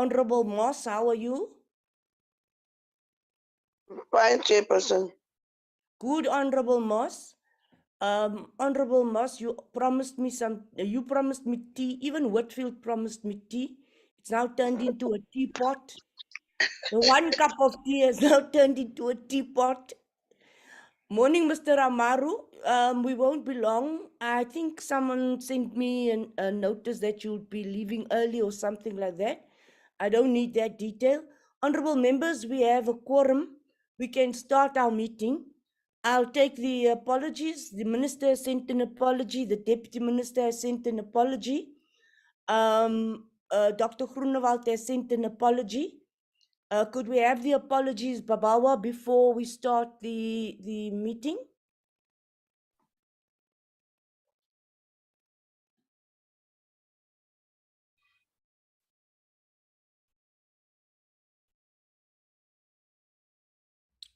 Honorable Moss, how are you? Fine, Chairperson. Good, Honorable Moss. Honorable Moss, you promised me tea. Even Whitfield promised me tea. It's now turned into a teapot. The 1 cup of tea has now turned into a teapot. Morning, Mr. Amaru. We won't be long. I think someone sent me a notice that you'll be leaving early or something like that. I don't need that detail. Honorable members, we have a quorum. We can start our meeting. I'll take the apologies. The minister has sent an apology. The deputy minister has sent an apology. Dr. Groenewald has sent an apology. Could we have the apologies, Babawa, before we start the meeting?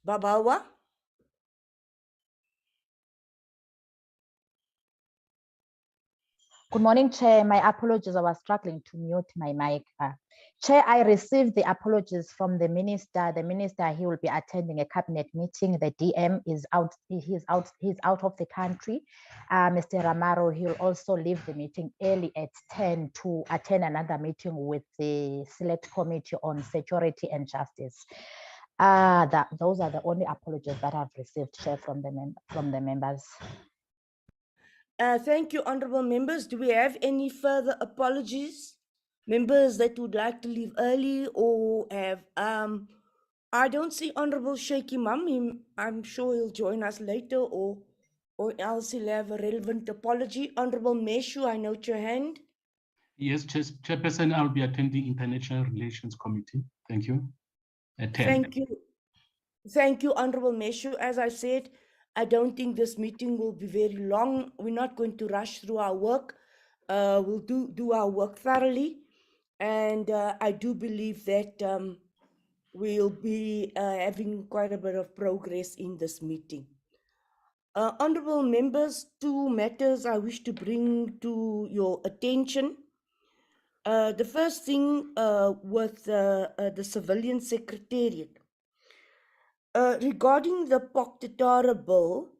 Babawa? Good morning, Chair. My apologies. I was struggling to mute my mic. Chair, I received the apologies from the minister. The minister, he will be attending a cabinet meeting. The DM is out. He's out of the country. Mr. Ramaro, he will also leave the meeting early at 10 to attend another meeting with the Select Committee on Security and Justice. Those are the only apologies that I've received, Chair, from the members. Thank you, honorable members. Do we have any further apologies? Members that would like to leave early or have, I don't see Honorable Shaky Mum. I'm sure he'll join us later or else he'll have a relevant apology. Honorable Meshu, I note your hand. Yes, Chairperson, I'll be attending International Relations Committee. Thank you. At 10. Thank you. Thank you, Honorable Meshu. As I said, I don't think this meeting will be very long. We're not going to rush through our work. We'll do our work thoroughly. And I do believe that we'll be having quite a bit of progress in this meeting. Honorable members, 2 matters I wish to bring to your attention. The first thing with the Civilian Secretariat. Regarding the Poctetara bill,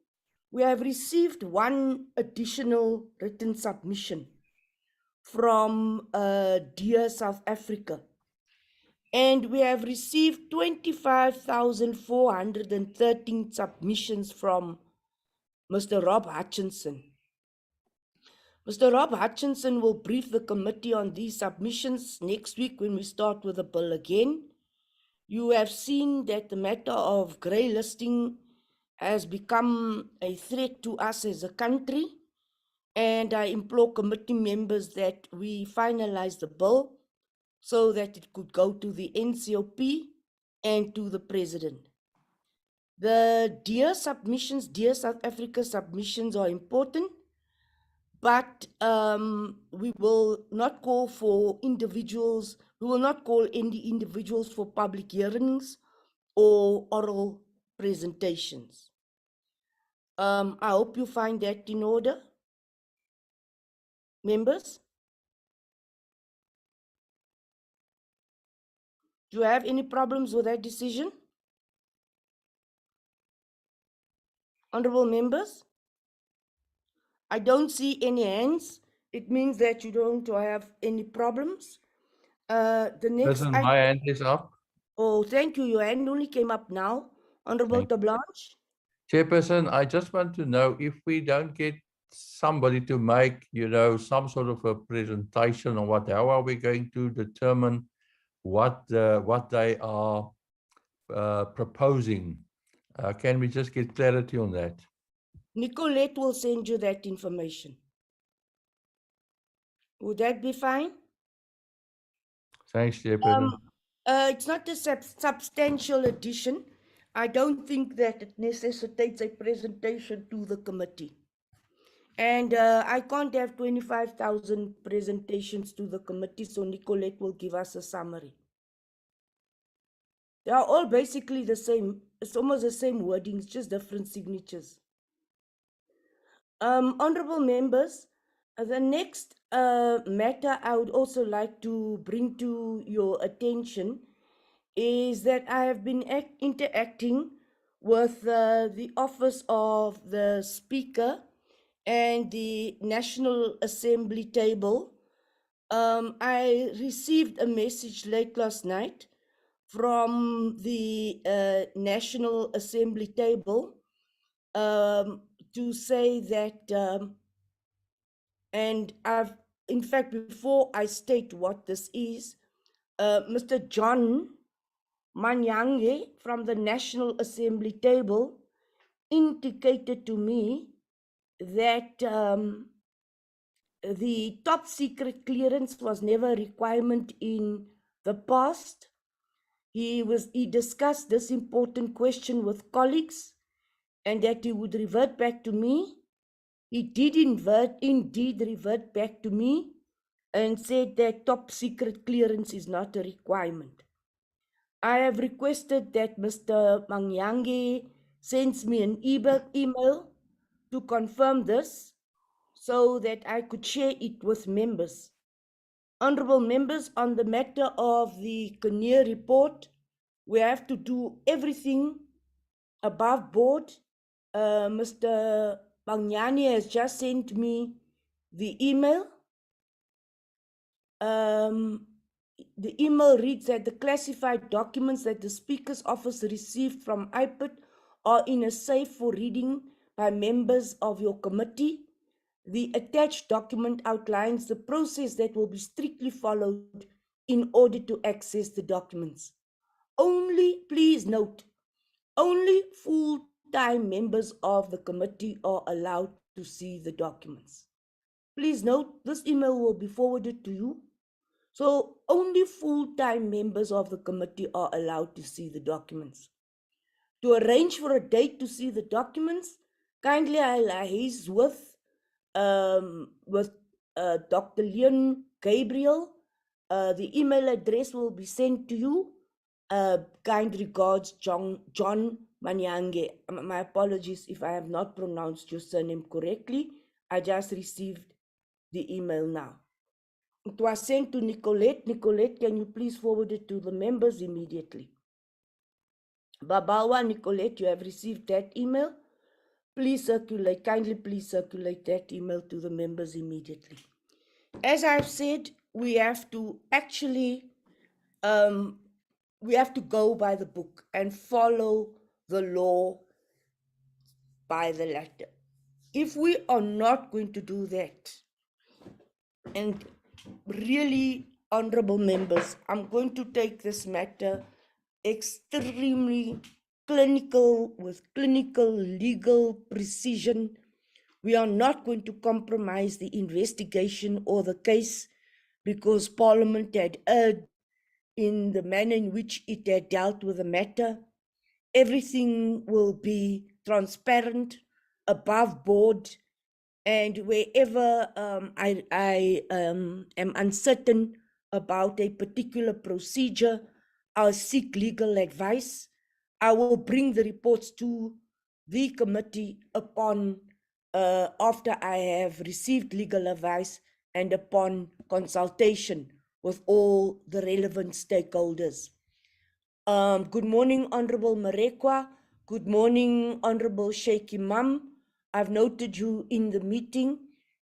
we have received 1 additional written submission from Dear South Africa. And we have received 25,413 submissions from Mr. Rob Hutchinson. Mr. Rob Hutchinson will brief the committee on these submissions next week when we start with the bill again. You have seen that the matter of grey listing has become a threat to us as a country, and I implore committee members that we finalize the bill so that it could go to the NCOP and to the President. The Dear submissions, Dear South Africa submissions are important, but we will not call for individuals, we will not call any individuals for public hearings or oral presentations. I hope you find that in order, members. Do you have any problems with that decision? Honorable members? I don't see any hands. It means that you don't have any problems. The next Listen, my hand is up. Oh, thank you. Your hand only came up now. Honorable Tablanche. Chairperson, I just want to know if we don't get somebody to make, some sort of a presentation or what, how are we going to determine what they are proposing? Can we just get clarity on that? Nicolette will send you that information. Would that be fine? Thanks, Chairperson. It's not a substantial addition. I don't think that it necessitates a presentation to the committee. And I can't have 25,000 presentations to the committee, so Nicolette will give us a summary. They are all basically the same. It's almost the same wordings, just different signatures. Honorable members, the next matter I would also like to bring to your attention is that I have been interacting with the Office of the Speaker and the National Assembly table. I received a message late last night from the National Assembly table to say that, and I've, in fact, before I state what this is, Mr. John Manyange from the National Assembly table indicated to me that the top secret clearance was never a requirement in the past. He discussed this important question with colleagues and that he would revert back to me. He did indeed revert back to me and said that top secret clearance is not a requirement. I have requested that Mr. Manyange sends me an email to confirm this so that I could share it with members. Honorable members, on the matter of the Kinnear report, we have to do everything above board. Mr. Mangyani has just sent me the email. The email reads that the classified documents that the Speaker's office received from IPID are in a safe for reading by members of your committee. The attached document outlines the process that will be strictly followed in order to access the documents. Only, please note, only full-time members of the committee are allowed to see the documents. Please note, this email will be forwarded to you. So only full-time members of the committee are allowed to see the documents. To arrange for a date to see the documents, kindly liaise with Dr. Leon Gabriel. The email address will be sent to you. Kind regards, John Manyange. My apologies if I have not pronounced your surname correctly. I just received the email now. It was sent to Nicolette. Nicolette, can you please forward it to the members immediately? Babawa, Nicolette, you have received that email. Please circulate, kindly please circulate that email to the members immediately. As I've said, we have to actually, we have to go by the book and follow the law by the letter. If we are not going to do that, and really, honorable members, I'm going to take this matter extremely clinical, with clinical legal precision. We are not going to compromise the investigation or the case because Parliament had erred in the manner in which it had dealt with the matter. Everything will be transparent, above board, and wherever I am uncertain about a particular procedure, I'll seek legal advice. I will bring the reports to the committee upon after I have received legal advice and upon consultation with all the relevant stakeholders. Good morning, Honorable Marekwa. Good morning, Honorable Sheikh Imam. I've noted you in the meeting.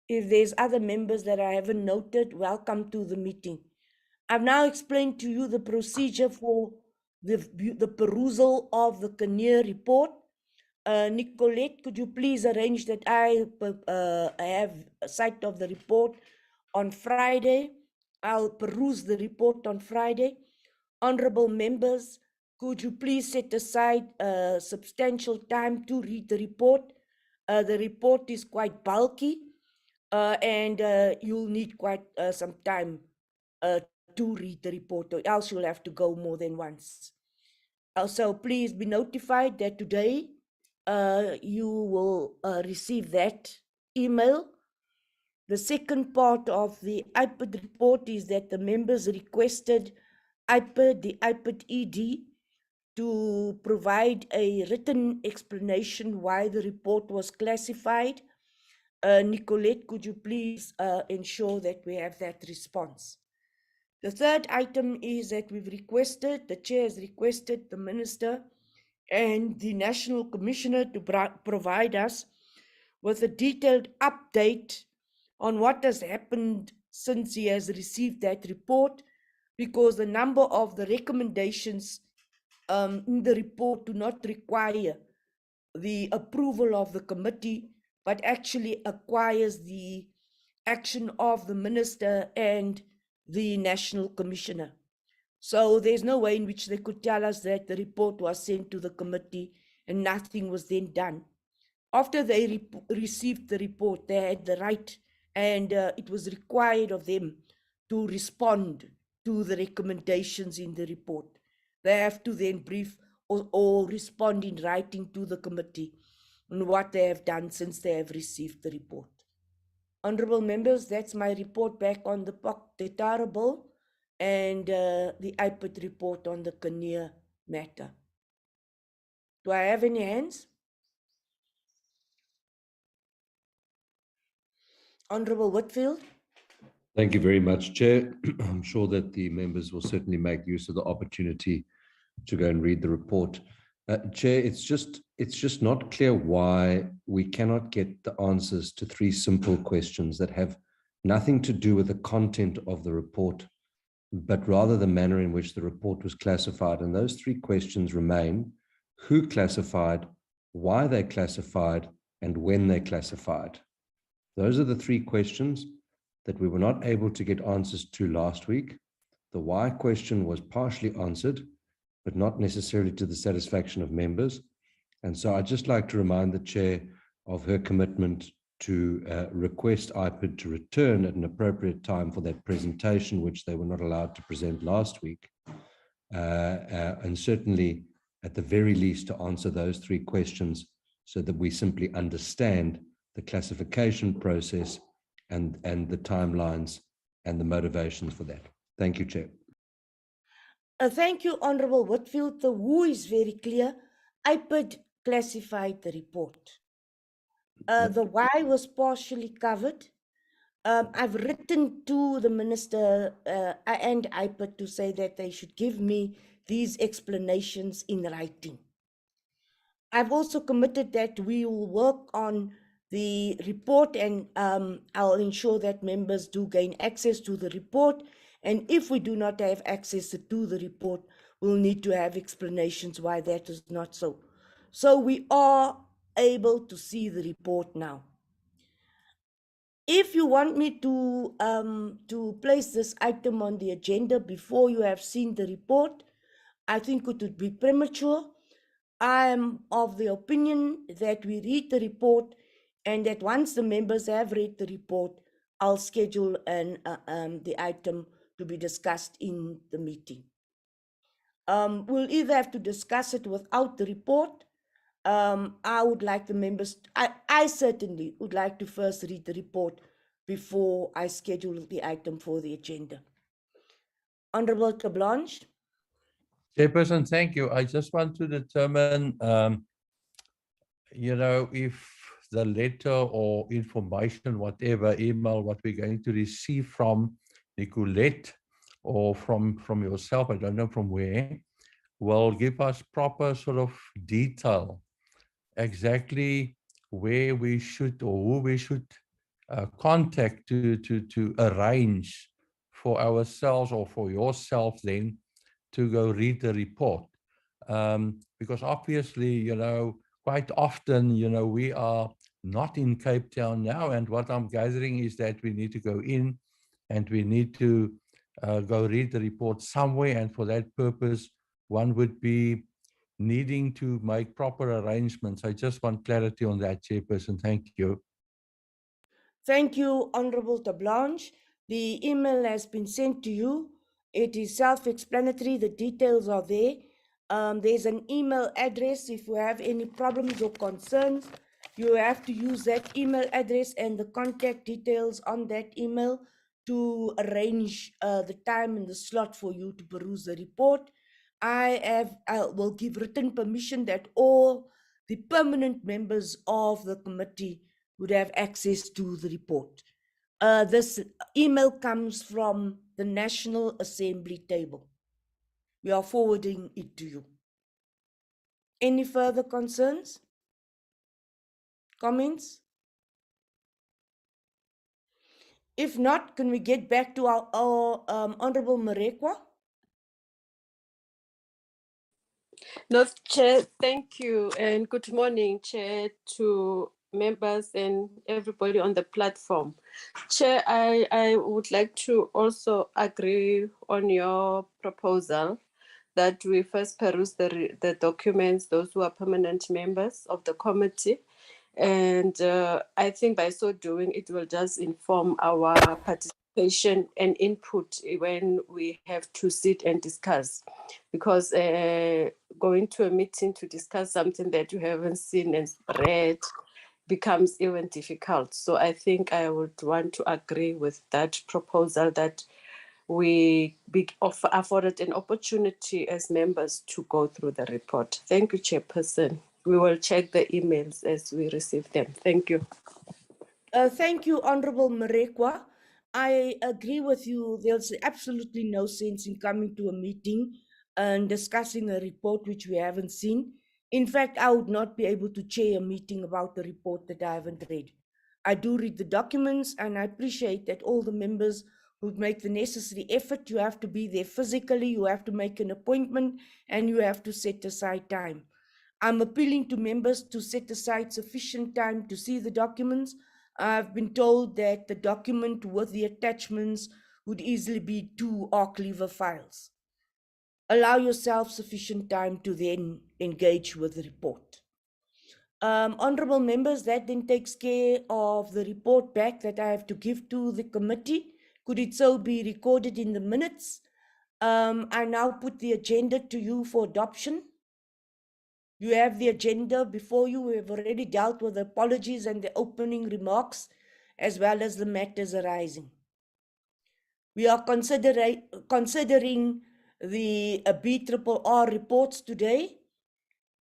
If there's other members that I haven't noted, welcome to the meeting. I've now explained to you the procedure for the perusal of the Kinnear report. Nicolette, could you please arrange that I have a sight of the report on Friday? I'll peruse the report on Friday. Honorable members, could you please set aside substantial time to read the report? The report is quite bulky and you'll need quite some time to read the report, or else you'll have to go more than once. Also, please be notified that today you will receive that email. The second part of the IPID report is that the members requested IPID, the IPID-ED, to provide a written explanation why the report was classified. Nicolette, could you please ensure that we have that response? The third item is that we've requested, the chair has requested the minister and the National Commissioner to provide us with a detailed update on what has happened since he has received that report, because a number of the recommendations in the report do not require the approval of the committee, but actually acquires the action of the minister and the National Commissioner. So there's no way in which they could tell us that the report was sent to the committee and nothing was then done. After they received the report, they had the right and it was required of them to respond to the recommendations in the report. They have to then brief or respond in writing to the committee on what they have done since they have received the report. Honourable members, that's my report back on the POC bill and the IPID report on the Kenya matter. Do I have any hands? Honourable Whitfield. Thank you very much, Chair. I'm sure that the members will certainly make use of the opportunity to go and read the report. Chair, it's just not clear why we cannot get the answers to three simple questions that have nothing to do with the content of the report, but rather the manner in which the report was classified. And those three questions remain: who classified, why they classified, and when they classified. Those are the three questions that we were not able to get answers to last week. The why question was partially answered, but not necessarily to the satisfaction of members. And so I'd just like to remind the chair of her commitment to request IPID to return at an appropriate time for that presentation, which they were not allowed to present last week. And certainly, at the very least, to answer those three questions so that we simply understand the classification process and the timelines and the motivations for that. Thank you, Chair. Thank you, Honourable Whitfield. The who is very clear. IPID classified the report. The why was partially covered. I've written to the minister and IPID to say that they should give me these explanations in writing. I've also committed that we will work on the report and I'll ensure that members do gain access to the report. And if we do not have access to the report, we'll need to have explanations why that is not so. So we are able to see the report now. If you want me to place this item on the agenda before you have seen the report, I think it would be premature. I am of the opinion that we read the report and that once the members have read the report, I'll schedule the item to be discussed in the meeting. We'll either have to discuss it without the report. I would like the members, I certainly would like to first read the report before I schedule the item for the agenda. Honourable Blanche. Chairperson, thank you. I just want to determine, if the letter or information, whatever, email, what we're going to receive from Nicolette or from yourself, I don't know from where, will give us proper sort of detail, exactly where we should or who we should contact to arrange for ourselves or for yourself then to go read the report. Because obviously, quite often, we are not in Cape Town now. And what I'm gathering is that we need to go in and we need to go read the report somewhere. And for that purpose, one would be needing to make proper arrangements. I just want clarity on that, Chairperson. Thank you. Thank you, Honourable Blanche. The email has been sent to you. It is self-explanatory. The details are there. There's an email address. If you have any problems or concerns, you have to use that email address and the contact details on that email to arrange the time and the slot for you to peruse the report. I will give written permission that all the permanent members of the committee would have access to the report. This email comes from the National Assembly table. We are forwarding it to you. Any further concerns? Comments? If not, can we get back to our Honorable Marekwa? No, Chair, thank you, and good morning, Chair, to members and everybody on the platform. Chair, I would like to also agree on your proposal that we first peruse the documents, those who are permanent members of the committee. And I think by so doing, it will just inform our participation and input when we have to sit and discuss. Because going to a meeting to discuss something that you haven't seen and read becomes even difficult. So I think I would want to agree with that proposal that we be afforded an opportunity as members to go through the report. Thank you, Chairperson. We will check the emails as we receive them. Thank you. Thank you, Honorable Marekwa. I agree with you. There's absolutely no sense in coming to a meeting and discussing a report which we haven't seen. In fact, I would not be able to chair a meeting about the report that I haven't read. I do read the documents, and I appreciate that all the members would make the necessary effort. You have to be there physically, you have to make an appointment, and you have to set aside time. I'm appealing to members to set aside sufficient time to see the documents. I've been told that the document with the attachments would easily be 2 Arcleaver files. Allow yourself sufficient time to then engage with the report. Honorable members, that then takes care of the report back that I have to give to the committee. Could it so be recorded in the minutes? I now put the agenda to you for adoption. You have the agenda before you. We have already dealt with the apologies and the opening remarks, as well as the matters arising. We are considering the BRRR reports today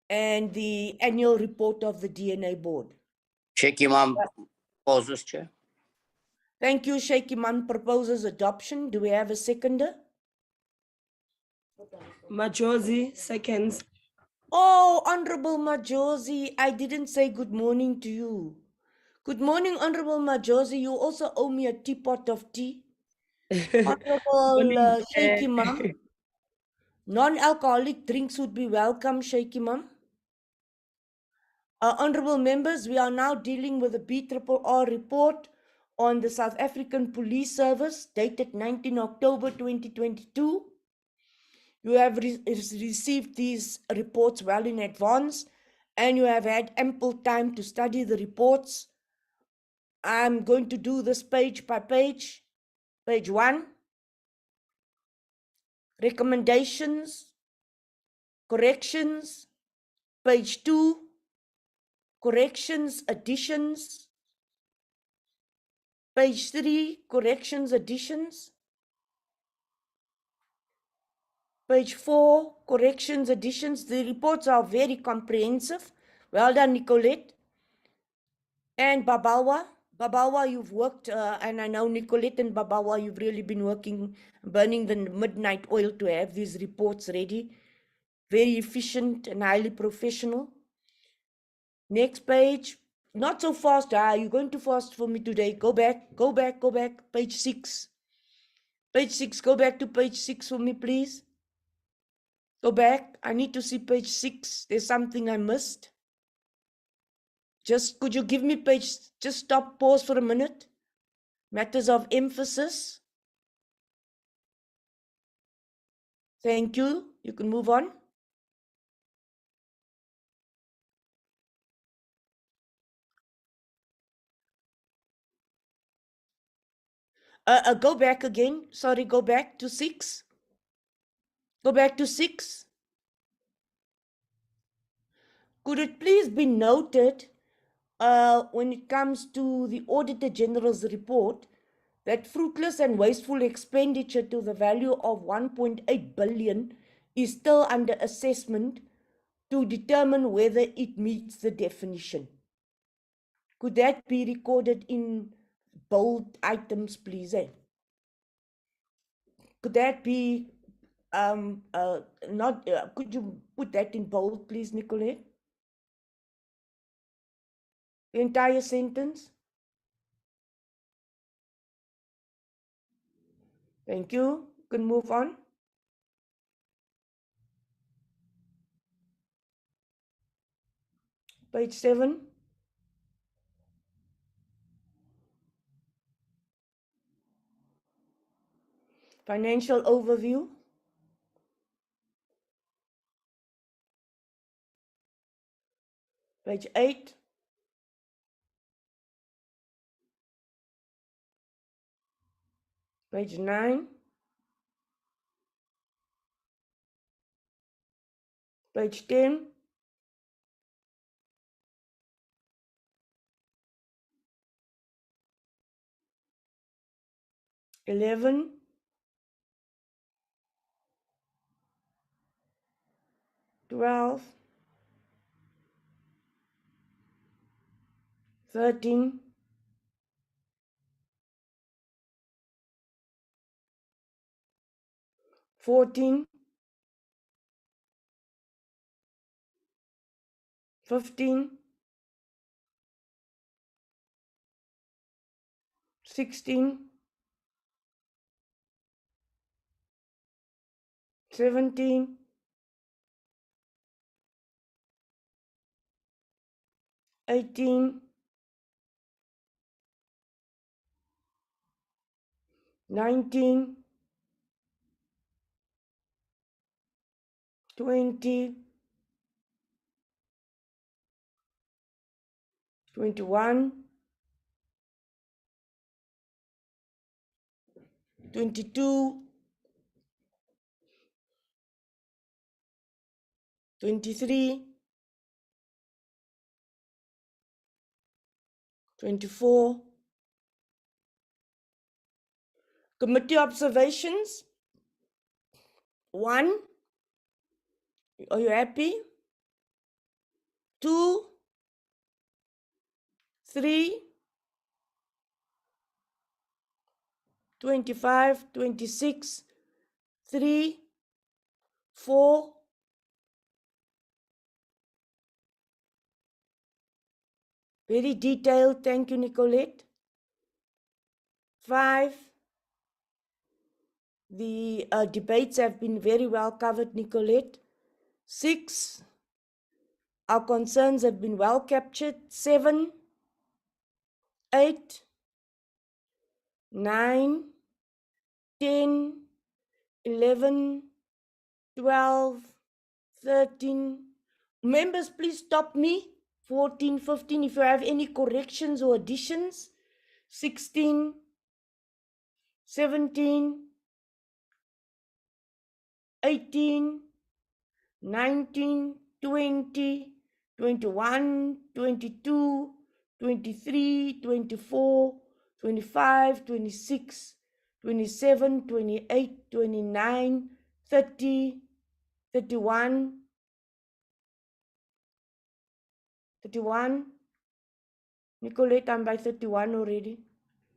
and the annual report of the DNA board. Sheikh Imam proposes, Chair. Thank you. Sheikh Imam proposes adoption. Do we have a seconder? Majosi seconds. Oh, Honorable Majosi, I didn't say good morning to you. Good morning, Honorable Majosi. You also owe me a teapot of tea. Honorable Sheikh Imam, non-alcoholic drinks would be welcome, Sheikh Imam. Honorable members, we are now dealing with the BRRR report on the South African Police Service dated 19 October 2022. You have received these reports well in advance, and you have had ample time to study the reports. I'm going to do this page by page. Page 1, recommendations, corrections. Page 2, corrections, additions. Page 3, corrections, additions. Page 4, corrections, additions. The reports are very comprehensive. Well done, Nicolette. And Babawa. Babawa, you've worked, and I know Nicolette and Babawa, you've really been working, burning the midnight oil to have these reports ready. Very efficient and highly professional. Next page. Not so fast. You're going too fast for me today. Go back, go back, go back. Page 6. Page 6. Go back to page 6 for me, please. Go back. I need to see page 6. There's something I missed. Just, could you give me page, just stop, pause for a minute. Matters of emphasis. Thank you. You can move on. Go back again. Sorry, go back to 6. Go back to 6. Could it please be noted when it comes to the Auditor General's report that fruitless and wasteful expenditure to the value of 1.8 billion is still under assessment to determine whether it meets the definition. Could that be recorded in bold items, please? Could that be not? Could you put that in bold, please, Nicolette? The entire sentence. Thank you. Can move on. Page 7. Financial overview. Page 8. Page 9. Page 10. Eleven. 12. 13. 14. 15. 16. 17. 18. 19. 20. 21. 22. 23. 24. Committee observations. 1. Are you happy? 2. 3. 25. 26. 3. 4. Very detailed. Thank you, Nicolette. 5. The debates have been very well covered, Nicolette. 6. Our concerns have been well captured. 7. 8. 9. 10. 11. 12. 13. Members, please stop me. 14, 15. If you have any corrections or additions. 16. 17. 18. 19, 20, 21, 22, 23, 24, 25, 26, 27, 28, 29, 30, 31, 31. Nicolette, I'm by 31 already.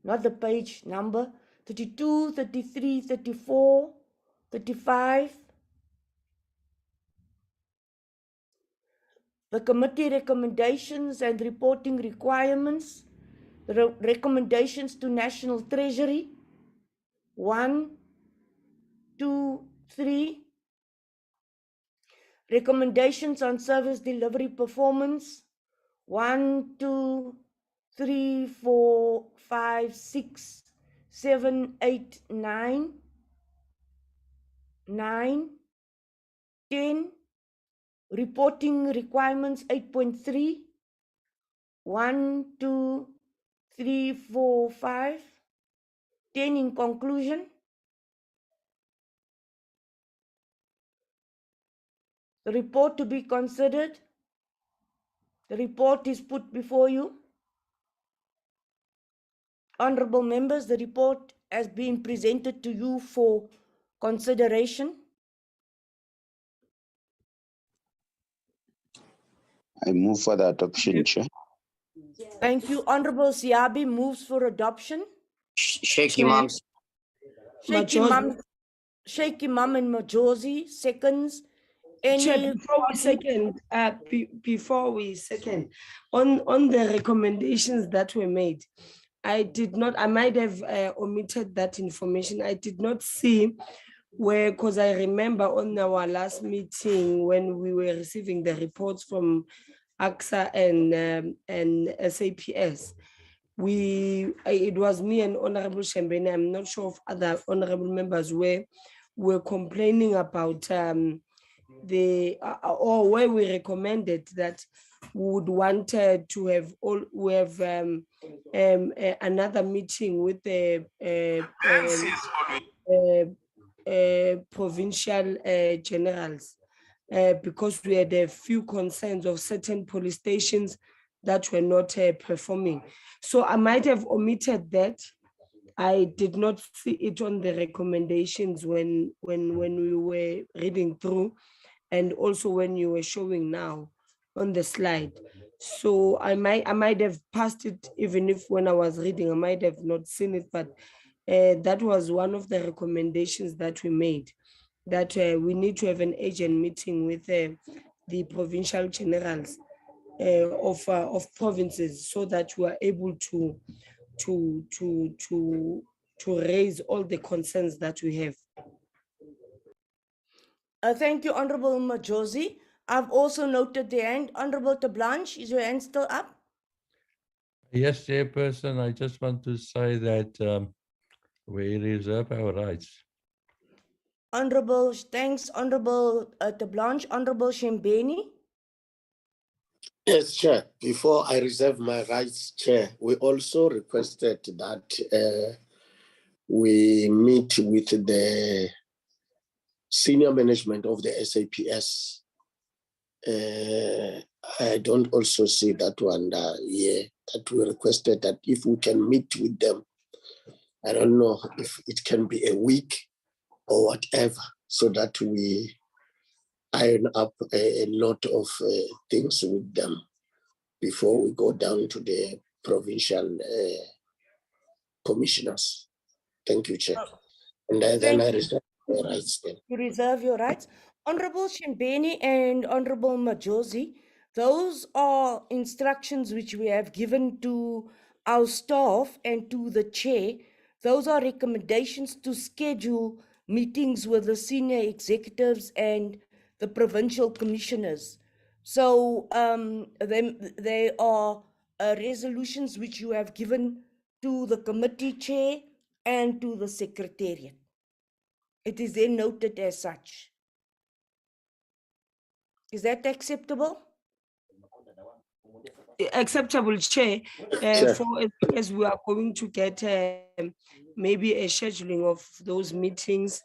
Not the page number. 32, 33, 34, 35. The committee recommendations and reporting requirements, the recommendations to National Treasury, 1, 2, 3. Recommendations on service delivery performance, 1, 2, 3, 4, 5, 6, 7, 8, 9, 9, 10. Reporting requirements, 8.3, 1, 2, 3, 4, 5, 10 in conclusion. The report to be considered. The report is put before you. Honorable members, the report has been presented to you for consideration. I move for the adoption, Chair. Thank you. Honorable Siabi moves for adoption. Sheikh Chair. Imam. Sheikh Majosi. Imam, Sheikh Imam and Majosi, seconds. Chair, Any before we second, on the recommendations that were made, I might have omitted that information. I did not see where, because I remember on our last meeting when we were receiving the reports from AXA and SAPS, it was me and Honorable Shembene. I'm not sure if other honorable members were complaining about or where we recommended that we would want to have another meeting with the provincial generals because we had a few concerns of certain police stations that were not performing. So I might have omitted that. I did not see it on the recommendations when we were reading through, and also when you were showing now on the slide. So I might have passed it, even if when I was reading, I might have not seen it, but that was one of the recommendations that we made, that we need to have an agent meeting with the provincial generals of provinces, so that we are able to raise all the concerns that we have. Thank you, Honorable Majosi. I've also noted the hand. Honorable Tablanche, is your hand still up? Yes, Chairperson, I just want to say that we reserve our rights. Honorable, thanks, Honorable Tablanche. Honorable Shembeni. Yes, Chair. Before I reserve my rights, Chair, we also requested that we meet with the senior management of the SAPS. I don't also see that one here, that we requested that if we can meet with them. I don't know if it can be a week or whatever, so that we iron up a lot of things with them before we go down to the provincial commissioners. Thank you, Chair. And then I reserve my rights then. You reserve your rights. Honorable Shembeni and Honorable Majosi, those are instructions which we have given to our staff and to the chair. Those are recommendations to schedule meetings with the senior executives and the provincial commissioners. So they are resolutions which you have given to the committee chair and to the secretariat. It is then noted as such. Is that acceptable? Acceptable, Chair. Chair. For as we are going to get maybe a scheduling of those meetings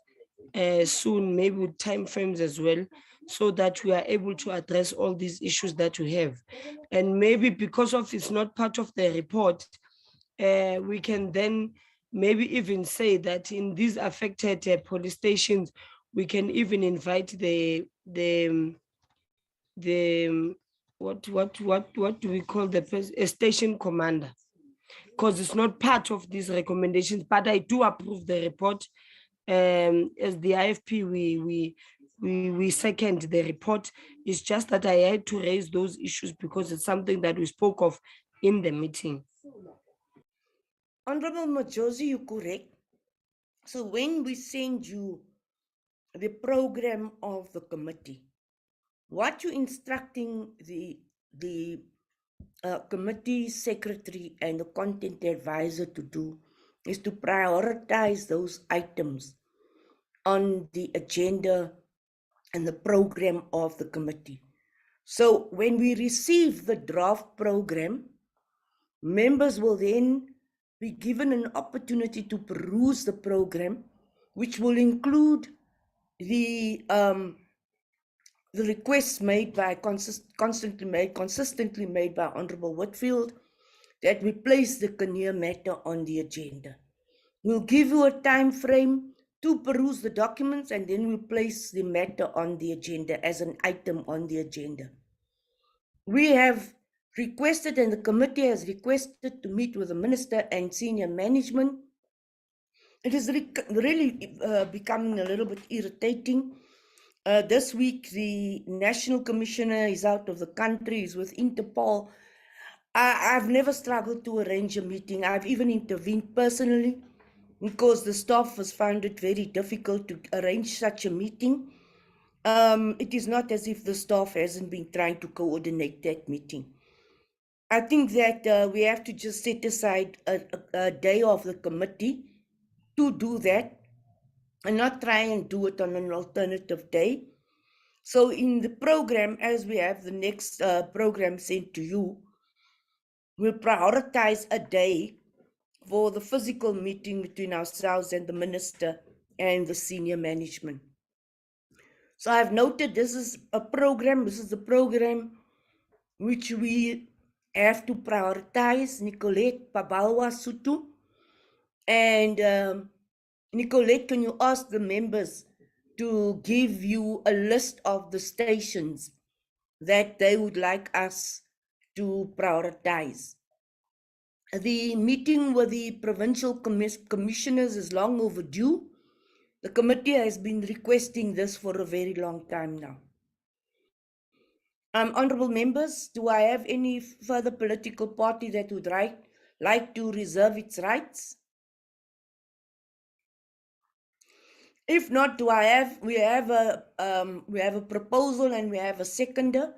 soon, maybe with time frames as well, so that we are able to address all these issues that we have. And maybe because of it's not part of the report, we can then maybe even say that in these affected police stations, we can even invite the what do we call a station commander, because it's not part of these recommendations, but I do approve the report. As the IFP, we second the report. It's just that I had to raise those issues because it's something that we spoke of in the meeting. Honorable Majosi, you're correct. So when we send you the program of the committee, what you're instructing the committee secretary and the content advisor to do is to prioritize those items on the agenda and the program of the committee. So when we receive the draft program, members will then be given an opportunity to peruse the program, which will include the requests made by consistently made by Honorable Whitfield, that we place the Kenya matter on the agenda. We'll give you a time frame to peruse the documents, and then we'll place the matter on the agenda as an item on the agenda. We have requested, and the committee has requested to meet with the minister and senior management. It is really becoming a little bit irritating. This week, the national commissioner is out of the country, is with Interpol. I've never struggled to arrange a meeting. I've even intervened personally because the staff has found it very difficult to arrange such a meeting. It is not as if the staff hasn't been trying to coordinate that meeting. I think that we have to just set aside a day of the committee to do that and not try and do it on an alternative day. So in the program, as we have the next program sent to you, we'll prioritize a day for the physical meeting between ourselves and the minister and the senior management. So I've noted this is the program which we have to prioritize. Nicolette Pabawa Sutu. And Nicolette, can you ask the members to give you a list of the stations that they would like us to prioritize? The meeting with the provincial commissioners is long overdue. The committee has been requesting this for a very long time now. Honorable members, do I have any further political party that would like to reserve its rights? If not, we have a proposal and we have a seconder.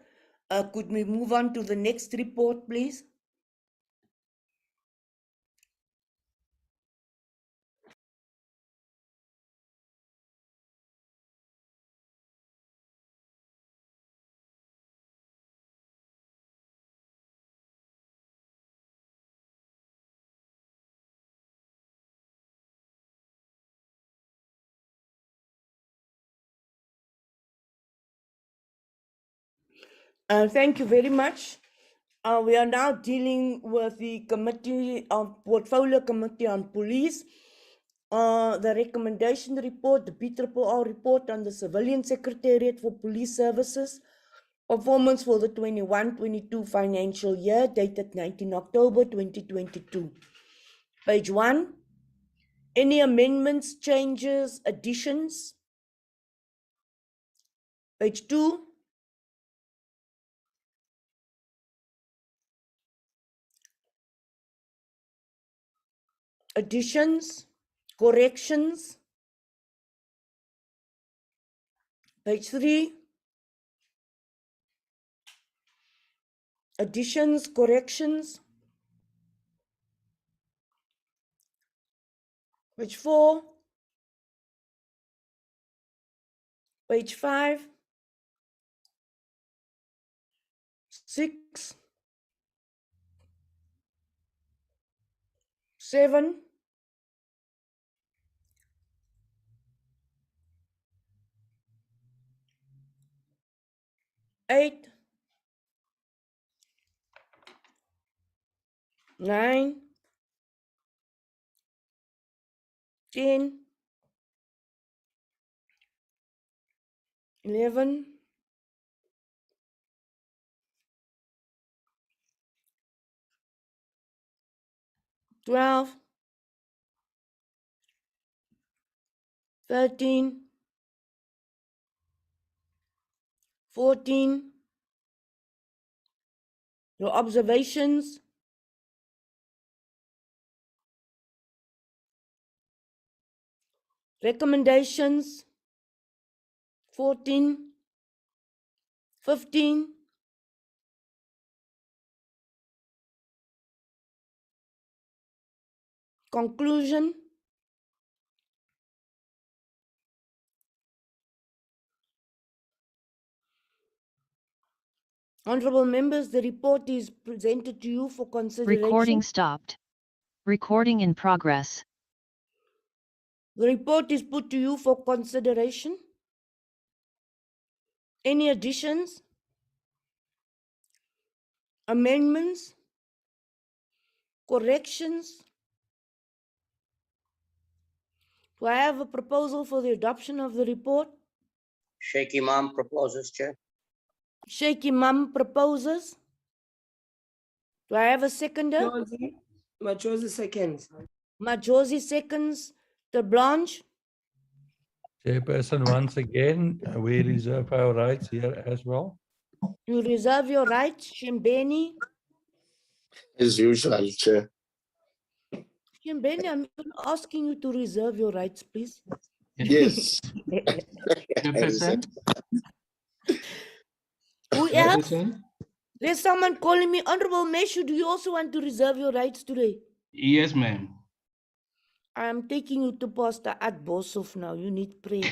Could we move on to the next report, please? Thank you very much. We are now dealing with the Portfolio Committee on Police. The recommendation report, the BRRR report on the Civilian Secretariat for Police Services, performance for the 21-22 financial year, dated 19 October 2022. Page 1. Any amendments, changes, additions? Page 2. Additions, corrections. Page 3. Additions, corrections. Page 4. Page 5. 6. 7. 8. 9. 10. 11. 12. 13. 14. Your observations. Recommendations. 14. 15. Conclusion. Honorable members, the report is presented to you for consideration. Recording stopped. Recording in progress. The report is put to you for consideration. Any additions? Amendments? Corrections? Do I have a proposal for the adoption of the report? Sheikh Imam proposes, Chair. Sheikh Imam proposes. Do I have a seconder? Machosi seconds. Majosi seconds. The Blanche. Chairperson, once again, we reserve our rights here as well. You reserve your rights, Shimbeni. As usual, Chair. Shimbeni, I'm even asking you to reserve your rights, please. Yes. Chairperson, Who else? Chairperson, There's someone calling me. Honorable Meshu, do you also want to reserve your rights today? yes, ma'am. I'm taking you to Pastor at Bosov now. You need prayer.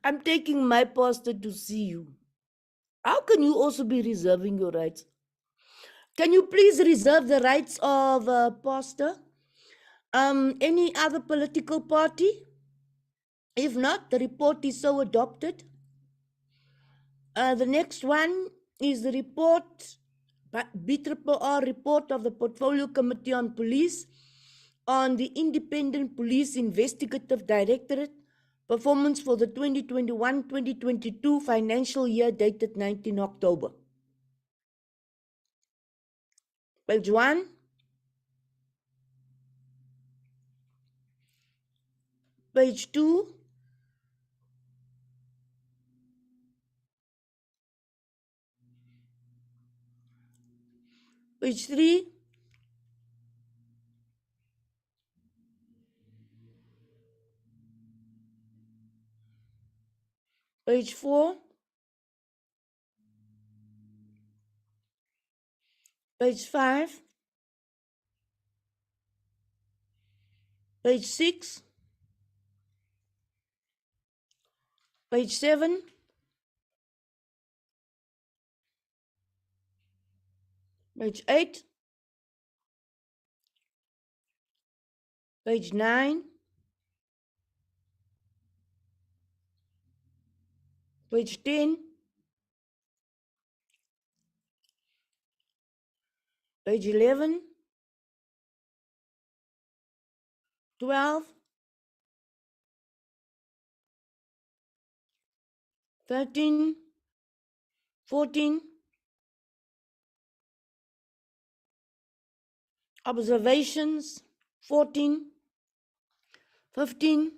I'm taking my pastor to see you. How can you also be reserving your rights? Can you please reserve the rights of pastor? Any other political party? If not, the report is so adopted. The next one is the report, BRRR report of the Portfolio Committee on Police on the Independent Police Investigative Directorate performance for the 2021-2022 financial year dated 19 October. Page 1. Page 2. Page 3. Page 4. Page 5. Page 6. Page 7. Page 8. Page 9. Page 10. Page 11. 12. 13. 14. Observations. 14. 15.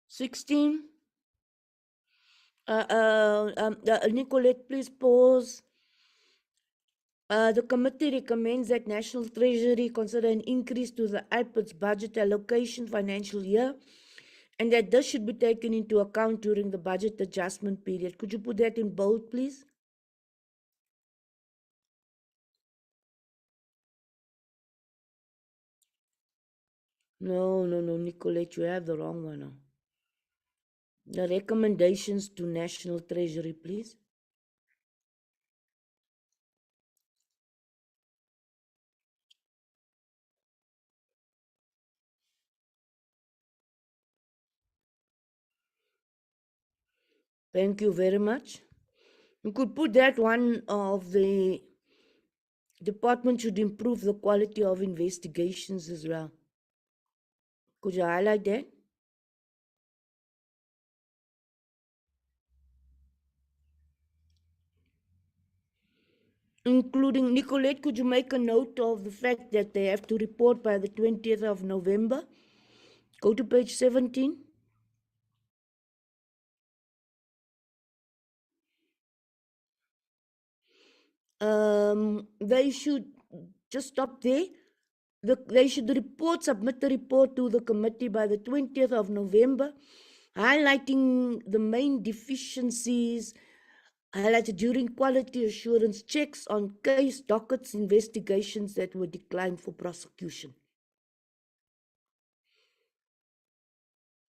16. Nicolette, please pause. The committee recommends that National Treasury consider an increase to the IPID's budget allocation financial year, and that this should be taken into account during the budget adjustment period. Could you put that in bold, please? No, Nicolette, you have the wrong one now. The recommendations to National Treasury, please. Thank you very much. You could put that one of the department should improve the quality of investigations as well. Could you highlight that? Including Nicolette, could you make a note of the fact that they have to report by the 20th of November? Go to page 17. They should just stop there. They should submit the report to the committee by the 20th of November, highlighting the main deficiencies highlighted during quality assurance checks on case dockets investigations that were declined for prosecution.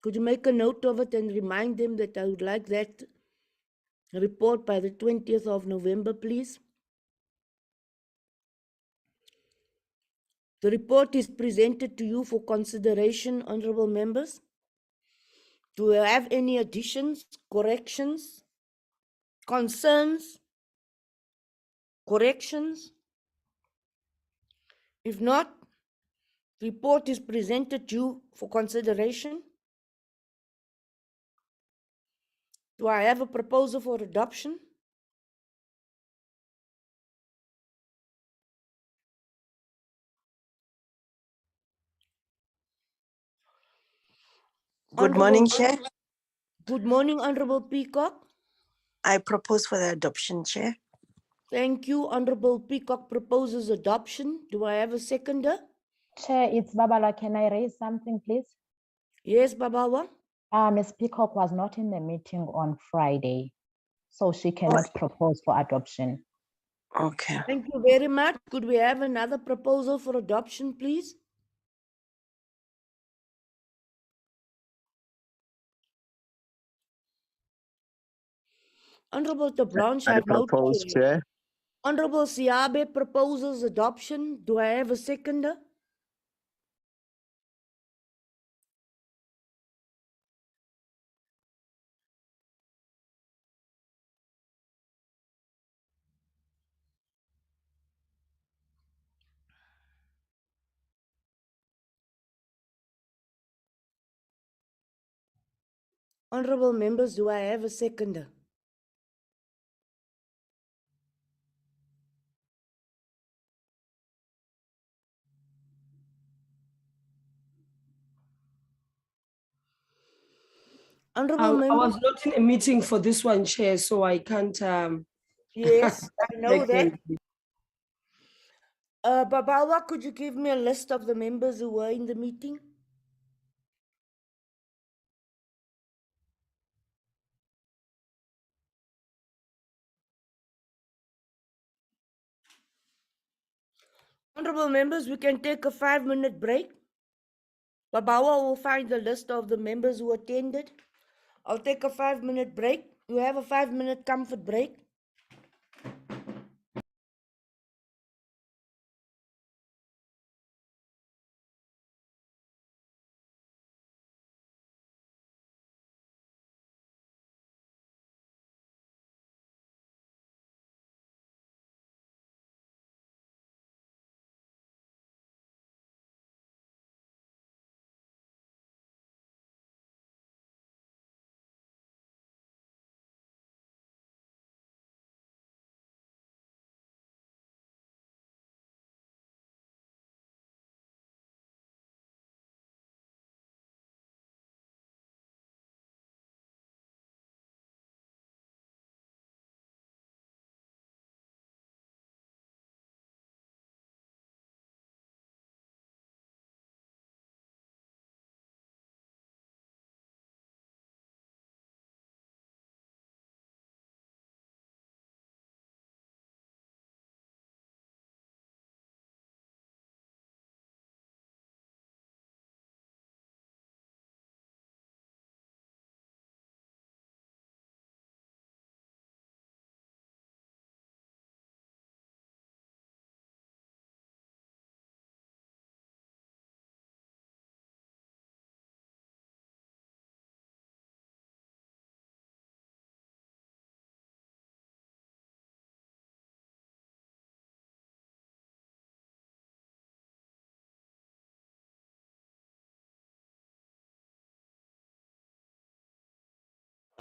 Could you make a note of it and remind them that I would like that report by the 20th of November, please? The report is presented to you for consideration, honorable members. Do you have any additions, corrections, concerns, corrections? If not, Report is presented to you for consideration. Do I have a proposal for adoption? Good morning, Chair. Good morning, Honorable Peacock. I propose for the adoption, Chair. Thank you. Honorable Peacock proposes adoption. Do I have a seconder? Chair, it's Babala. Can I raise something, please? Yes, Babawa. Ms. Peacock was not in the meeting on Friday, so she cannot propose for adoption. Okay. Thank you very much. Could we have another proposal for adoption, please? Honorable De Blanche, I have propose, Chair. Honorable Siabe proposes adoption. Do I have a seconder? Honorable members, do I have a seconder? Honorable I members. was not in a meeting for this one, Chair, so I can't. Yes, I know that. second. Babawa, could you give me a list of the members who were in the meeting? Honorable members, we can take a 5-minute break. Babawa will find the list of the members who attended. I'll take a 5-minute break. You have a 5-minute comfort break.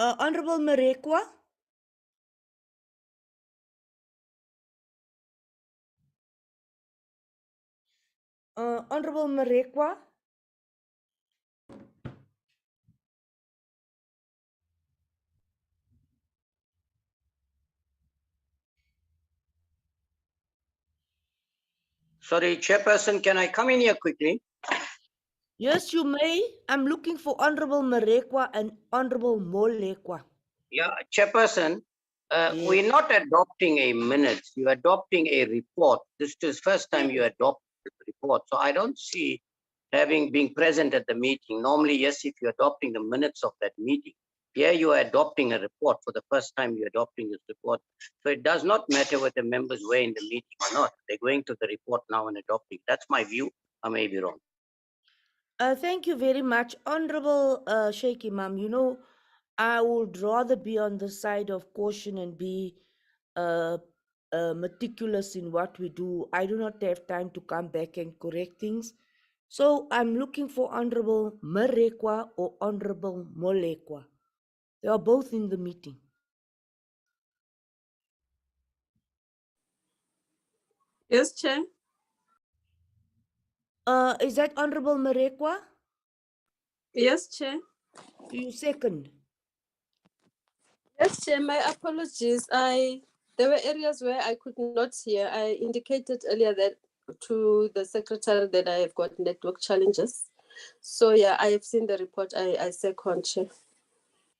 Honorable Marekwa. Honorable Marekwa. Sorry, Chairperson, can I come in here quickly? Yes, you may. I'm looking for Honorable Marekwa and Honorable Molekwa. Yeah, Chairperson, Yes. we're not adopting a minutes. You're adopting a report. This is first time you adopt the report. So I don't see having been present at the meeting. Normally, yes, if you're adopting the minutes of that meeting. Here you are adopting a report. For the first time you're adopting this report. So it does not matter whether members were in the meeting or not. They're going to the report now and adopting. That's my view. I may be wrong. Thank you very much, Honorable Sheikh Imam. You know, I would rather be on the side of caution and be meticulous in what we do. I do not have time to come back and correct things. So I'm looking for Honorable Marekwa or Honorable Molekwa. They are both in the meeting. Yes, Chair. Is that Honorable Marekwa? Yes, Chair. Do you second? Yes, Chair. My apologies. There were areas where I could not hear. I indicated earlier that to the secretary that I have got network challenges. So yeah, I have seen the report. I second, Chair.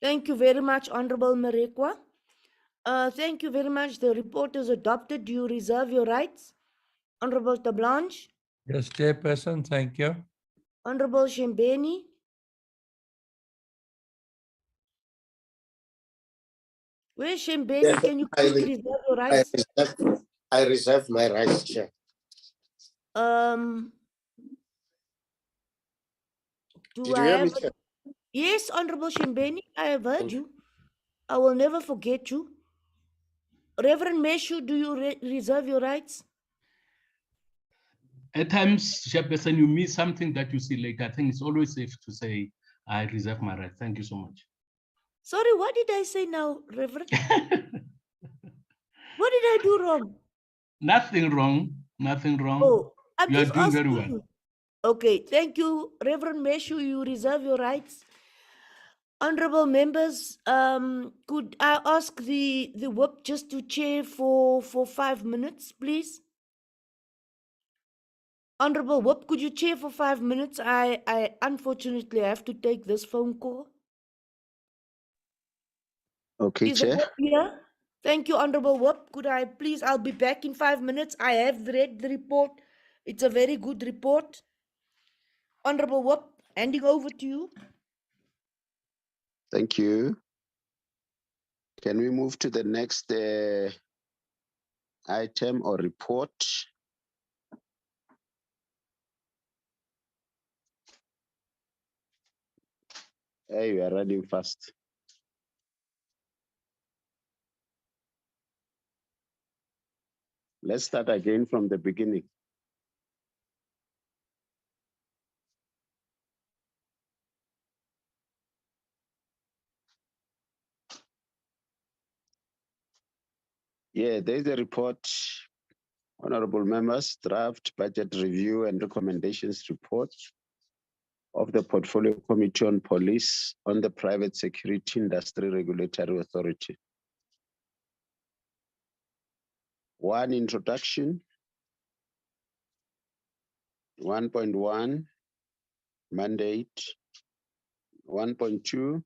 Thank you very much, Honorable Marekwa. Thank you very much. The report is adopted. Do you reserve your rights? Honorable Tablanche? Yes, Chairperson, thank you. Honorable Shembeni? Where's Shembeni? Can you please reserve your rights? I reserve my rights, Chair. Do Did I you hear have me, Chair? Yes, Honorable Shembeni, I have heard you. I will never forget you. Reverend Meshu, do you reserve your rights? At times, Chairperson, you miss something that you see later. I think it's always safe to say, I reserve my right. Thank you so much. Sorry, what did I say now, Reverend? What did I do wrong? Nothing wrong. Nothing wrong. Oh, I'm You are just doing asking. very well. Okay, thank you, Reverend Meshu. You reserve your rights. Honorable members, could I ask the whip just to chair for 5 minutes, please? Honorable Whip, could you chair for 5 minutes? I unfortunately have to take this phone call. Okay, Is the Chair. Whip here? Thank you, Honorable Whip. Could I please, I'll be back in 5 minutes. I have read the report. It's a very good report. Honorable Whip, handing over to you. Thank you. Can we move to the next item or report? Hey, we are running fast. Let's start again from the beginning. Yeah, there's a report, honorable members, draft budget review and recommendations report of the Portfolio Committee on Police on the Private Security Industry Regulatory Authority. 1, introduction. 1.1, mandate. 1.2,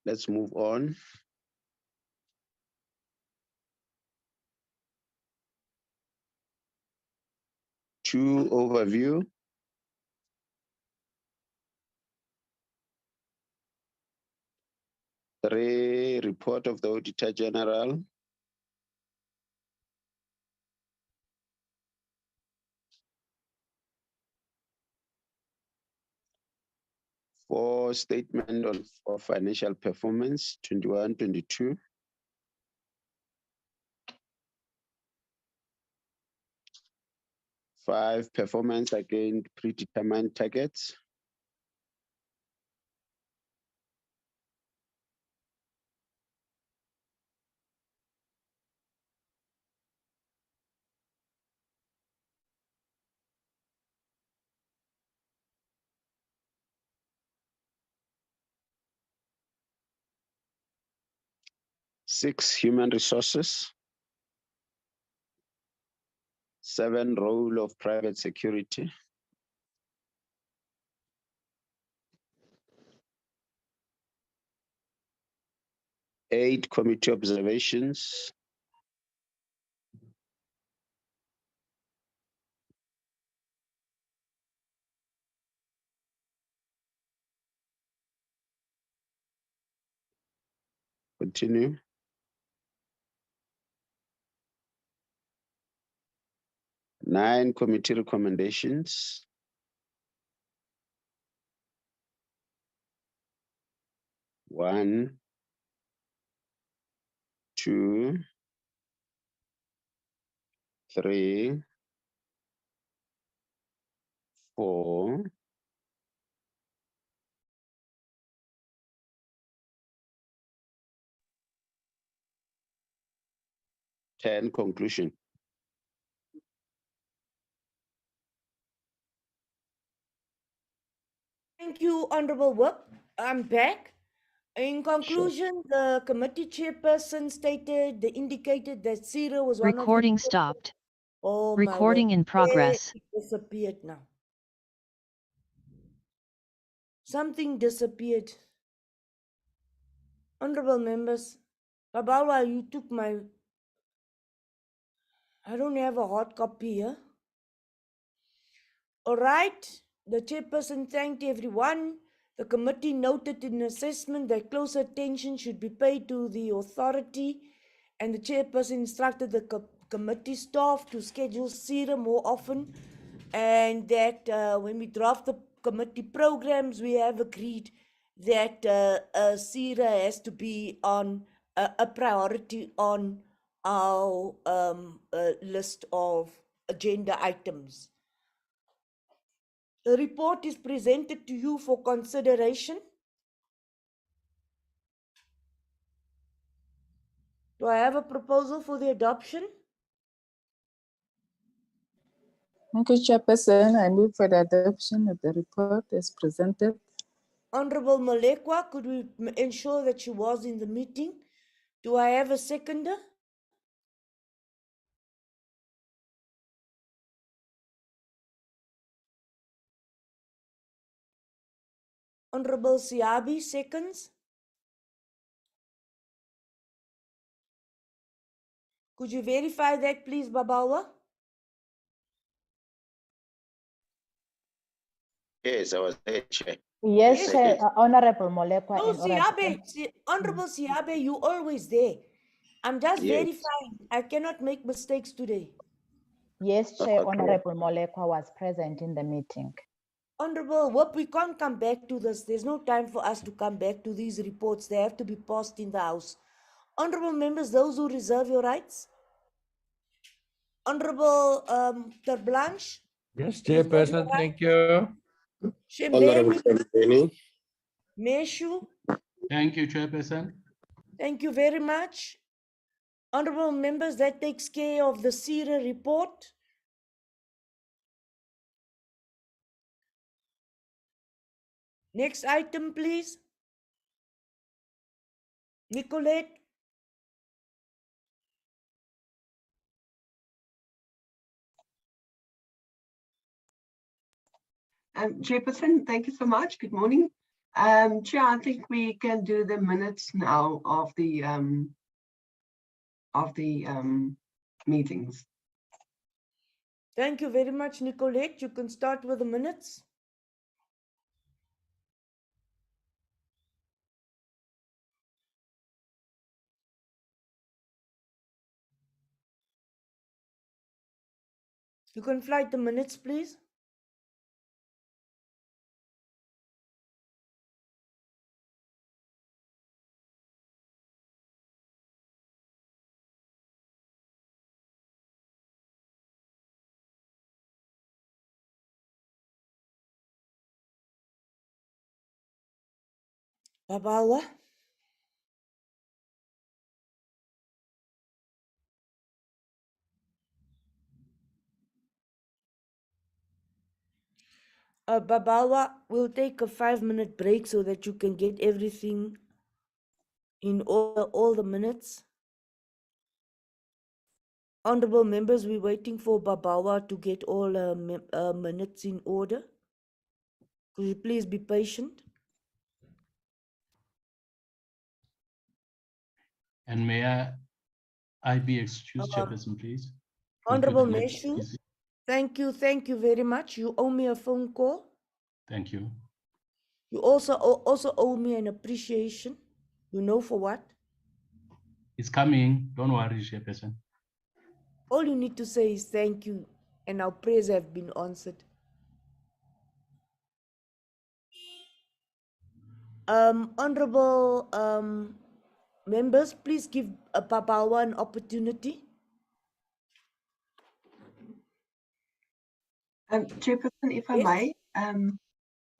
let's move on. 2, overview. 3, report of the Auditor General. 4, statement of financial performance, 21-22. 5, performance against predetermined targets. 6, human resources. 7, role of private security. 8, committee observations. 9, committee recommendations. 1, 2, 3, 4, 10, conclusion. Thank you, Honorable Whip. I'm back. In conclusion, the committee chairperson indicated that CSPS was one of the... Recording stopped. Oh, my Recording word. in progress. It disappeared now. Something disappeared. Honorable members, Babawa, you took my... I don't have a hard copy here. All right. The chairperson thanked everyone. The committee noted in assessment that close attention should be paid to the authority, and the chairperson instructed the committee staff to schedule CSPS more often, and that when we draft the committee programs, we have agreed that CSPS has to be on a priority on our list of agenda items. The report is presented to you for consideration. Do I have a proposal for the adoption? Thank you, Chairperson. I move for the adoption of the report as presented. Honorable Malekwa, could we ensure that she was in the meeting? Do I have a seconder? Honorable Siabi, seconds. Could you verify that, please, Babawa? Yes, I was there, Chair. Yes, Yes. Honorable Molekwa. No, and Honorable- Honorable Siabe, you always there. I'm just Yes. verifying. I cannot make mistakes today. Yes, Chair, Okay. Honorable Molekwa was present in the meeting. Honorable Whip, we can't come back to this. There's no time for us to come back to these reports. They have to be passed in the House. Honorable members, those who reserve your rights. Honorable Terblanche. Yes, Chairperson, thank you. Honorable Shembeni, Kembeni, Meshu, Thank you, Chairperson. thank you very much. Honorable members, that takes care of the CSPS report. Next item, please. Nicolette. Chairperson, thank you so much. Good morning. Chair, I think we can do the minutes now of the meetings. Thank you very much, Nicolette. You can start with the minutes. You can flight the minutes, please. Babawa. Babawa, we'll take a 5-minute break so that you can get everything in all the minutes. Honorable members, we're waiting for Babawa to get all minutes in order. Could you please be patient? And may I be excused, Chairperson, please? Honorable Conclude my Meshu, visit. thank you very much. You owe me a phone call. Thank you. You also owe me an appreciation. You know for what? It's coming. Don't worry, Chairperson. All you need to say is thank you, and our prayers have been answered. Honorable members, please give Babawa an opportunity. Chairperson, if I may,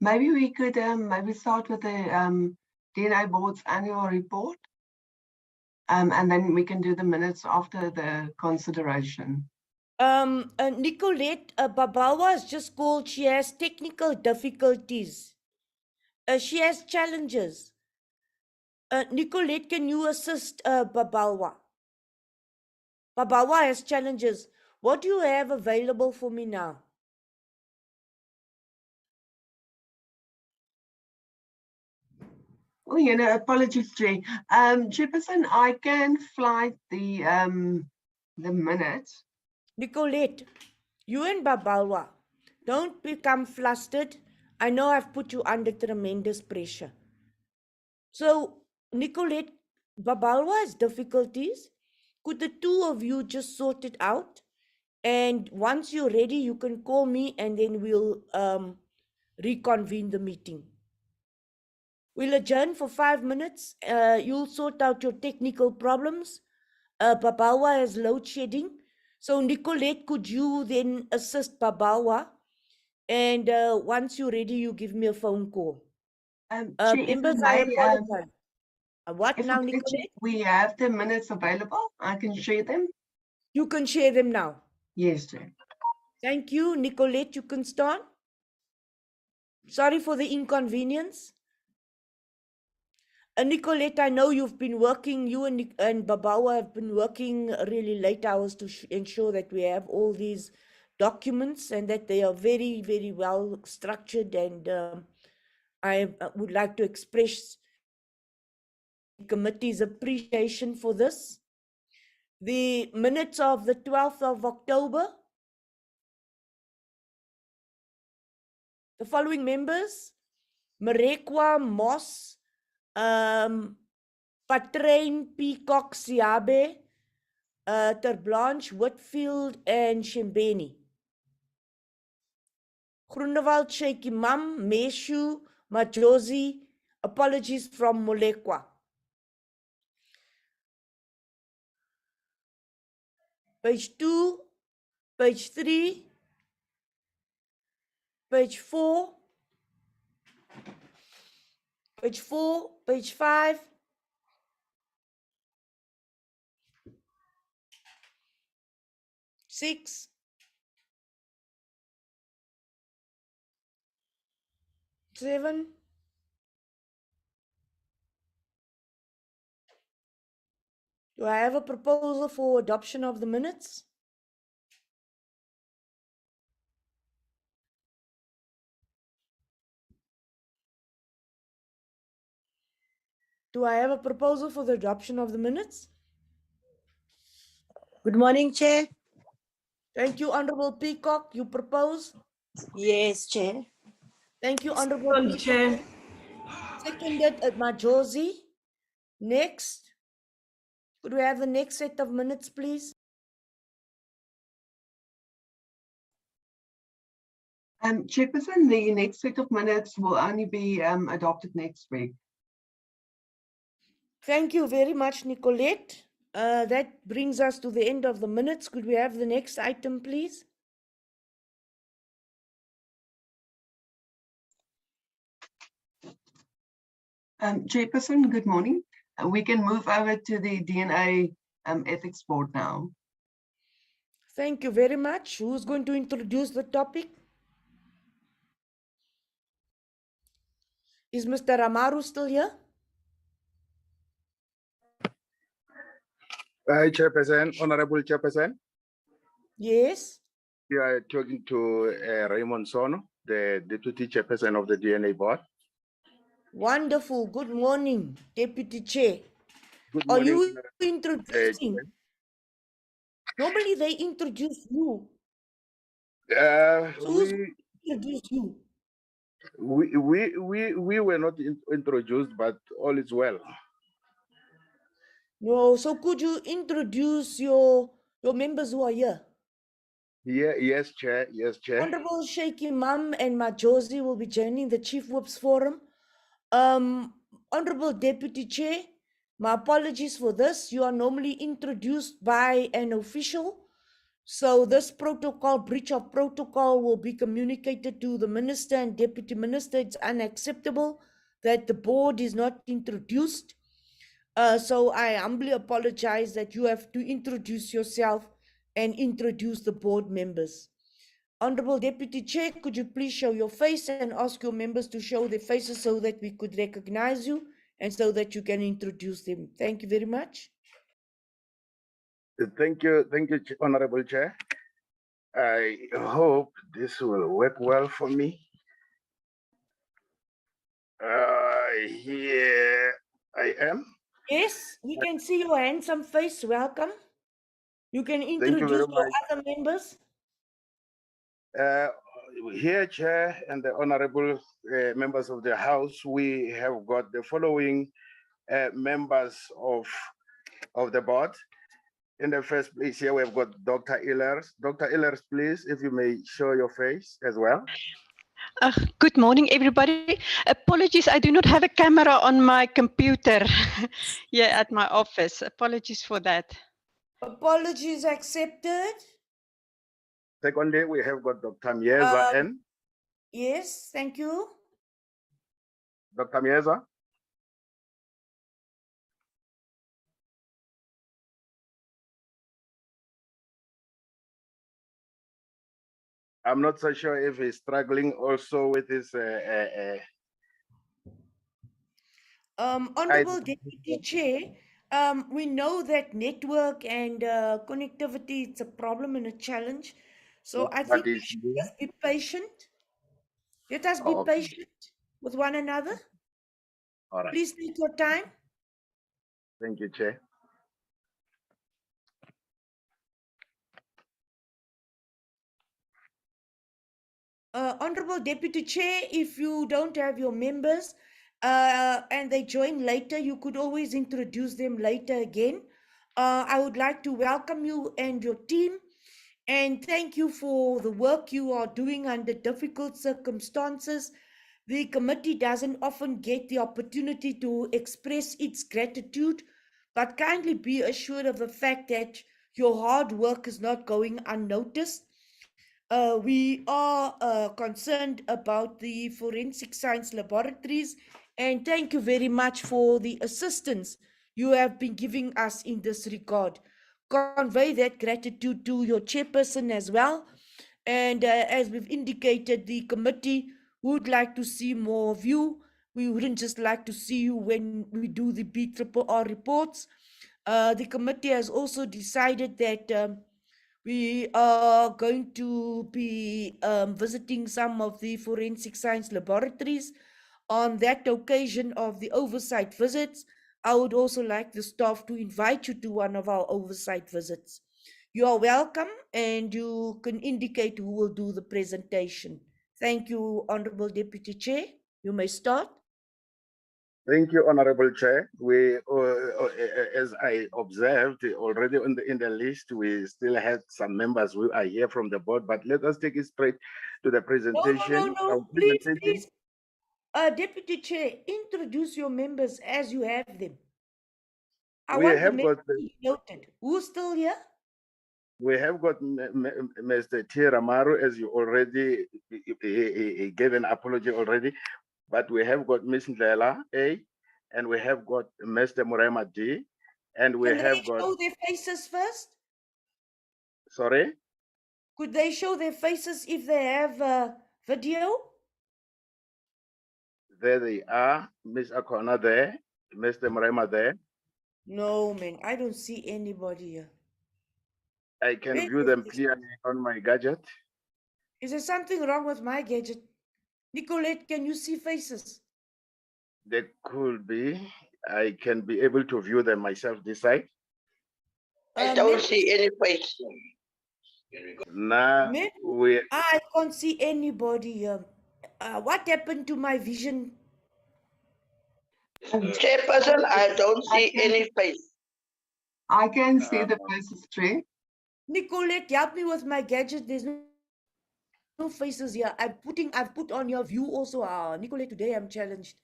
maybe we could maybe start with the DNA board's annual report. And then we can do the minutes after the consideration. Nicolette, Babawa has just called. She has technical difficulties. She has challenges. Nicolette, can you assist Babawa? Babawa has challenges. What do you have available for me now? Oh, you know, apologies, Chair. Chairperson, I can flight the minutes. Nicolette, you and Babawa, don't become flustered. I know I've put you under tremendous pressure. So, Nicolette, Babawa has difficulties. Could the two of you just sort it out? And once you're ready, you can call me and then we'll reconvene the meeting. We'll adjourn for 5 minutes. You'll sort out your technical problems. Babawa has load shedding. So Nicolette, could you then assist Babawa? And once you're ready, you give me a phone call. Members, I apologize. What now, Nicolette? We have the minutes available. I can share them. You can share them now. Yes, Chair. Thank you, Nicolette. You can start. Sorry for the inconvenience. Nicolette, I know you've been working, you and Babawa have been working really late hours to ensure that we have all these documents and that they are very, very well structured. And I would like to express the committee's appreciation for this. The minutes of the 12th of October. The following members: Marekwa Moss, Patrain Peacock Siabe, Terblanche Whitfield, and Shembeni. Groenewald Sheikh Imam, Meshu, Majosi, apologies from Molekwa. Page 2, page 3, page 4, page 4, page 5, six, 7, 8. Do I have a proposal for adoption of the minutes? Do I have a proposal for the adoption of the minutes? Good morning, Chair. Thank you, Honorable Peacock. You propose? Yes, Chair. Thank you, Honorable Peacock. Chair. Seconded at Majosi. Next. Could we have the next set of minutes, please? Chairperson, the next set of minutes will only be adopted next week. Thank you very much, Nicolette. That brings us to the end of the minutes. Could we have the next item, please? Chairperson, good morning. We can move over to the DNA Ethics Board now. Thank you very much. Who's going to introduce the topic? Is Mr. Amaru still here? Hi, Chairperson, Honorable Chairperson. Yes. You are talking to Raymond Sono, the Deputy Chairperson of the DNA Board. Wonderful. Good morning, Deputy Chair. Good Are morning, you introducing? Normally they introduce you. So who's introduce you? We were not introduced, but all is well. No, so could you introduce your members who are here? Yeah, yes, Chair. Yes, Chair. Honorable Sheikh Imam and Majosi will be joining the Chief Whips Forum. Honorable Deputy Chair, my apologies for this. You are normally introduced by an official. So this protocol, breach of protocol, will be communicated to the minister and deputy minister. It's unacceptable that the board is not introduced. So I humbly apologize that you have to introduce yourself and introduce the board members. Honorable Deputy Chair, could you please show your face and ask your members to show their faces so that we could recognize you and so that you can introduce them. Thank you very much. Thank you, Honorable Chair. I hope this will work well for me. Here I am. Yes, we can see your handsome face. Welcome. You can Thank you introduce very your much. other members. Here, Chair, and the honorable members of the House, we have got the following members of the board. In the first place, here we have got Dr. Illers. Dr. Illers, please, if you may show your face as well. Good morning, everybody. Apologies, I do not have a camera on my computer here at my office. Apologies for that. Apologies accepted. Secondly, we have got Dr. Mieza N. Yes, thank you. Dr. Mieza. I'm not so sure if he's struggling also with his. Honorable Deputy Chair, we know that network and connectivity, it's a problem and a challenge. So I think we should just be patient. Let us be patient with one another. All right. Please take your time. Thank you, Chair. Honorable Deputy Chair, if you don't have your members and they join later, you could always introduce them later again. I would like to welcome you and your team and thank you for the work you are doing under difficult circumstances. The committee doesn't often get the opportunity to express its gratitude, but kindly be assured of the fact that your hard work is not going unnoticed. We are concerned about the forensic science laboratories, and thank you very much for the assistance you have been giving us in this regard. Convey that gratitude to your chairperson as well. And as we've indicated, the committee would like to see more of you. We wouldn't just like to see you when we do the BRRR reports. The committee has also decided that we are going to be visiting some of the forensic science laboratories. On that occasion of the oversight visits, I would also like the staff to invite you to one of our oversight visits. You are welcome and you can indicate who will do the presentation. Thank you, Honorable Deputy Chair. You may start. Thank you, Honorable Chair. We, as I observed already in the list, we still had some members who are here from the board, but let us take it straight to the presentation. No, please. Deputy Chair, introduce your members as you have them. I want the members to be noted. Who's still here? We have got Mr. Tiramaru, as you already he gave an apology already, but we have got Ms. Ndlela A, and we have got Mr. Murema D, and we have got. Show their faces first? Sorry? Could they show their faces if they have video? There they are, Ms. Akona there, Mr. Murema there. No, man, I don't see anybody here. I can view them clearly on my gadget. Is there something wrong with my gadget? Nicolette, can you see faces? There could be. I can be able to view them myself this side. I don't see any face. Now, I can't see anybody here. What happened to my vision? Chairperson, I don't see any face. I can see the faces, Chair. Nicolette, help me with my gadget. There's no faces here. I've put on your view also. Nicolette, today I'm challenged.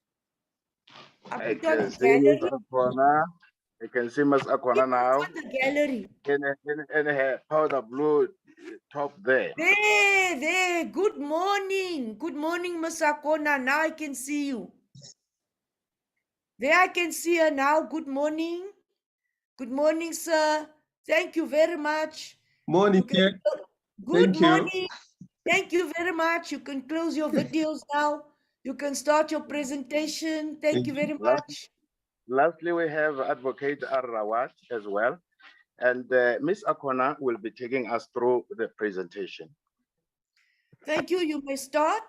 I can see Ms. Akona. You can see Ms. Akona now On the gallery. in her powder blue top there. There. Good morning. Good morning, Ms. Akona. Now I can see you. There I can see her now. Good morning. Good morning, sir. Thank you very much. Morning, Chair. Good Thank you. morning. Thank you very much. You can close your videos now. You can start your presentation. Thank you very much. Lastly, we have Advocate Arrawat as well. And Ms. Akona will be taking us through the presentation. Thank you. You may start.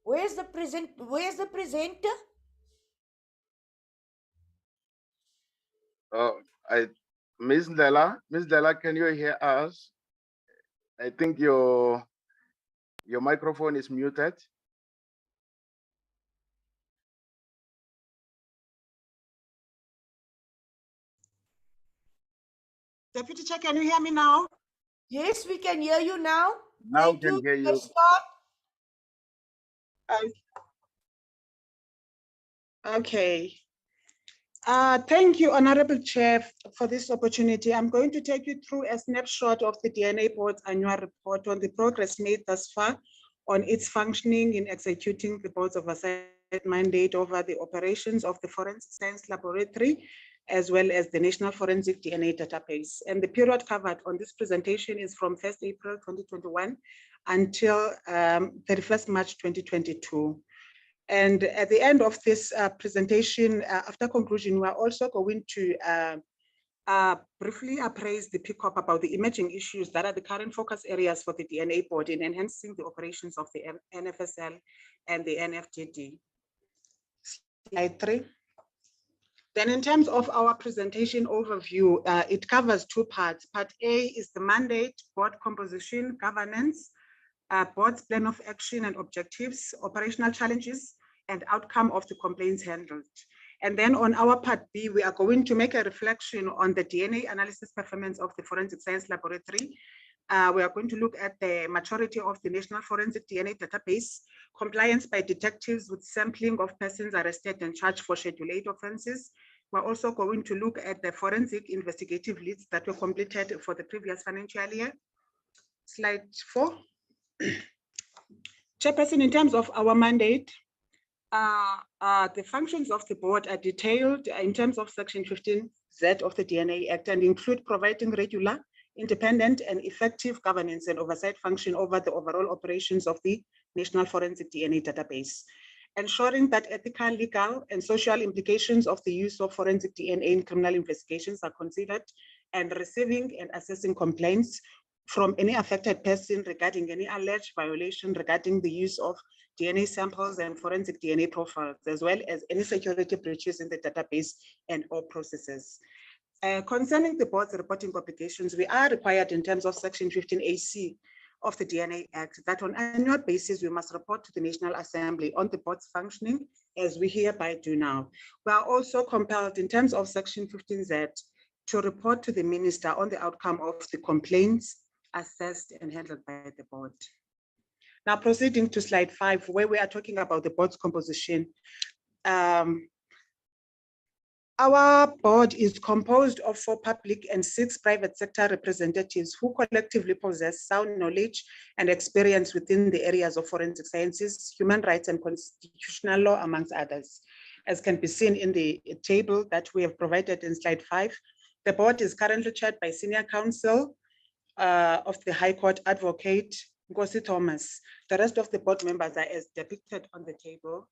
Where's the presenter? Ms. Della, can you hear us? I think your microphone is muted. Deputy Chair, can you hear me now? Yes, we can hear you now. Now Thank we can you. hear you. Start. Okay. Thank you, Honorable Chair, for this opportunity. I'm going to take you through a snapshot of the DNA Board's annual report on the progress made thus far on its functioning in executing the Board's oversight mandate over the operations of the Forensic Science Laboratory, as well as the National Forensic DNA Database. And the period covered on this presentation is from 1st April 2021 until 31st March 2022. And at the end of this presentation, after conclusion, we are also going to briefly appraise the PCOP about the emerging issues that are the current focus areas for the DNA Board in enhancing the operations of the NFSL and the NFDD. Slide 3. Then in terms of our presentation overview, it covers two parts. Part A is the mandate, board composition, governance, board's plan of action and objectives, operational challenges, and outcome of the complaints handled. And then on our part B, we are going to make a reflection on the DNA analysis performance of the Forensic Science Laboratory. We are going to look at the maturity of the National Forensic DNA Database, compliance by detectives with sampling of persons arrested and charged for Schedule 8 offenses. We're also going to look at the forensic investigative leads that were completed for the previous financial year. Slide 4. Chairperson, in terms of our mandate, the functions of the board are detailed in terms of Section 15Z of the DNA Act and include providing regular, independent, and effective governance and oversight function over the overall operations of the National Forensic DNA Database, ensuring that ethical, legal, and social implications of the use of forensic DNA in criminal investigations are considered, and receiving and assessing complaints from any affected person regarding any alleged violation regarding the use of DNA samples and forensic DNA profiles, as well as any security breaches in the database and all processes. Concerning the board's reporting obligations, we are required in terms of Section 15AC of the DNA Act that on an annual basis, we must report to the National Assembly on the board's functioning, as we hereby do now. We are also compelled in terms of Section 15Z to report to the Minister on the outcome of the complaints assessed and handled by the board. Now proceeding to slide 5, where we are talking about the board's composition. Our board is composed of 4 public and 6 private sector representatives who collectively possess sound knowledge and experience within the areas of forensic sciences, human rights, and constitutional law, amongst others. As can be seen in the table that we have provided in slide 5, the board is currently chaired by Senior Counsel of the High Court Advocate Ngosi Thomas. The rest of the board members are as depicted on the table.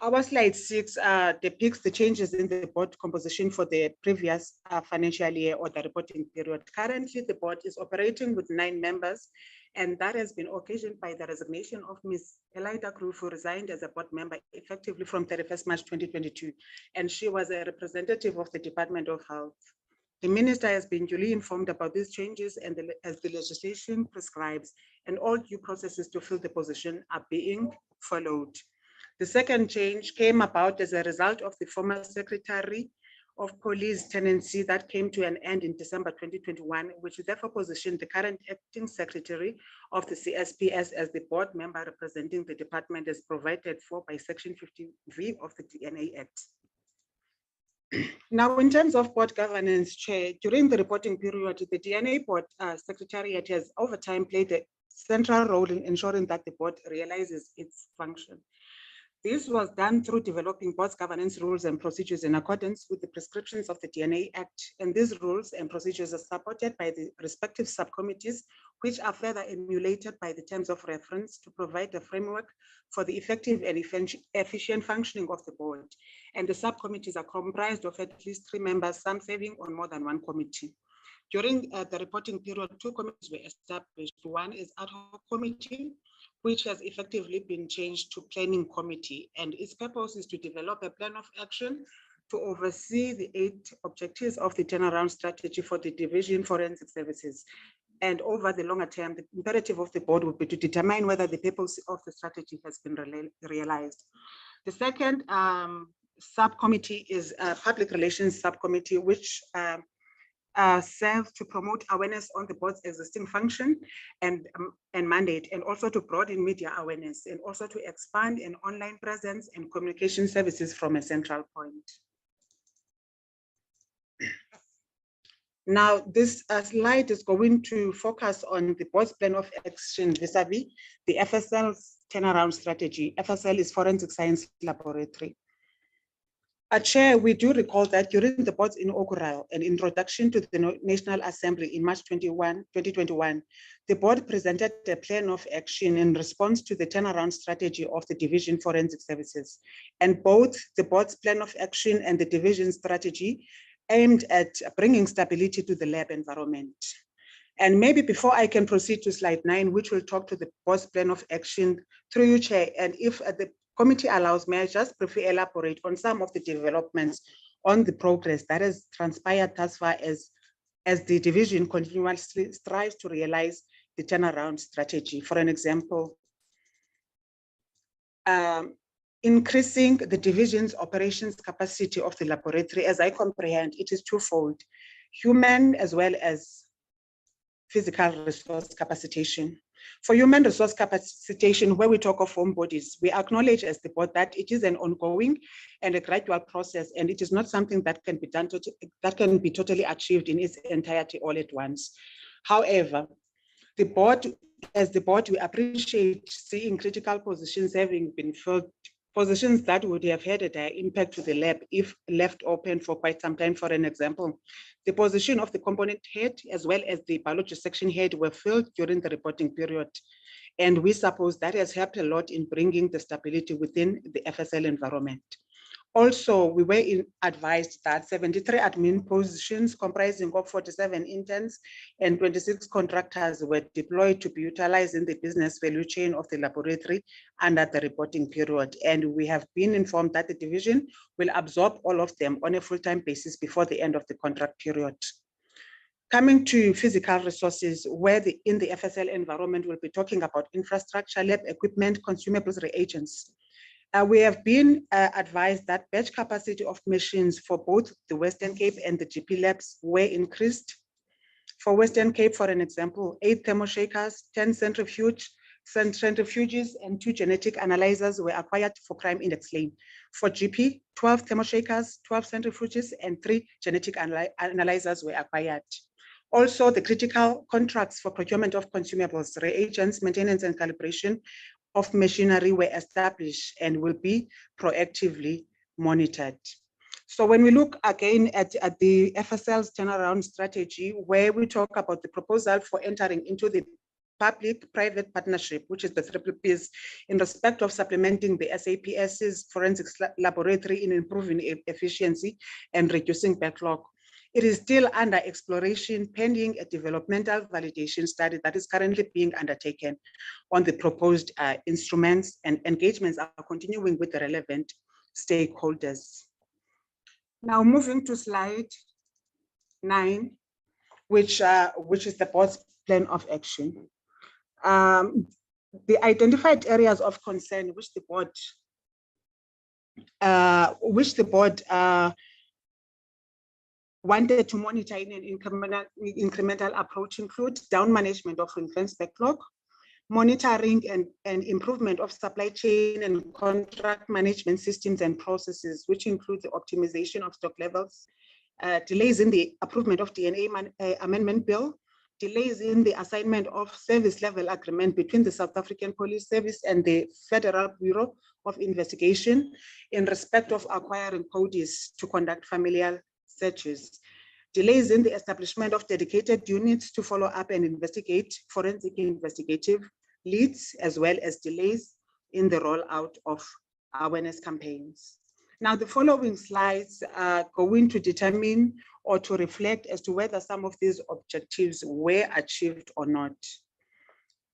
Our slide 6 depicts the changes in the board composition for the previous financial year or the reporting period. Currently, the board is operating with 9 members, and that has been occasioned by the resignation of Ms. Elida Groove, who resigned as a board member effectively from 31st March 2022, and she was a representative of the Department of Health. The minister has been duly informed about these changes and as the legislation prescribes, and all due processes to fill the position are being followed. The second change came about as a result of the former Secretary of Police tenancy that came to an end in December 2021, which therefore positioned the current acting secretary of the CSPS as the board member representing the department as provided for by Section 50V of the DNA Act. Now, in terms of board governance, Chair, during the reporting period, the DNA Board Secretariat has over time played a central role in ensuring that the board realizes its function. This was done through developing board's governance rules and procedures in accordance with the prescriptions of the DNA Act. And these rules and procedures are supported by the respective subcommittees, which are further emulated by the terms of reference to provide a framework for the effective and efficient functioning of the board. And the subcommittees are comprised of at least 3 members, some serving on more than one committee. During the reporting period, 2 committees were established. One is ad hoc committee, which has effectively been changed to planning committee, and its purpose is to develop a plan of action to oversee the 8 objectives of the turnaround strategy for the division forensic services. And over the longer term, the imperative of the board would be to determine whether the purpose of the strategy has been realized. The second subcommittee is a public relations subcommittee, which serves to promote awareness on the board's existing function and mandate, and also to broaden media awareness, and also to expand an online presence and communication services from a central point. Now, this slide is going to focus on the board's plan of action vis-a-vis the FSL's turnaround strategy. FSL is Forensic Science Laboratory. Chair, we do recall that during the board's inaugural and introduction to the National Assembly in March 2021, the board presented a plan of action in response to the turnaround strategy of the Division Forensic Services. And both the board's plan of action and the division strategy aimed at bringing stability to the lab environment. And maybe before I can proceed to slide 9, which will talk to the board's plan of action through you, Chair, and if the committee allows, may I just briefly elaborate on some of the developments on the progress that has transpired thus far as the division continuously strives to realize the turnaround strategy. For an example, increasing the division's operations capacity of the laboratory, as I comprehend, it is twofold: human as well as physical resource capacitation. For human resource capacitation, where we talk of home bodies, we acknowledge as the board that it is an ongoing and a gradual process, and it is not something that can be done that can be totally achieved in its entirety all at once. However, as the board, we appreciate seeing critical positions having been filled, positions that would have had a impact to the lab if left open for quite some time. For an example, the position of the component head as well as the biology section head were filled during the reporting period. And we suppose that has helped a lot in bringing the stability within the FSL environment. Also, we were advised that 73 admin positions comprising of 47 interns and 26 contractors were deployed to be utilized in the business value chain of the laboratory under the reporting period. And we have been informed that the division will absorb all of them on a full-time basis before the end of the contract period. Coming to physical resources, where in the FSL environment, we'll be talking about infrastructure, lab equipment, consumables, reagents. We have been advised that batch capacity of machines for both the Western Cape and the GP labs were increased. For Western Cape, for an example, 8 thermoshakers, 10 centrifuges, and 2 genetic analyzers were acquired for crime index lane. For GP, 12 thermoshakers, 12 centrifuges, and 3 genetic analyzers were acquired. Also, the critical contracts for procurement of consumables, reagents, maintenance, and calibration of machinery were established and will be proactively monitored. So when we look again at the FSL's turnaround strategy, where we talk about the proposal for entering into the public-private partnership, which is the triple Ps, in respect of supplementing the SAPS's forensics laboratory in improving efficiency and reducing backlog. It is still under exploration pending a developmental validation study that is currently being undertaken on the proposed instruments, and engagements are continuing with the relevant stakeholders. Now moving to slide 9, which is the board's plan of action. The identified areas of concern which the board wanted to monitor in an incremental approach include down management of ring-fence backlog, monitoring and improvement of supply chain and contract management systems and processes, which include the optimization of stock levels, delays in the approval of DNA amendment bill, delays in the assignment of service level agreement between the South African Police Service and the Federal Bureau of Investigation in respect of acquiring codes to conduct familial searches, delays in the establishment of dedicated units to follow up and investigate forensic investigative leads, as well as delays in the rollout of awareness campaigns. Now, the following slides are going to determine or to reflect as to whether some of these objectives were achieved or not.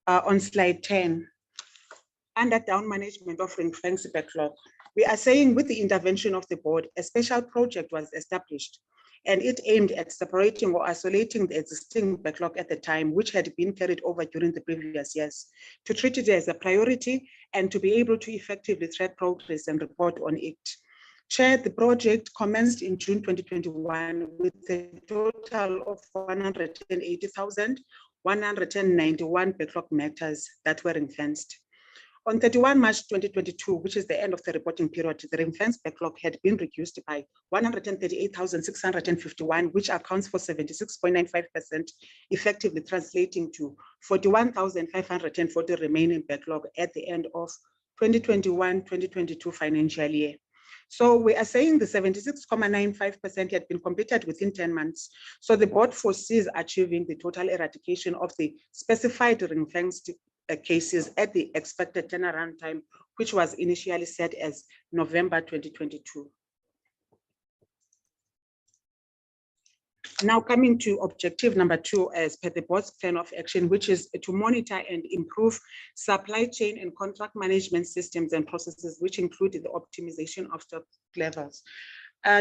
On slide 10, under down management of ring-fence backlog, we are saying with the intervention of the board, a special project was established, and it aimed at separating or isolating the existing backlog at the time, which had been carried over during the previous years, to treat it as a priority and to be able to effectively track progress and report on it. Chair, the project commenced in June 2021 with a total of 180,191 backlog matters that were ring-fenced. On 31 March 2022, which is the end of the reporting period, the ring-fence backlog had been reduced by 138,651, which accounts for 76.95%, effectively translating to 41,540 remaining backlog at the end of 2021-2022 financial year. So we are saying the 76.95% had been completed within 10 months. So the board foresees achieving the total eradication of the specified ring-fenced cases at the expected turnaround time, which was initially set as November 2022. Now coming to objective number 2 as per the board's plan of action, which is to monitor and improve supply chain and contract management systems and processes, which include the optimization of stock levels.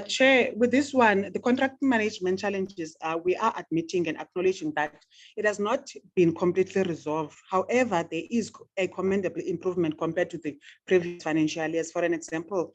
Chair, with this one, the contract management challenges, we are admitting and acknowledging that it has not been completely resolved. However, there is a commendable improvement compared to the previous financial years. For an example,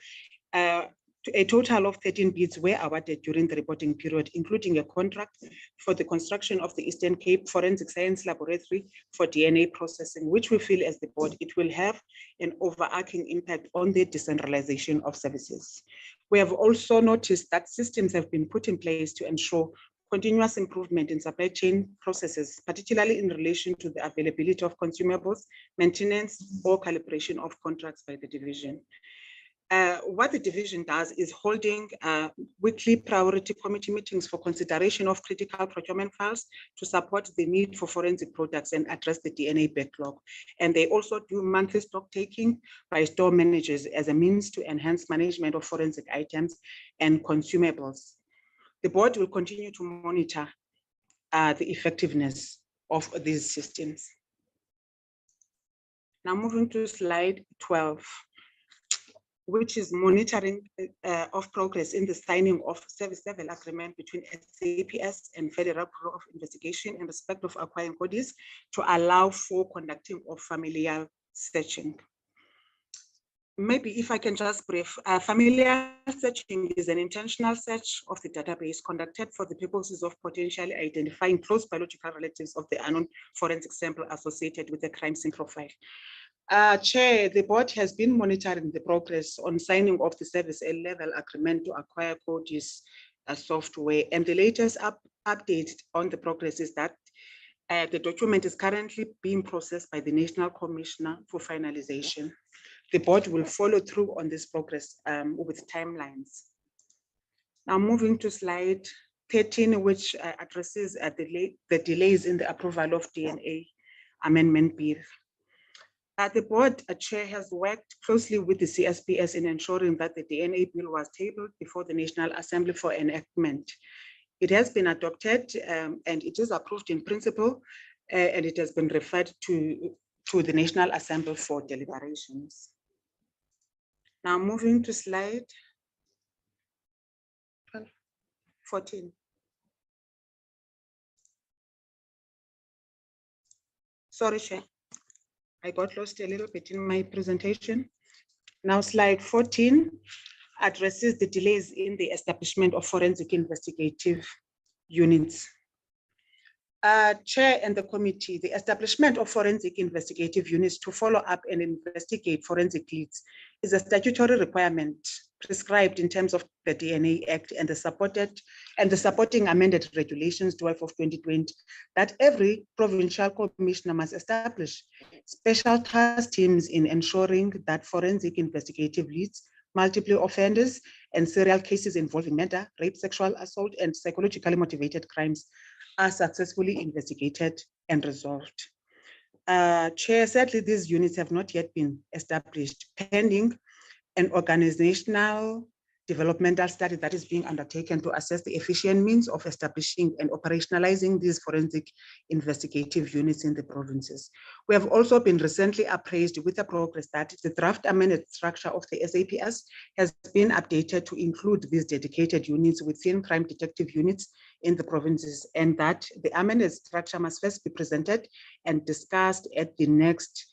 a total of 13 bids were awarded during the reporting period, including a contract for the construction of the Eastern Cape Forensic Science Laboratory for DNA processing, which we feel as the board, it will have an overarching impact on the decentralization of services. We have also noticed that systems have been put in place to ensure continuous improvement in supply chain processes, particularly in relation to the availability of consumables, maintenance, or calibration of contracts by the division. What the division does is holding weekly priority committee meetings for consideration of critical procurement files to support the need for forensic products and address the DNA backlog. And they also do monthly stock taking by store managers as a means to enhance management of forensic items and consumables. The board will continue to monitor the effectiveness of these systems. Now moving to slide 12. Which is monitoring of progress in the signing of service level agreement between SAPS and Federal Bureau of Investigation in respect of acquiring bodies to allow for conducting of familial searching. Maybe if I can just brief, familial searching is an intentional search of the database conducted for the purposes of potentially identifying close biological relatives of the unknown forensic sample associated with the crime scene profile. Chair, the board has been monitoring the progress on signing of the service level agreement to acquire CODIS software, and the latest update on the progress is that the document is currently being processed by the National Commissioner for finalization. The board will follow through on this progress with timelines. Now moving to slide 13, which addresses the delays in the approval of DNA Amendment Bill. The board chair has worked closely with the CSPS in ensuring that the DNA bill was tabled before the National Assembly for enactment. It has been adopted and it is approved in principle, and it has been referred to the National Assembly for deliberations. Now moving to slide 14. Sorry, Chair. I got lost a little bit in my presentation. Now slide 14 addresses the delays in the establishment of forensic investigative units. Chair and the committee, the establishment of forensic investigative units to follow up and investigate forensic leads is a statutory requirement prescribed in terms of the DNA Act and the supporting amended regulations 12 of 2020 that every provincial commissioner must establish special task teams in ensuring that forensic investigative leads, multiple offenders, and serial cases involving murder, rape, sexual assault, and psychologically motivated crimes are successfully investigated and resolved. Chair, sadly, these units have not yet been established, pending an organizational developmental study that is being undertaken to assess the efficient means of establishing and operationalizing these forensic investigative units in the provinces. We have also been recently appraised with the progress that the draft amended structure of the SAPS has been updated to include these dedicated units within crime detective units in the provinces, and that the amended structure must first be presented and discussed at the next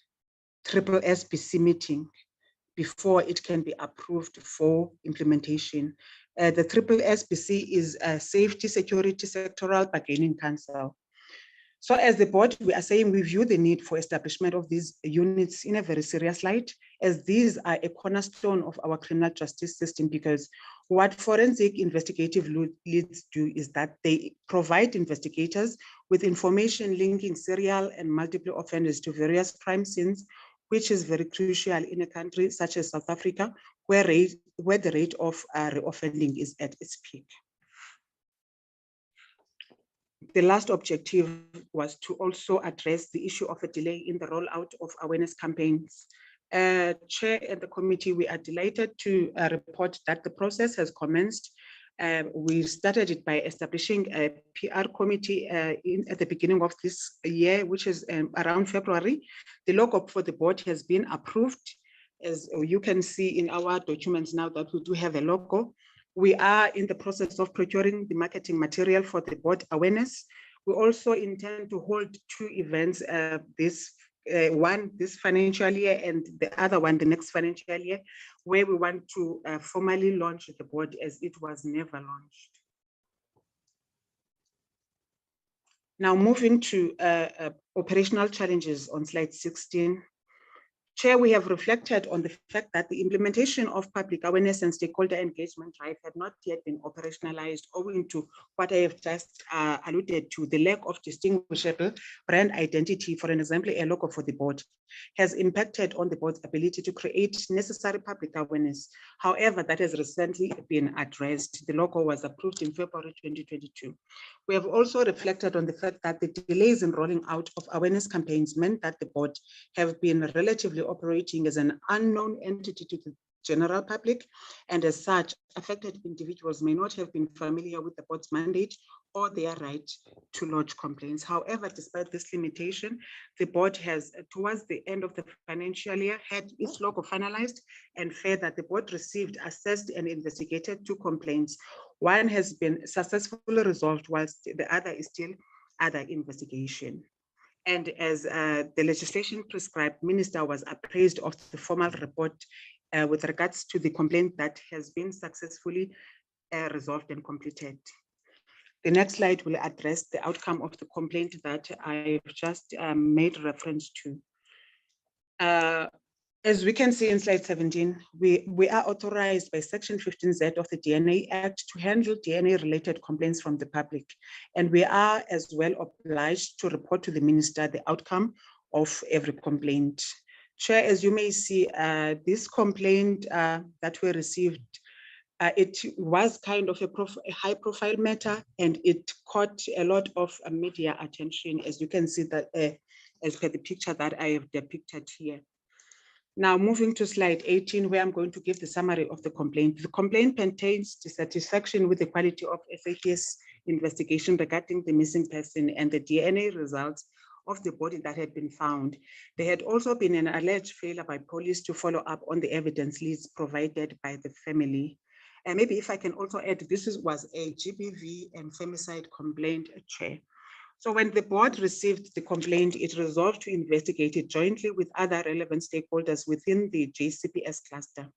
SSPC meeting before it can be approved for implementation. The SSPC is a Safety Security Sectoral Bargaining Council. So as the board, we are saying we view the need for establishment of these units in a very serious light, as these are a cornerstone of our criminal justice system, because what forensic investigative leads do is that they provide investigators with information linking serial and multiple offenders to various crime scenes, which is very crucial in a country such as South Africa, where the rate of reoffending is at its peak. The last objective was to also address the issue of a delay in the rollout of awareness campaigns. Chair and the committee, we are delighted to report that the process has commenced. We started it by establishing a PR committee at the beginning of this year, which is around February. The logo for the board has been approved. As you can see in our documents now that we do have a logo. We are in the process of procuring the marketing material for the board awareness. We also intend to hold 2 events, one this financial year and the other one the next financial year, where we want to formally launch the board, as it was never launched. Now moving to operational challenges on slide 16. Chair, we have reflected on the fact that the implementation of public awareness and stakeholder engagement drive had not yet been operationalized, owing to what I have just alluded to, the lack of distinguishable brand identity. For an example, a logo for the board has impacted on the board's ability to create necessary public awareness. However, that has recently been addressed. The logo was approved in February 2022. We have also reflected on the fact that the delays in rolling out of awareness campaigns meant that the board have been relatively operating as an unknown entity to the general public, and as such, affected individuals may not have been familiar with the board's mandate or their right to lodge complaints. However, despite this limitation, the board has, towards the end of the financial year, had its logo finalized, and further, the board received, assessed, and investigated 2 complaints. One has been successfully resolved, whilst the other is still under investigation. And as the legislation prescribed, Minister was appraised of the formal report with regards to the complaint that has been successfully resolved and completed. The next slide will address the outcome of the complaint that I've just made reference to. As we can see in slide 17, we are authorized by Section 15Z of the DNA Act to handle DNA-related complaints from the public. And we are as well obliged to report to the minister the outcome of every complaint. Chair, as you may see, this complaint that we received, it was kind of a high-profile matter, and it caught a lot of media attention. As you can see that as per the picture that I have depicted here. Now, moving to slide 18, where I'm going to give the summary of the complaint. The complaint contains dissatisfaction with the quality of SAPS investigation regarding the missing person and the DNA results of the body that had been found. There had also been an alleged failure by police to follow up on the evidence leads provided by the family. And maybe if I can also add, this was a GBV and femicide complaint, Chair. So when the board received the complaint, it resolved to investigate it jointly with other relevant stakeholders within the JCPS cluster.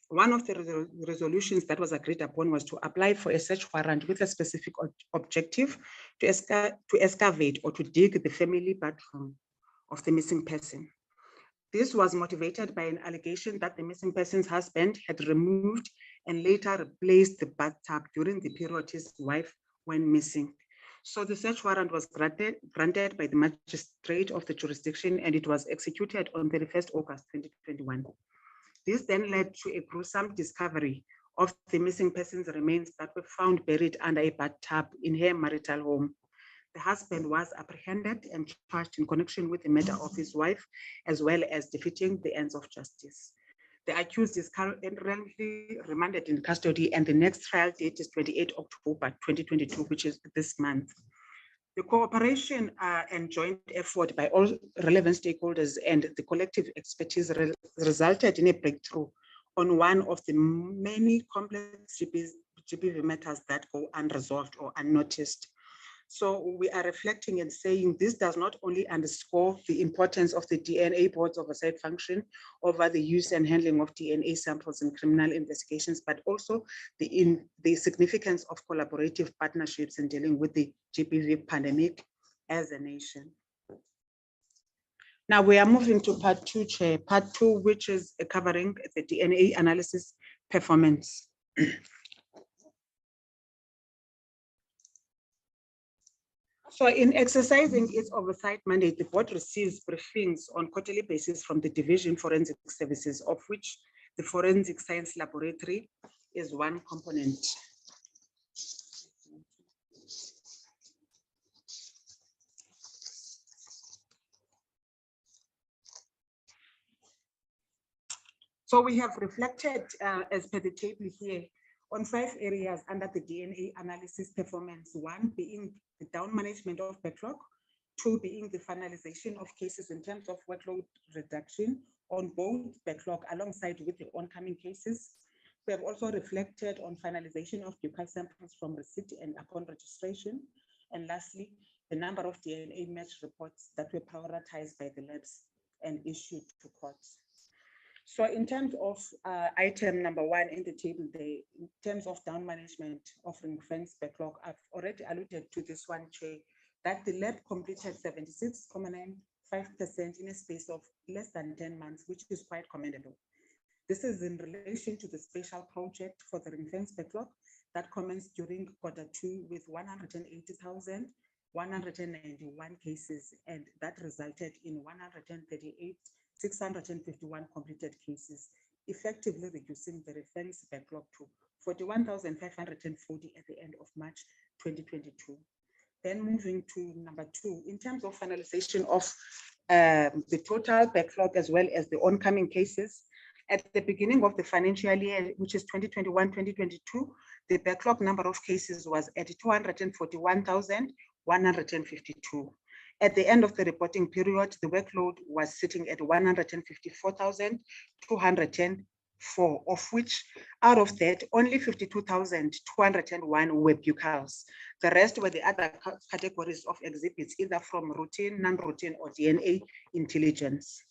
One of the resolutions that was agreed upon was to apply for a search warrant with a specific objective to excavate or to dig the family bathroom of the missing person. This was motivated by an allegation that the missing person's husband had removed and later replaced the bathtub during the period his wife went missing. So the search warrant was granted by the magistrate of the jurisdiction, and it was executed on 31st August 2021. This then led to a gruesome discovery of the missing person's remains that were found buried under a bathtub in her marital home. The husband was apprehended and charged in connection with the murder of his wife, as well as defeating the ends of justice. The accused is currently remanded in custody, and the next trial date is 28 October 2022, which is this month. The cooperation and joint effort by all relevant stakeholders and the collective expertise resulted in a breakthrough on one of the many complex GBV matters that go unresolved or unnoticed. So we are reflecting and saying this does not only underscore the importance of the DNA board's oversight function over the use and handling of DNA samples in criminal investigations, but also the significance of collaborative partnerships in dealing with the GBV pandemic as a nation. Now we are moving to part 2, Chair. Part 2, which is covering the DNA analysis performance. So in exercising its oversight mandate, the board receives briefings on quarterly basis from the Division Forensic Services, of which the Forensic Science Laboratory is one component. So we have reflected as per the table here on 5 areas under the DNA analysis performance, 1 being the down management of backlog, 2 being the finalization of cases in terms of workload reduction on both backlog alongside with the oncoming cases. We have also reflected on finalization of buccal samples from receipt and upon registration. And lastly, the number of DNA match reports that were prioritized by the labs and issued to courts. So in terms of item number 1 in the table, in terms of down management of ring-fence backlog, I've already alluded to this one, Chair, that the lab completed 76.95% in a space of less than 10 months, which is quite commendable. This is in relation to the special project for the ring-fence backlog that commenced during Q2 with 180,191 cases, and that resulted in 138,651 completed cases, effectively reducing the ring-fence backlog to 41,540 at the end of March 2022. Then moving to number 2, in terms of finalization of the total backlog as well as the oncoming cases, at the beginning of the financial year, which is 2021-2022, the backlog number of cases was at 241,152. At the end of the reporting period, the workload was sitting at 154,204, of which out of that, only 52,201 were buccals. The rest were the other categories of exhibits, either from routine, non-routine, or DNA intelligence.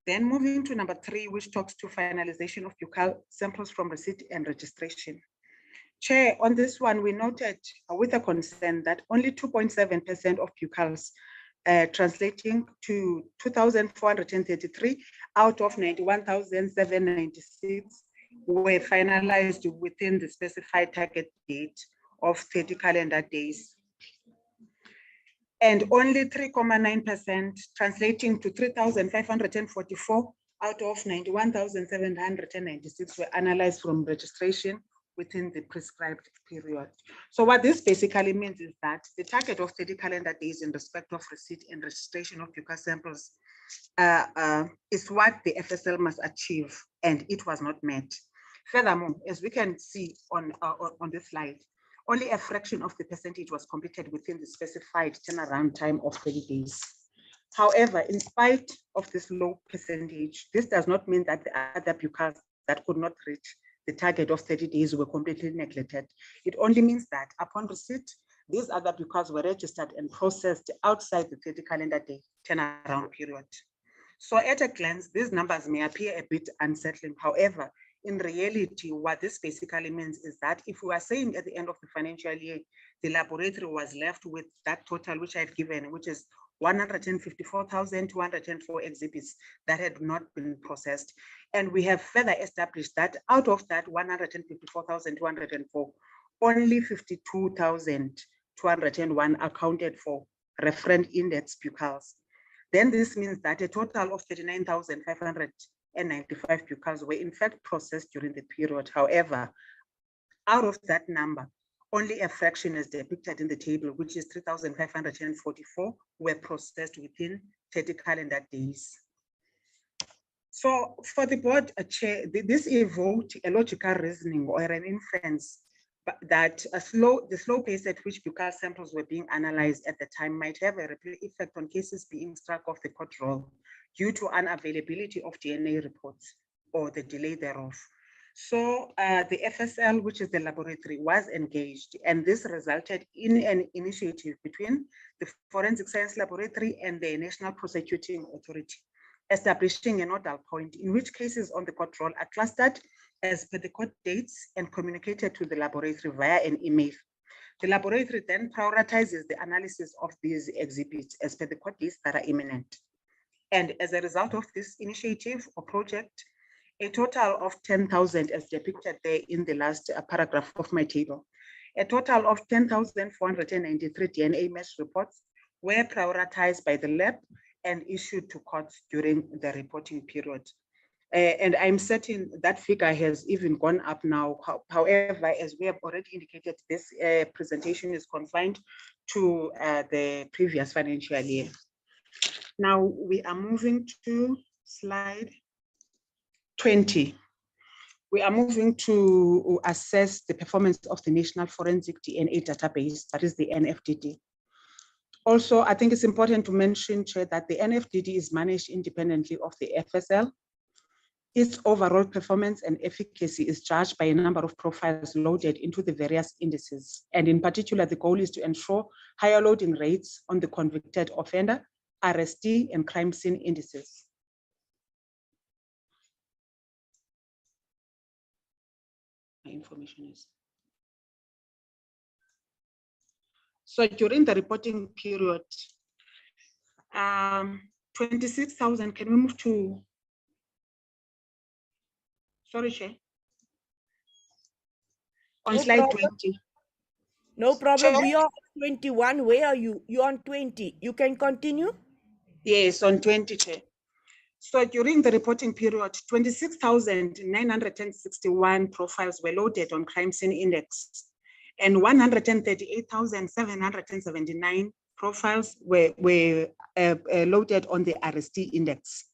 Then moving to number 3, which talks to finalization of buccal samples from receipt and registration. Chair, on this one, we noted with a concern that only 2.7% of buccals, translating to 2,433 out of 91,796 were finalized within the specified target date of 30 calendar days. And only 3.9%, translating to 3,544 out of 91,796 were analyzed from registration within the prescribed period. So what this basically means is that the target of 30 calendar days in respect of receipt and registration of buccal samples is what the FSL must achieve, and it was not met. Furthermore, as we can see on this slide, only a fraction of the percentage was completed within the specified turnaround time of 30 days. However, in spite of this low percentage, this does not mean that the other buccals that could not reach the target of 30 days were completely neglected. It only means that upon receipt, these other buccals were registered and processed outside the 30 calendar day turnaround period. So at a glance, these numbers may appear a bit unsettling. However, in reality, what this basically means is that if we are saying at the end of the financial year, the laboratory was left with that total which I've given, which is 154,204 exhibits that had not been processed. And we have further established that out of that 154,204, only 52,201 accounted for referent index buccals. Then this means that a total of 39,595 buccals were in fact processed during the period. However, out of that number, only a fraction is depicted in the table, which is 3,544 were processed within 30 calendar days. So for the board chair, this evoked a logical reasoning or an inference that the slow pace at which buccal samples were being analyzed at the time might have a ripple effect on cases being struck off the court roll due to unavailability of DNA reports or the delay thereof. So the FSL, which is the laboratory, was engaged, and this resulted in an initiative between the Forensic Science Laboratory and the National Prosecuting Authority, establishing a nodal point in which cases on the court roll are clustered as per the court dates and communicated to the laboratory via an email. The laboratory then prioritizes the analysis of these exhibits as per the court dates that are imminent. And as a result of this initiative or project, a total of 10,000, as depicted there in the last paragraph of my table, a total of 10,493 DNA mesh reports were prioritized by the lab and issued to courts during the reporting period. And I'm certain that figure has even gone up now. However, as we have already indicated, this presentation is confined to the previous financial year. Now we are moving to slide 20. We are moving to assess the performance of the National Forensic DNA Database, that is the NFDD. Also, I think it's important to mention, Chair, that the NFDD is managed independently of the FSL. Its overall performance and efficacy is judged by a number of profiles loaded into the various indices. And in particular, the goal is to ensure higher loading rates on the convicted offender, arrestee, and crime scene indices. My information is. So during the reporting period, 26,000, can we move to, sorry, Chair. On No slide problem. 20. No problem. Chair? We are on 21. Where are you? You're on 20. You can continue. Yes, on 20, Chair. So during the reporting period, 26,961 profiles were loaded on crime scene index, and 138,779 profiles were loaded on the arrestee index.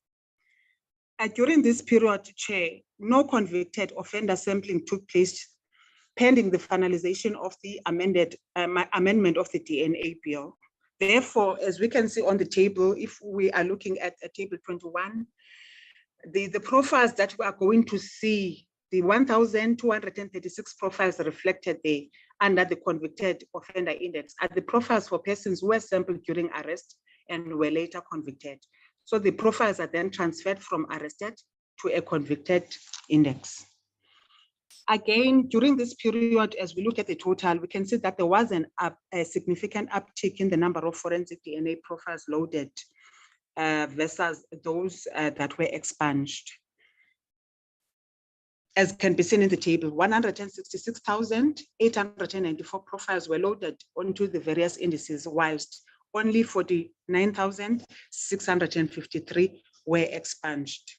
During this period, Chair, no convicted offender sampling took place pending the finalization of the amendment of the DNA bill. Therefore, as we can see on the table, if we are looking at table 21, the profiles that we are going to see, the 1,236 profiles reflected there under the convicted offender index are the profiles for persons who were sampled during arrest and were later convicted. So the profiles are then transferred from arrested to a convicted index. Again, during this period, as we look at the total, we can see that there was a significant uptick in the number of forensic DNA profiles loaded versus those that were expunged. As can be seen in the table, 166,894 profiles were loaded onto the various indices, whilst only 49,653 were expunged.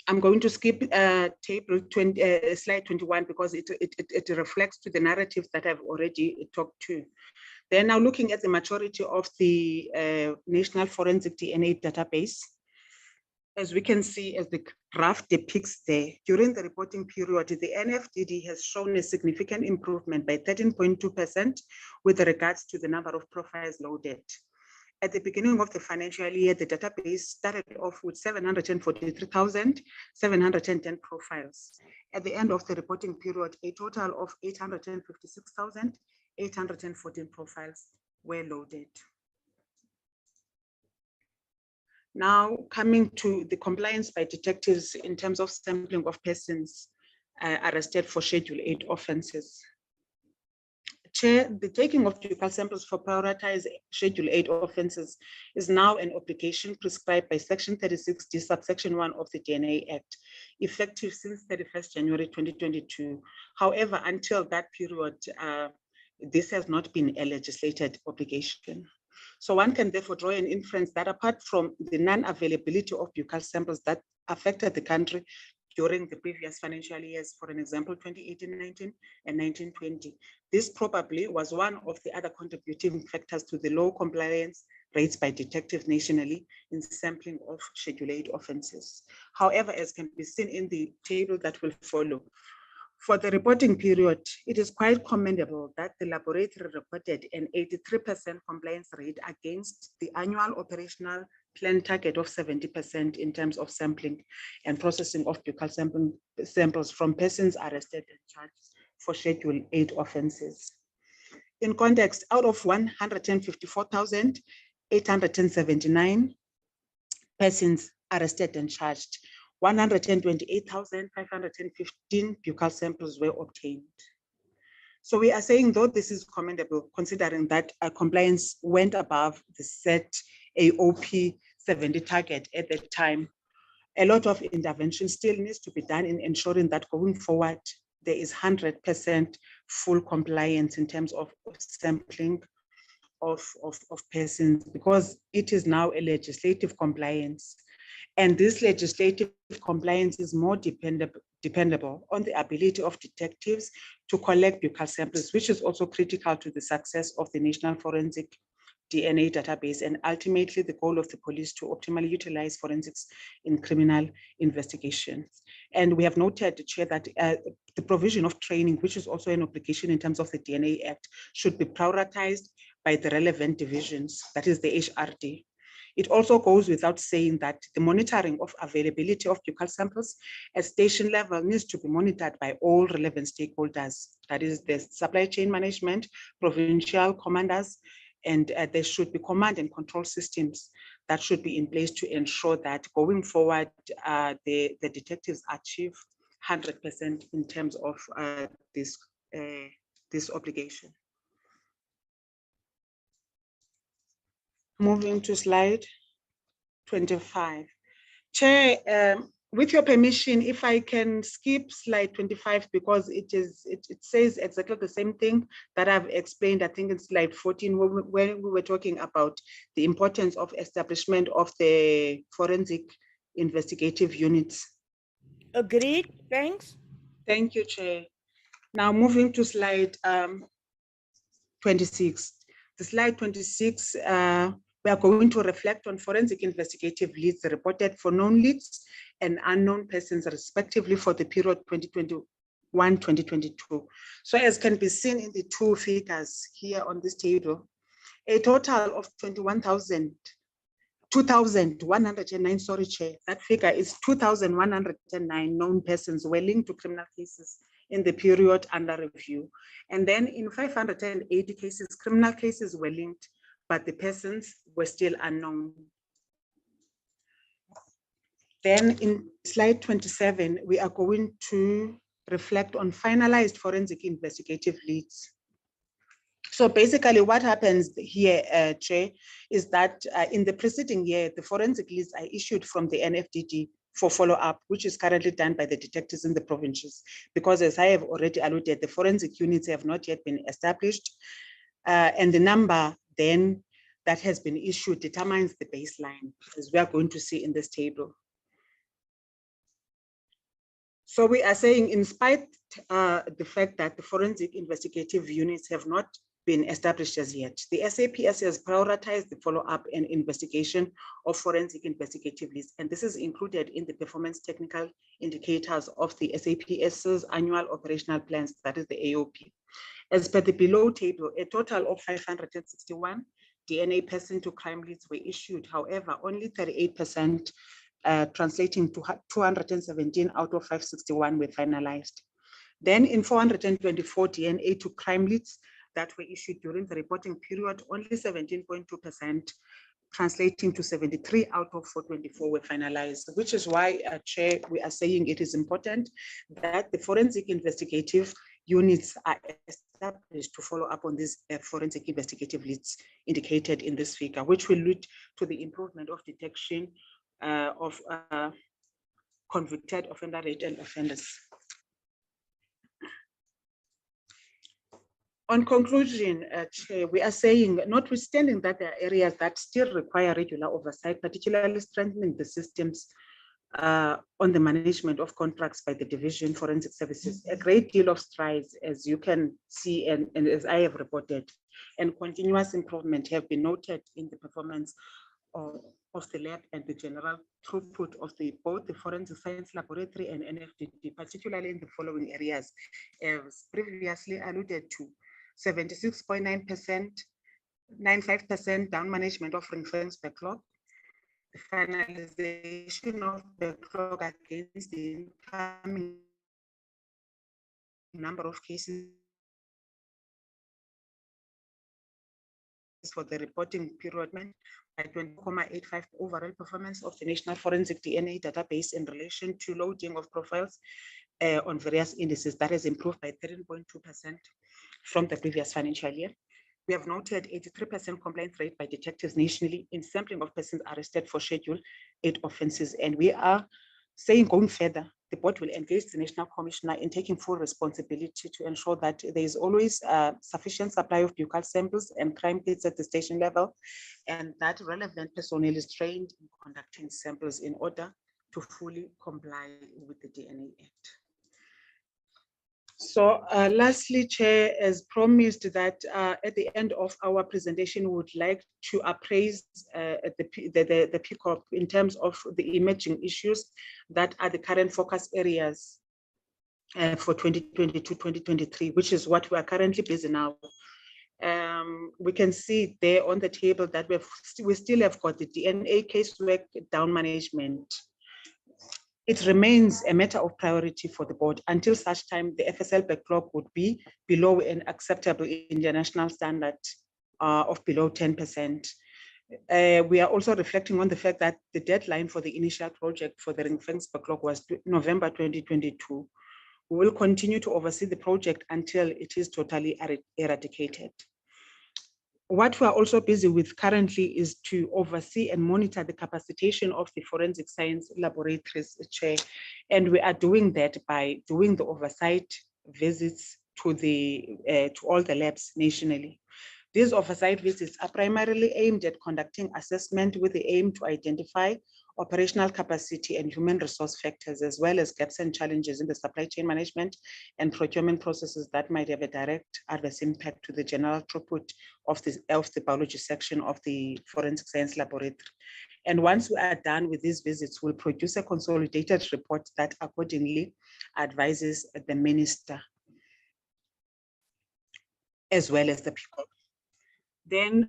I'm going to skip table 20, slide 21 because it reflects to the narratives that I've already talked to. They're now looking at the maturity of the National Forensic DNA Database. As we can see, as the graph depicts there, during the reporting period, the NFDD has shown a significant improvement by 13.2% with regards to the number of profiles loaded. At the beginning of the financial year, the database started off with 743,710 profiles. At the end of the reporting period, a total of 856,814 profiles were loaded. Now, coming to the compliance by detectives in terms of sampling of persons arrested for Schedule 8 offenses. Chair, the taking of buccal samples for prioritized Schedule 8 offenses is now an obligation prescribed by Section 36D, subsection 1 of the DNA Act, effective since 31st January 2022. However, until that period, this has not been a legislated obligation. So one can therefore draw an inference that apart from the non-availability of buccal samples that affected the country during the previous financial years, for an example, 2018-19 and 19-20. This probably was one of the other contributing factors to the low compliance rates by detectives nationally in sampling of Schedule 8 offenses. However, as can be seen in the table that will follow, for the reporting period, it is quite commendable that the laboratory reported an 83% compliance rate against the annual operational plan target of 70% in terms of sampling and processing of buccal samples from persons arrested and charged for Schedule 8 offenses. In context, out of 154,879 persons arrested and charged, 128,515 buccal samples were obtained. So we are saying, though this is commendable, considering that compliance went above the set AOP 70 target at the time, a lot of intervention still needs to be done in ensuring that going forward, there is 100% full compliance in terms of sampling of persons, because it is now a legislative compliance. And this legislative compliance is more dependable on the ability of detectives to collect buccal samples, which is also critical to the success of the National Forensic DNA Database, and ultimately the goal of the police to optimally utilize forensics in criminal investigations. And we have noted, Chair, that the provision of training, which is also an obligation in terms of the DNA Act, should be prioritized by the relevant divisions, that is the HRD. It also goes without saying that the monitoring of availability of buccal samples at station level needs to be monitored by all relevant stakeholders, that is the supply chain management, provincial commanders, and there should be command and control systems that should be in place to ensure that going forward, the detectives achieve 100% in terms of this obligation. Moving to slide 25. Chair, with your permission, if I can skip slide 25, because it says exactly the same thing that I've explained, I think in slide 14, when we were talking about the importance of establishment of the forensic investigative units. Agreed, thanks. Thank you, Chair. Now moving to slide 26. The slide 26, we are going to reflect on forensic investigative leads reported for known leads and unknown persons respectively for the period 2021-2022. So as can be seen in the two figures here on this table, a total of 2,109, sorry, Chair, that figure is 2,109 known persons were linked to criminal cases in the period under review. And then in 580 cases, criminal cases were linked, but the persons were still unknown. Then in slide 27, we are going to reflect on finalized forensic investigative leads. So basically what happens here, Chair, is that in the preceding year, the forensic leads are issued from the NFDD for follow-up, which is currently done by the detectives in the provinces. Because as I have already alluded, the forensic units have not yet been established. And the number then that has been issued determines the baseline, as we are going to see in this table. So we are saying, in spite the fact that the forensic investigative units have not been established as yet, the SAPS has prioritized the follow-up and investigation of forensic investigative leads, and this is included in the performance technical indicators of the SAPS's annual operational plans, that is the AOP. As per the below table, a total of 561 DNA person to crime leads were issued. However, only 38%, translating to 217 out of 561 were finalized. Then in 424 DNA to crime leads that were issued during the reporting period, only 17.2%, translating to 73 out of 424 were finalized, which is why, Chair, we are saying it is important that the forensic investigative units are established to follow up on these forensic investigative leads indicated in this figure, which will lead to the improvement of detection of convicted offender rate and offenders. On conclusion, Chair, we are saying, notwithstanding that there are areas that still require regular oversight, particularly strengthening the systems on the management of contracts by the Division Forensic Services, a great deal of strides, as you can see and as I have reported, and continuous improvement have been noted in the performance of the lab and the general throughput of both the Forensic Science Laboratory and NFDD, particularly in the following areas, as previously alluded to: 76.9%, 95% down management of ring-fence backlog, the finalization of backlog against the incoming number of cases for the reporting period by 20.85 overall performance of the National Forensic DNA Database in relation to loading of profiles on various indices. That has improved by 13.2% from the previous financial year. We have noted 83% complaint rate by detectives nationally in sampling of persons arrested for Schedule 8 offenses. And we are saying, going further, the board will engage the National Commissioner in taking full responsibility to ensure that there is always sufficient supply of buccal samples and crime kits at the station level, and that relevant personnel is trained in conducting samples in order to fully comply with the DNA Act. So lastly, Chair, as promised that at the end of our presentation, we would like to appraise the PCOP in terms of the emerging issues that are the current focus areas for 2022-2023, which is what we are currently busy now. We can see there on the table that we still have got the DNA casework down management. It remains a matter of priority for the board until such time the FSL backlog would be below an acceptable international standard of below 10%. We are also reflecting on the fact that the deadline for the initial project for the ring-fence backlog was November 2022. We will continue to oversee the project until it is totally eradicated. What we are also busy with currently is to oversee and monitor the capacitation of the forensic science laboratories, Chair. And we are doing that by doing the oversight visits to all the labs nationally. These oversight visits are primarily aimed at conducting assessment with the aim to identify operational capacity and human resource factors, as well as gaps and challenges in the supply chain management and procurement processes that might have a direct adverse impact to the general throughput of the biology section of the forensic science laboratory. And once we are done with these visits, we'll produce a consolidated report that accordingly advises the minister as well as the PCOP. Then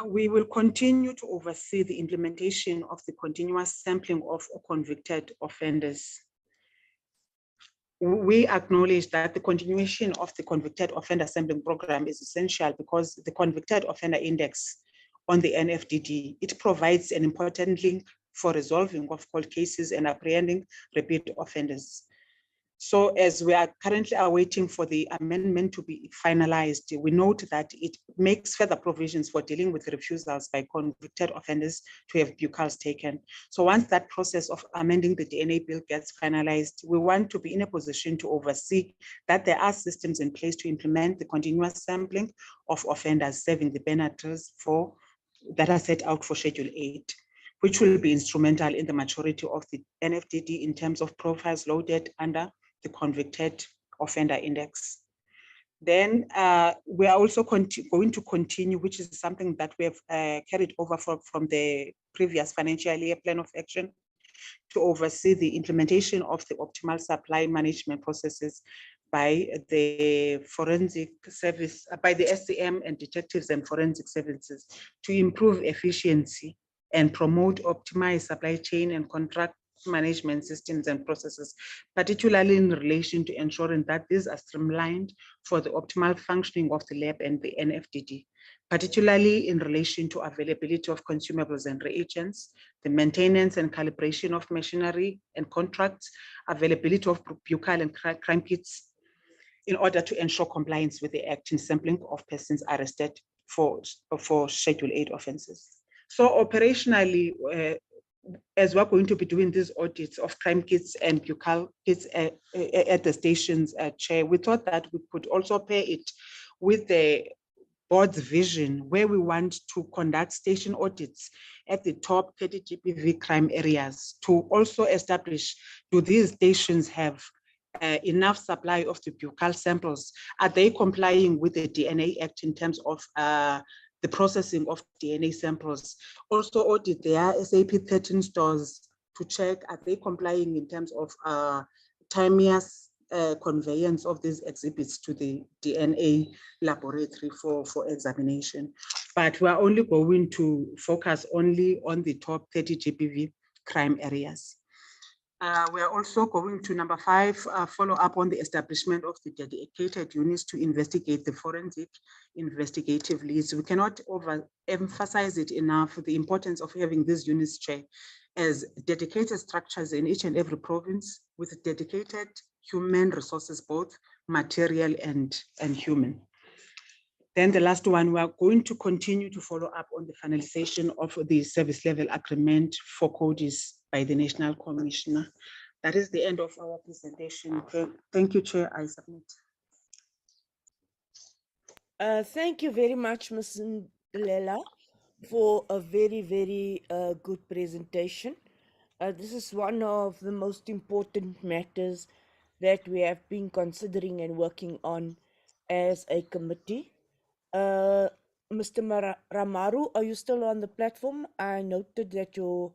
we will continue to oversee the implementation of the continuous sampling of convicted offenders. We acknowledge that the continuation of the convicted offender sampling program is essential because the convicted offender index on the NFDD, it provides an important link for resolving of cold cases and apprehending repeat offenders. So as we are currently awaiting for the amendment to be finalized, we note that it makes further provisions for dealing with refusals by convicted offenders to have buccals taken. So once that process of amending the DNA bill gets finalized, we want to be in a position to oversee that there are systems in place to implement the continuous sampling of offenders serving the penalties that are set out for Schedule 8. Which will be instrumental in the maturity of the NFDD in terms of profiles loaded under the convicted offender index. Then we are also going to continue, which is something that we have carried over from the previous financial year plan of action, to oversee the implementation of the optimal supply management processes by the forensic service, by the SCM and detectives and forensic services, to improve efficiency and promote optimized supply chain and contract management systems and processes, particularly in relation to ensuring that these are streamlined for the optimal functioning of the lab and the NFDD, particularly in relation to availability of consumables and reagents, the maintenance and calibration of machinery and contracts, availability of buccal and crime kits, in order to ensure compliance with the Act in sampling of persons arrested for Schedule 8 offenses. So operationally, as we're going to be doing these audits of crime kits and buccal kits at the stations, Chair, we thought that we could also pair it with the board's vision, where we want to conduct station audits at the top 30 GBV crime areas to also establish, do these stations have enough supply of the buccal samples? Are they complying with the DNA Act in terms of the processing of DNA samples? Also audit their SAP 13 stores to check, are they complying in terms of timeous conveyance of these exhibits to the DNA laboratory for examination. But we are only going to focus only on the top 30 GBV crime areas. We are also going to, number 5, follow up on the establishment of the dedicated units to investigate the forensic investigative leads. We cannot overemphasize it enough, the importance of having these units, Chair, as dedicated structures in each and every province with dedicated human resources, both material and human. Then the last one, we are going to continue to follow up on the finalization of the service level agreement for CODIS by the National Commissioner. That is the end of our presentation. Thank you, Chair. I submit. Thank you very much, Ms. Ndlela, for a very, very good presentation. This is one of the most important matters that we have been considering and working on as a committee. Mr. Ramaru, are you still on the platform? I noted that your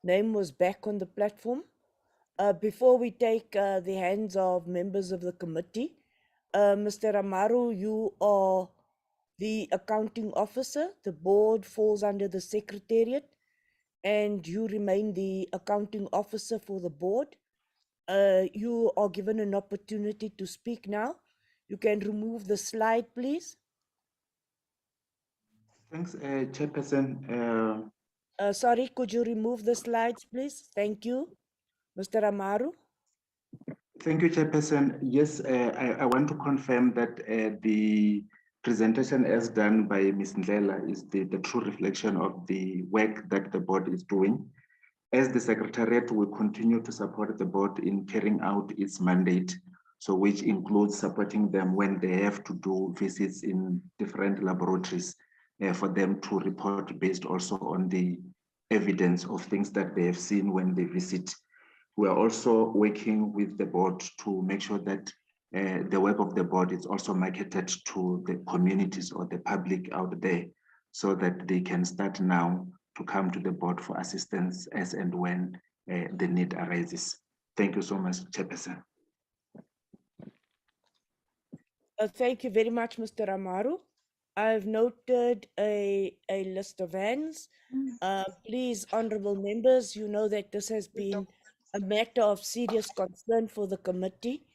name was back on the platform. Before we take the hands of members of the committee, Mr. Ramaru, you are the accounting officer. The board falls under the secretariat, and you remain the accounting officer for the board. You are given an opportunity to speak now. You can remove the slide, please. Thanks, Chairperson. Sorry, could you remove the slides, please? Thank you. Mr. Amaru? Thank you, Chairperson. Yes, I want to confirm that the presentation as done by Ms. Ndlela is the true reflection of the work that the board is doing. As the Secretariat will continue to support the board in carrying out its mandate, so which includes supporting them when they have to do visits in different laboratories for them to report based also on the evidence of things that they have seen when they visit. We are also working with the board to make sure that the work of the board is also marketed to the communities or the public out there so that they can start now to come to the board for assistance as and when the need arises. Thank you so much, Chairperson. Thank you very much, Mr. Amaru. I've noted a list of hands. Please, honorable members, you know that this has been a matter of serious concern for the committee.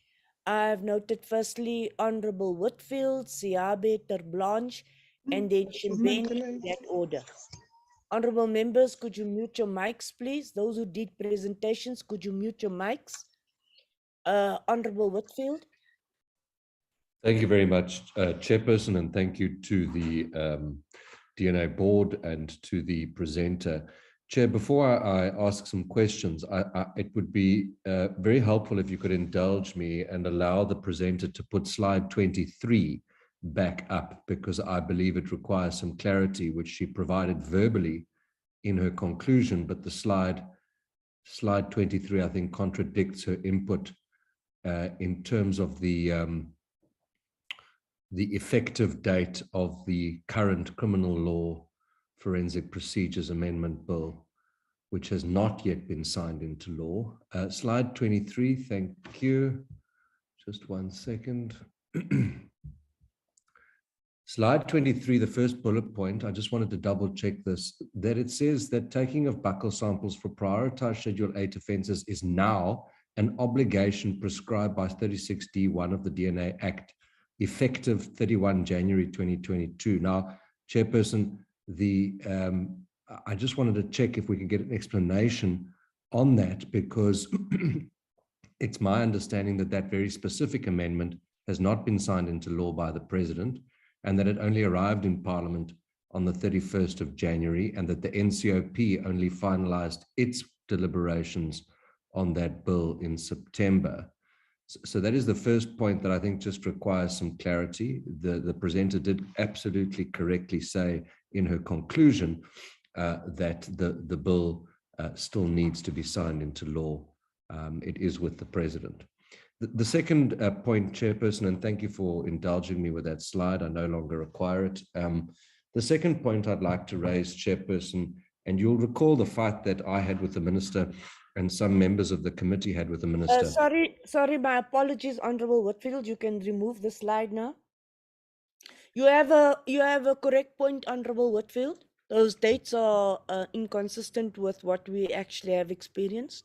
I've noted firstly, Honorable Whitfield, Siabe, Terblanche, and then Shimbeni in that order. Honorable members, could you mute your mics, please? Those who did presentations, could you mute your mics? Honorable Whitfield. Thank you very much, Chairperson, and thank you to the DNA board and to the presenter. Chair, before I ask some questions, it would be very helpful if you could indulge me and allow the presenter to put slide 23 back up, because I believe it requires some clarity, which she provided verbally in her conclusion, but the slide 23, I think, contradicts her input in terms of the effective date of the current criminal law forensic procedures amendment bill, which has not yet been signed into law. Slide 23, thank you. Just 1 second. Slide 23, the first bullet point, I just wanted to double check this, that it says that taking of buccal samples for prioritized Schedule 8 offenses is now an obligation prescribed by 36D1 of the DNA Act, effective 31 January 2022. Now, Chairperson, I just wanted to check if we could get an explanation on that, because it's my understanding that that very specific amendment has not been signed into law by the President, and that it only arrived in Parliament on the 31st of January, and that the NCOP only finalized its deliberations on that bill in September. So that is the first point that I think just requires some clarity. The presenter did absolutely correctly say in her conclusion that the bill still needs to be signed into law. It is with the President. The second point, Chairperson, and thank you for indulging me with that slide, I no longer require it. The second point I'd like to raise, Chairperson, and you'll recall the fight that I had with the Minister and some members of the committee had with the Minister. Sorry, my apologies, Honorable Whitfield. You can remove the slide now. You have a correct point, Honorable Whitfield. Those dates are inconsistent with what we actually have experienced.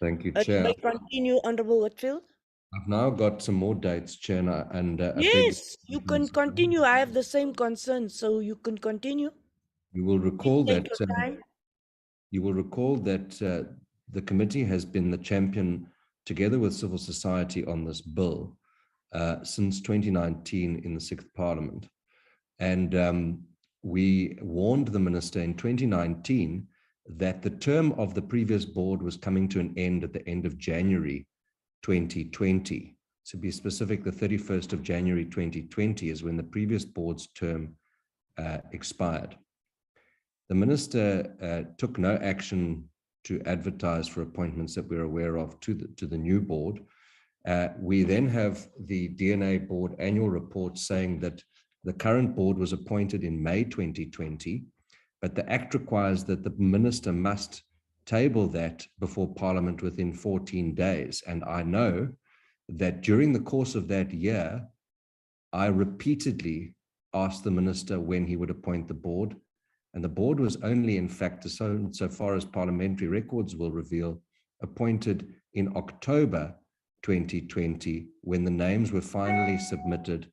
Thank you, Chair. May I continue, Honorable Whitfield? I've now got some more dates, Chair, and yes, you can continue. I have the same concerns, so you can continue. You will recall Take that your time. The committee has been the champion, together with civil society, on this bill since 2019 in the 6th Parliament. And we warned the Minister in 2019 that the term of the previous board was coming to an end at the end of January 2020. To be specific, the 31st of January 2020 is when the previous board's term expired. The Minister took no action to advertise for appointments that we're aware of to the new board. We then have the DNA board annual report saying that the current board was appointed in May 2020, but the Act requires that the Minister must table that before Parliament within 14 days. And I know that during the course of that year, I repeatedly asked the Minister when he would appoint the board. And the board was only, in fact, so far as parliamentary records will reveal, appointed in October 2020, when the names were finally submitted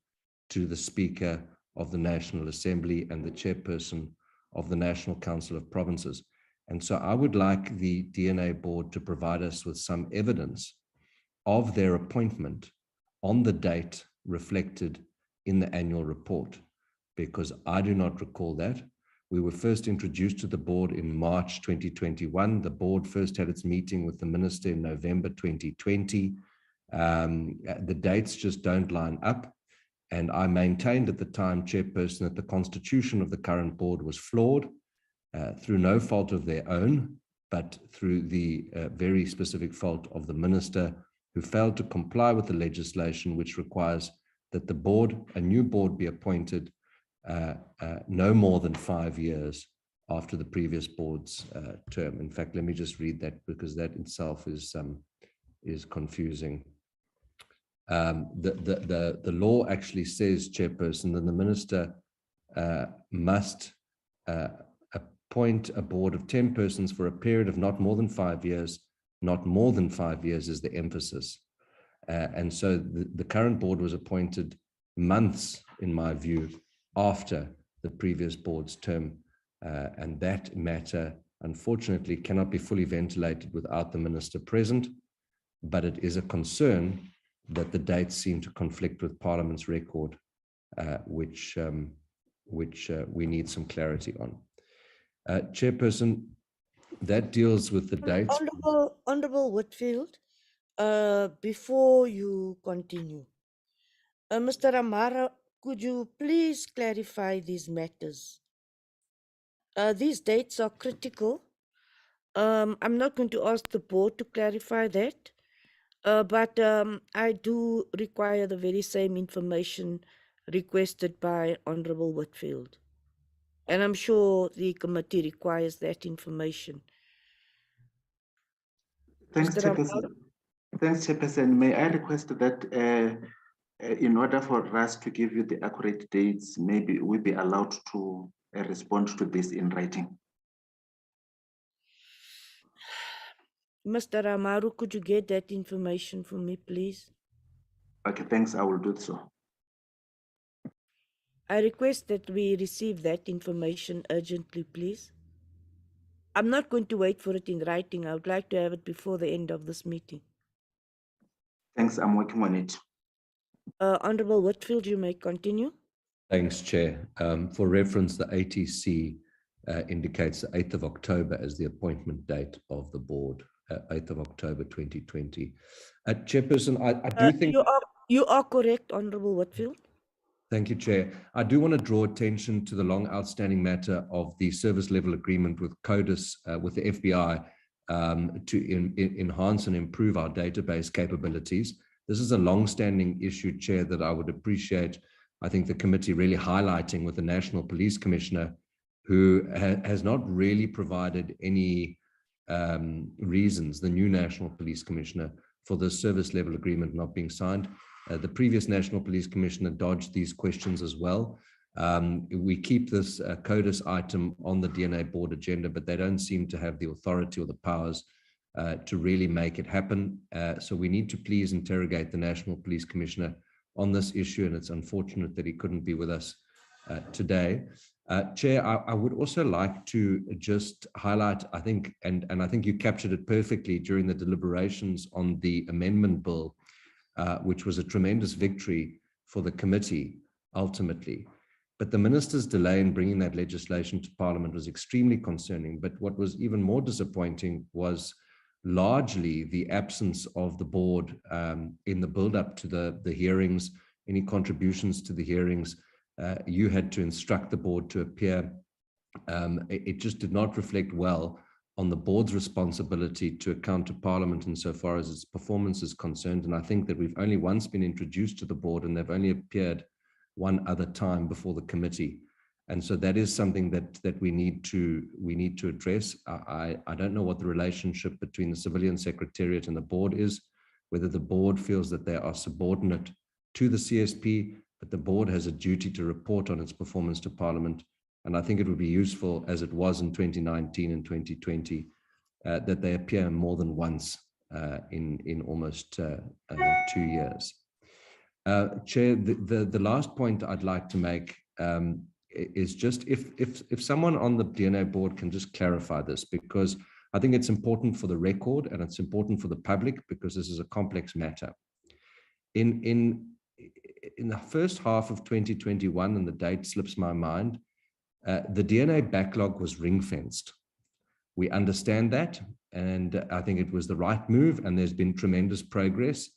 to the Speaker of the National Assembly and the Chairperson of the National Council of Provinces. And so I would like the DNA board to provide us with some evidence of their appointment on the date reflected in the annual report, because I do not recall that. We were first introduced to the board in March 2021. The board first had its meeting with the Minister in November 2020. The dates just don't line up. And I maintained at the time, Chairperson, that the constitution of the current board was flawed through no fault of their own, but through the very specific fault of the Minister, who failed to comply with the legislation which requires that the board, a new board, be appointed no more than 5 years after the previous board's term. In fact, let me just read that, because that itself is confusing. The law actually says, Chairperson, that the Minister must appoint a board of 10 persons for a period of not more than 5 years. Not more than 5 years is the emphasis. And so the current board was appointed months, in my view, after the previous board's term. And that matter, unfortunately, cannot be fully ventilated without the Minister present, but it is a concern that the dates seem to conflict with Parliament's record, which we need some clarity on. Chairperson, that deals with the dates. Honorable Whitfield, before you continue, Mr. Amara, could you please clarify these matters? These dates are critical. I'm not going to ask the board to clarify that. But I do require the very same information requested by Honorable Whitfield. And I'm sure the committee requires that information. Thanks, Mr. Chairperson. Thanks, Chairperson. May I request that in order for us to give you the accurate dates, maybe we'll be allowed to respond to this in writing. Mr. Amaru, could you get that information for me, please? Okay, thanks. I will do so. I request that we receive that information urgently, please. I'm not going to wait for it in writing. I would like to have it before the end of this meeting. Thanks. I'm working on it. Honorable Whitfield, you may continue. Thanks, Chair. For reference, the ATC indicates the 8th of October as the appointment date of the board, 8th of October 2020. Chairperson, I do think... You are correct, Honorable Whitfield. Thank you, Chair. I do want to draw attention to the long outstanding matter of the service level agreement with CODIS, with the FBI, to enhance and improve our database capabilities. This is a long-standing issue, Chair, that I would appreciate, I think, the committee really highlighting with the National Police Commissioner, who has not really provided any reasons, the new National Police Commissioner, for the service level agreement not being signed. The previous National Police Commissioner dodged these questions as well. We keep this CODIS item on the DNA board agenda, but they don't seem to have the authority or the powers to really make it happen. So we need to please interrogate the National Police Commissioner on this issue, and it's unfortunate that he couldn't be with us today. Chair, I would also like to just highlight, I think, and I think you captured it perfectly during the deliberations on the amendment bill, which was a tremendous victory for the committee, ultimately. But the minister's delay in bringing that legislation to Parliament was extremely concerning. But what was even more disappointing was largely the absence of the board in the build-up to the hearings, any contributions to the hearings. You had to instruct the board to appear. It just did not reflect well on the board's responsibility to account to Parliament insofar as its performance is concerned. And I think that we've only once been introduced to the board, and they've only appeared one other time before the committee. And so that is something that we need to address. I don't know what the relationship between the Civilian Secretariat and the board is, whether the board feels that they are subordinate to the CSP, but the board has a duty to report on its performance to Parliament. And I think it would be useful, as it was in 2019 and 2020, that they appear more than once in almost 2 years. Chair, the last point I'd like to make is just if someone on the DNA board can just clarify this, because I think it's important for the record and it's important for the public, because this is a complex matter. In the first half of 2021, and the date slips my mind, the DNA backlog was ring-fenced. We understand that, and I think it was the right move, and there's been tremendous progress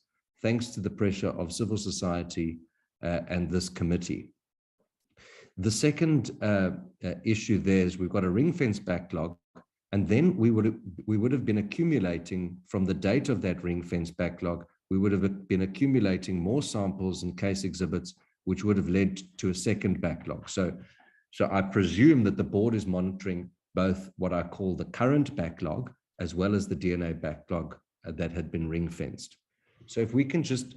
thanks to the pressure of civil society and this committee. The second issue there is we've got a ring-fence backlog, and then we would have been accumulating from the date of that ring-fence backlog, we would have been accumulating more samples and case exhibits, which would have led to a second backlog. So I presume that the board is monitoring both what I call the current backlog as well as the DNA backlog that had been ring-fenced. So if we can just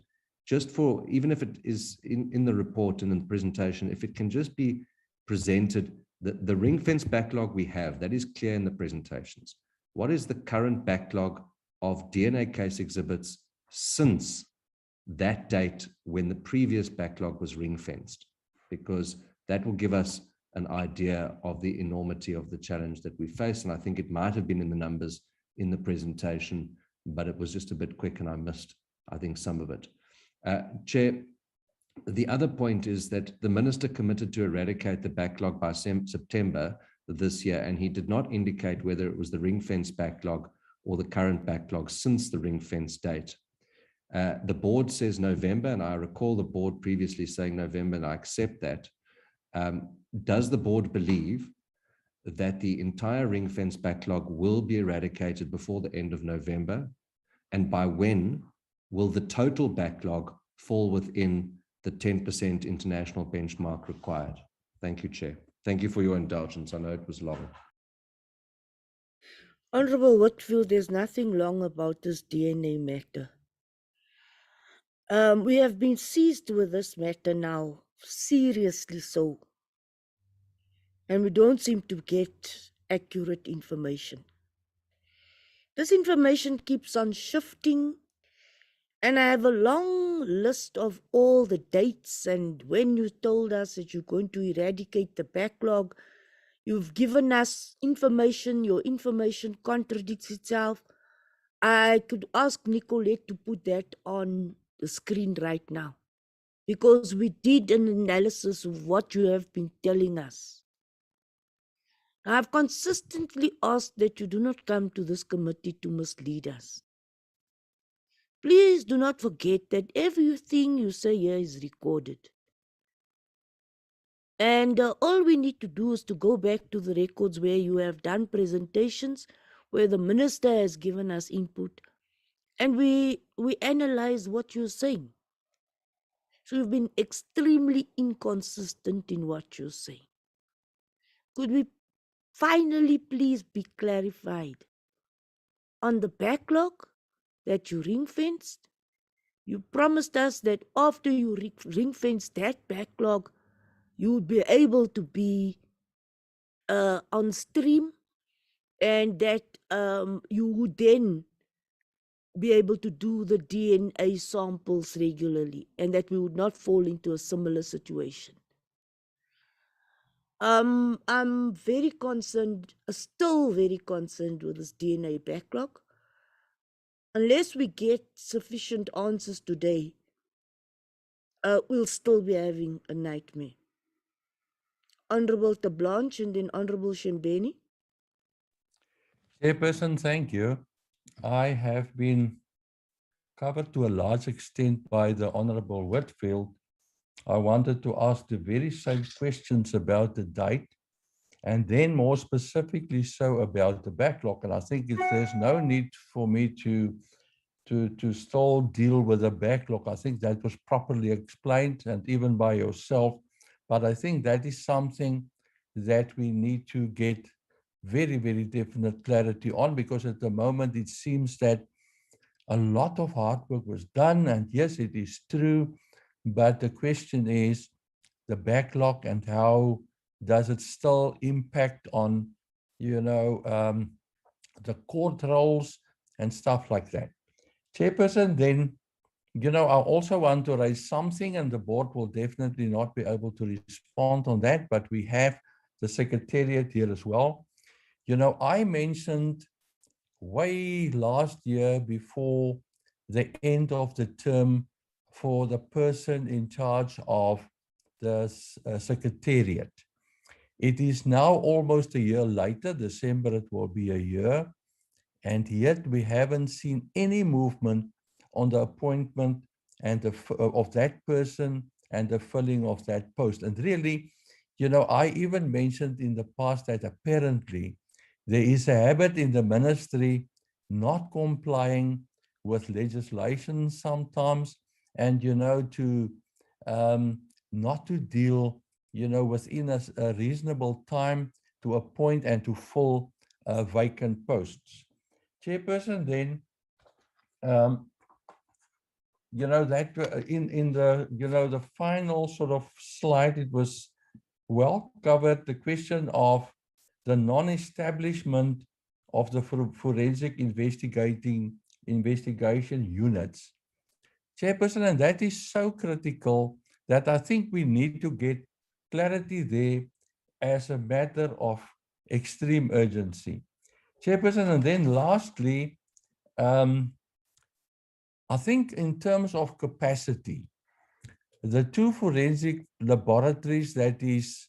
for, even if it is in the report and in the presentation, if it can just be presented, the ring-fence backlog we have, that is clear in the presentations. What is the current backlog of DNA case exhibits since that date when the previous backlog was ring-fenced? Because that will give us an idea of the enormity of the challenge that we face. And I think it might have been in the numbers in the presentation, but it was just a bit quick and I missed, I think, some of it. Chair, the other point is that the minister committed to eradicate the backlog by September this year, and he did not indicate whether it was the ring-fence backlog or the current backlog since the ring-fence date. The board says November, and I recall the board previously saying November, and I accept that. Does the board believe that the entire ring-fence backlog will be eradicated before the end of November? And by when will the total backlog fall within the 10% international benchmark required? Thank you, Chair. Thank you for your indulgence. I know it was long. Honorable Whitfield, there's nothing long about this DNA matter. We have been seized with this matter now, seriously so. And we don't seem to get accurate information. This information keeps on shifting, and I have a long list of all the dates and when you told us that you're going to eradicate the backlog. You've given us information, your information contradicts itself. I could ask Nicolette to put that on the screen right now, because we did an analysis of what you have been telling us. I've consistently asked that you do not come to this committee to mislead us. Please do not forget that everything you say here is recorded. And all we need to do is to go back to the records where you have done presentations, where the minister has given us input, and we analyze what you're saying. So you've been extremely inconsistent in what you're saying. Could we finally please be clarified on the backlog that you ring-fenced? You promised us that after you ring-fenced that backlog, you would be able to be on stream, and that you would then be able to do the DNA samples regularly, and that we would not fall into a similar situation. I'm very concerned, still very concerned with this DNA backlog. Unless we get sufficient answers today, we'll still be having a nightmare. Honorable Tablanche and then Honorable Shembeni. Chairperson, thank you. I have been covered to a large extent by the Honorable Whitfield. I wanted to ask the very same questions about the date, and then more specifically so about the backlog. And I think there's no need for me to still deal with the backlog. I think that was properly explained, and even by yourself. But I think that is something that we need to get very, very definite clarity on, because at the moment it seems that a lot of hard work was done, and yes, it is true, but the question is the backlog and how does it still impact on, the court roles and stuff like that. Chairperson, then, I also want to raise something, and the board will definitely not be able to respond on that, but we have the Secretariat here as well. I mentioned way last year before the end of the term for the person in charge of the Secretariat. It is now almost a year later, December it will be a year, and yet we haven't seen any movement on the appointment and of that person and the filling of that post. And really, I even mentioned in the past that apparently there is a habit in the ministry not complying with legislation sometimes, and to not to deal within a reasonable time to appoint and to fill vacant posts. Chairperson, then that in the the final sort of slide, it was well covered, the question of the non-establishment of the forensic investigation units. Chairperson, and that is so critical that I think we need to get clarity there as a matter of extreme urgency. Chairperson, and then lastly, I think in terms of capacity, the two forensic laboratories that is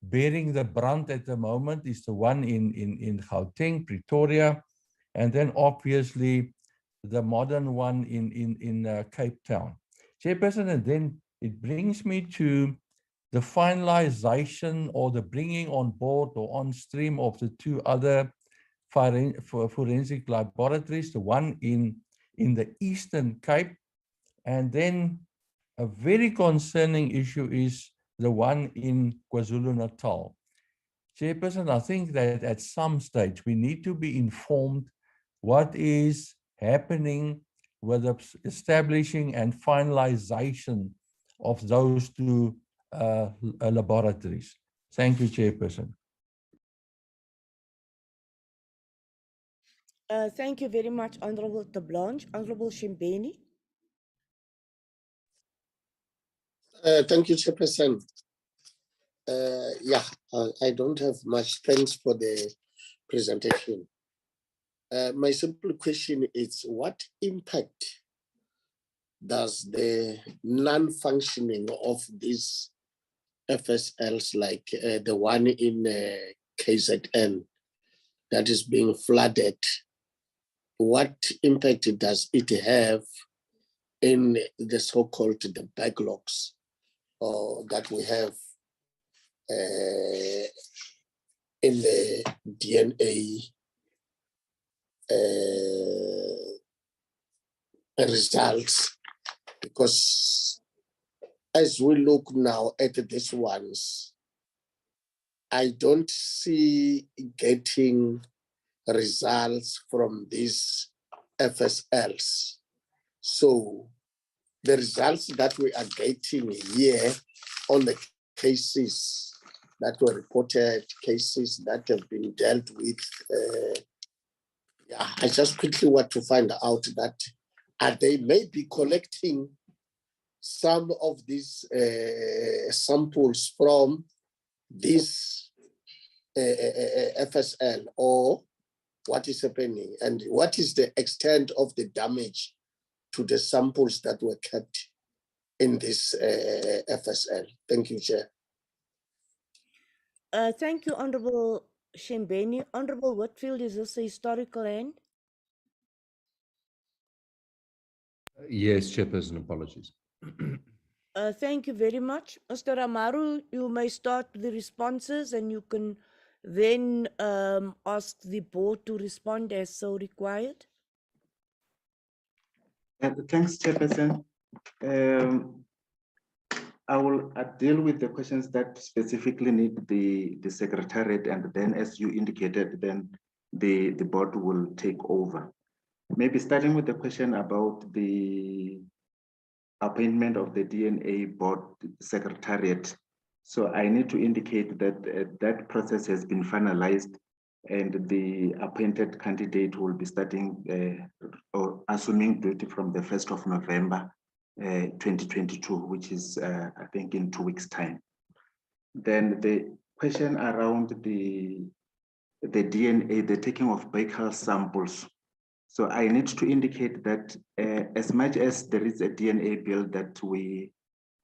bearing the brunt at the moment is the one in Gauteng, Pretoria, and then obviously the modern one in Cape Town. Chairperson, and then it brings me to the finalization or the bringing on board or on stream of the two other forensic laboratories, the one in the Eastern Cape And then a very concerning issue is the one in KwaZulu-Natal. Chairperson, I think that at some stage we need to be informed what is happening with the establishing and finalization of those two laboratories. Thank you, Chairperson. Thank you very much, Honorable De Blanche. Honorable Shimbeni. Thank you, Chairperson. I don't have much. Thanks for the presentation. My simple question is, what impact does the non-functioning of these FSLs, like the one in KZN that is being flooded, what impact does it have in the so-called the backlogs that we have in the DNA results? Because as we look now at these ones, I don't see getting results from these FSLs. So the results that we are getting here on the cases that were reported, cases that have been dealt with, I just quickly want to find out that they may be collecting some of these samples from this FSL, or what is happening, and what is the extent of the damage to the samples that were kept in this FSL. Thank you, Chair. Thank you, Honorable Shimbeni. Honorable Whitfield, is this a historical end? Yes, Chairperson, apologies. Thank you very much. Mr. Amaru, you may start the responses and you can then ask the board to respond as so required. Thanks, Chairperson. I will deal with the questions that specifically need the Secretariat, and then as you indicated, then the board will take over. Maybe starting with the question about the appointment of the DNA board Secretariat. So I need to indicate that that process has been finalized, and the appointed candidate will be starting or assuming duty from the 1st of November 2022, which is I think in 2 weeks' time. Then the question around the DNA, the taking of buccal samples. So I need to indicate that as much as there is a DNA bill that we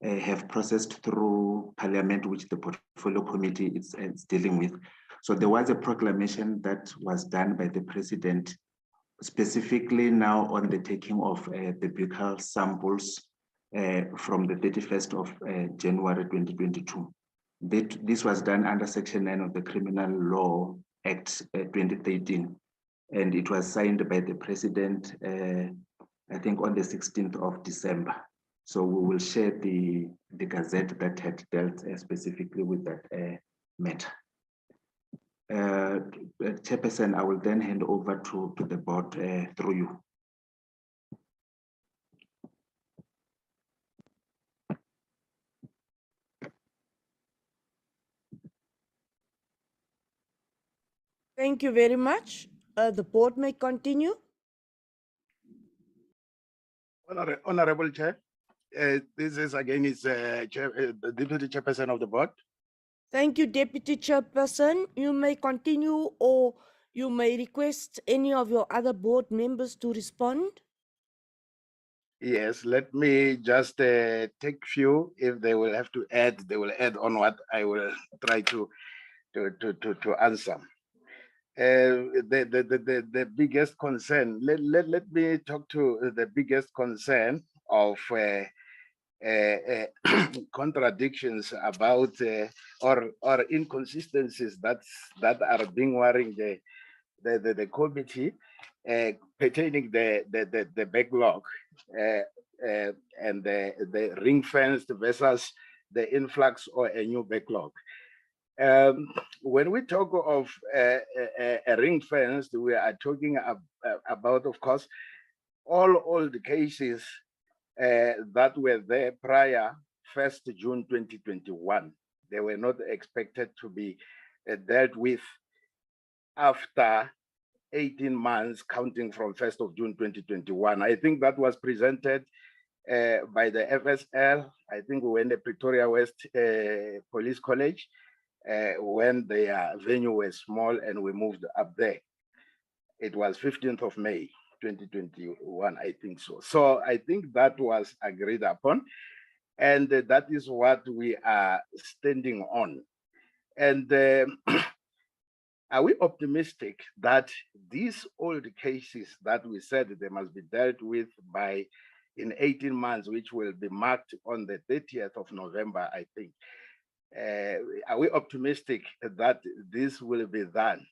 have processed through Parliament, which the Portfolio Committee is dealing with. So there was a proclamation that was done by the President, specifically now on the taking of the buccal samples from the 31st of January 2022. This was done under Section 9 of the Criminal Law Act 2013. And it was signed by the President, I think on the 16th of December. So we will share the gazette that had dealt specifically with that matter. Chairperson, I will then hand over to the board through you. Thank you very much. The board may continue. Honorable Chair, this is again the Deputy Chairperson of the board. Thank you, Deputy Chairperson. You may continue, or you may request any of your other board members to respond. Yes, let me just take few. If they will have to add, they will add on what I will try to answer. The biggest concern, let me talk to the biggest concern of contradictions about or inconsistencies that are being worrying the committee pertaining the backlog. and the ring fenced versus the influx or a new backlog. When we talk of a ring fenced, we are talking about, of course, all the cases that were there prior 1st June 2021. They were not expected to be dealt with after 18 months counting from 1st of June 2021. I think that was presented by the FSL. I think we were in the Pretoria West Police College when their venue was small and we moved up there. It was 15th of May 2021, I think so. So I think that was agreed upon, and that is what we are standing on. And are we optimistic that these old cases that we said they must be dealt with by in 18 months, which will be marked on the 30th of November, I think, are we optimistic that this will be done?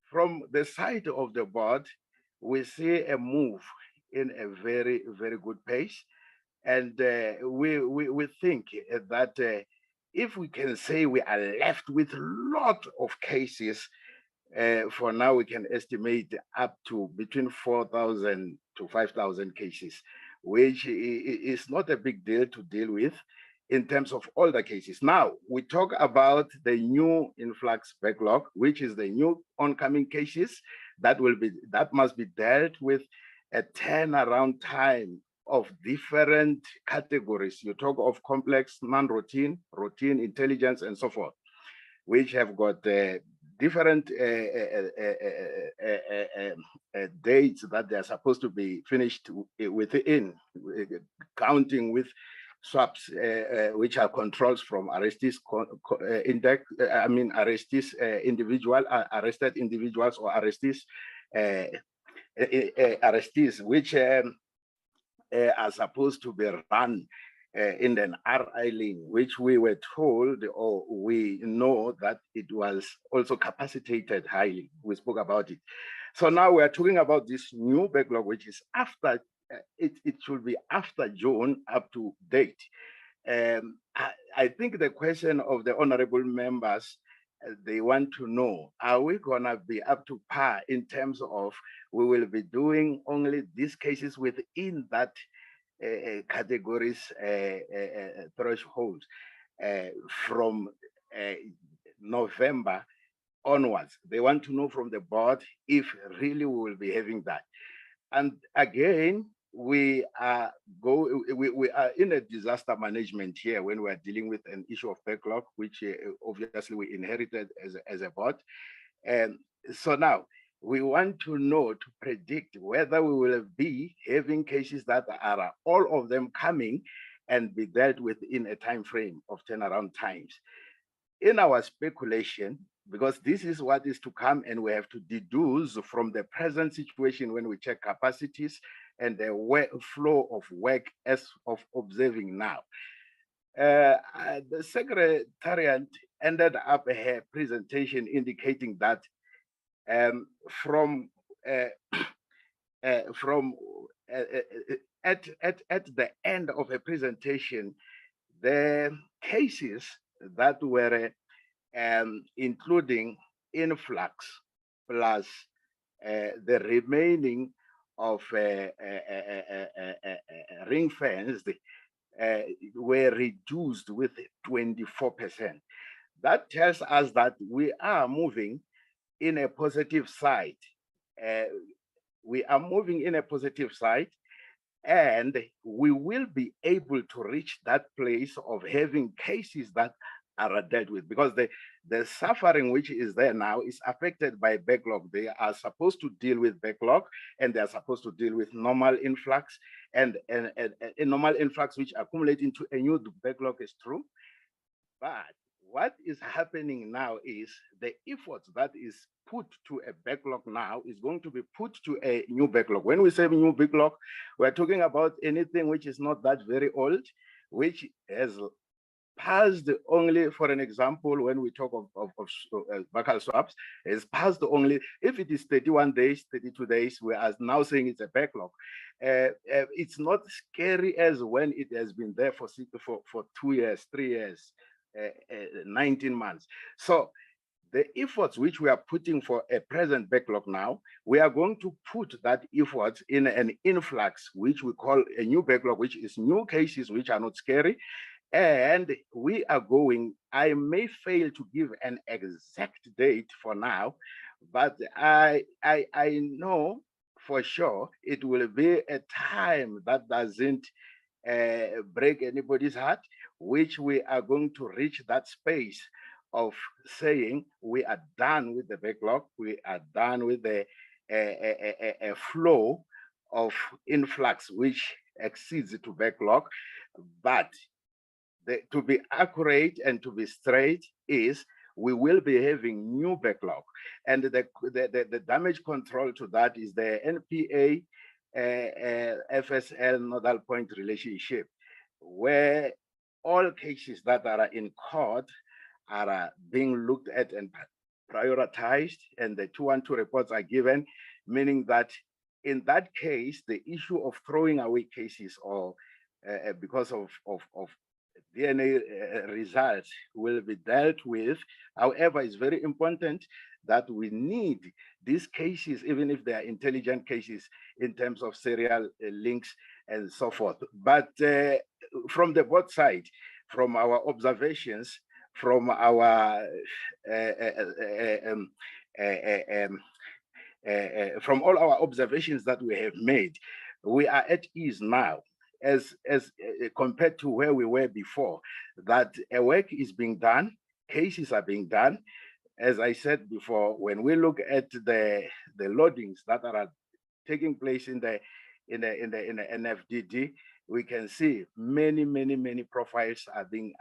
From the side of the board, we see a move in a very, very good pace. And we think that if we can say we are left with a lot of cases, for now we can estimate up to between 4,000 to 5,000 cases, which is not a big deal to deal with in terms of all the cases. Now, we talk about the new influx backlog, which is the new oncoming cases that must be dealt with a turnaround time of different categories. You talk of complex, non-routine, routine, intelligence, and so forth, which have got different dates that they are supposed to be finished within, counting with SAPS, which are controls from arrested individuals or which are supposed to be run in an RI lane, which we were told, or we know that it was also capacitated highly. We spoke about it. So now we're talking about this new backlog, which is after, it should be after June up to date. I think the question of the honorable members, they want to know, are we gonna be up to par in terms of we will be doing only these cases within that categories threshold from November onwards? They want to know from the board if really we will be having that. And again, we are in a disaster management here when we are dealing with an issue of backlog, which obviously we inherited as a board. And so now we want to know, to predict whether we will be having cases that are all of them coming and be dealt with in a time frame of turnaround times. In our speculation, because this is what is to come, and we have to deduce from the present situation when we check capacities and the flow of work as of observing now. The Secretariat ended up her presentation indicating that at the end of a presentation, the cases that were including influx plus the remaining of ring fenced were reduced with 24%. That tells us that we are moving in a positive side. We are moving in a positive side, and we will be able to reach that place of having cases that are dealt with, because the suffering which is there now is affected by backlog. They are supposed to deal with backlog, and they are supposed to deal with normal influx, and a normal influx which accumulate into a new backlog is true. But what is happening now is the efforts that is put to a backlog now is going to be put to a new backlog. When we say new backlog, we're talking about anything which is not that very old, which has passed only, for an example, when we talk of buccal swaps, is passed only if it is 31 days, 32 days. We are now saying it's a backlog. It's not scary as when it has been there for 2 years, 3 years, 19 months. So the efforts which we are putting for a present backlog now, we are going to put that effort in an influx, which we call a new backlog, which is new cases which are not scary. And we are going, I may fail to give an exact date for now, but I know for sure it will be a time that doesn't break anybody's heart, which we are going to reach that space of saying we are done with the backlog, we are done with the a flow of influx which exceeds to backlog. But to be accurate and to be straight is we will be having new backlog, and the damage control to that is the NPA FSL nodal point relationship, where all cases that are in court are being looked at and prioritized, and the 212 reports are given, meaning that in that case, the issue of throwing away cases or because of DNA results will be dealt with. However, it's very important that we need these cases, even if they are intelligent cases in terms of serial links and so forth. But from the both sides, from our observations, from our from all our observations that we have made, we are at ease now, as compared to where we were before, that work is being done, cases are being done. As I said before, when we look at the loadings that are taking place in the NFDD, we can see many profiles are being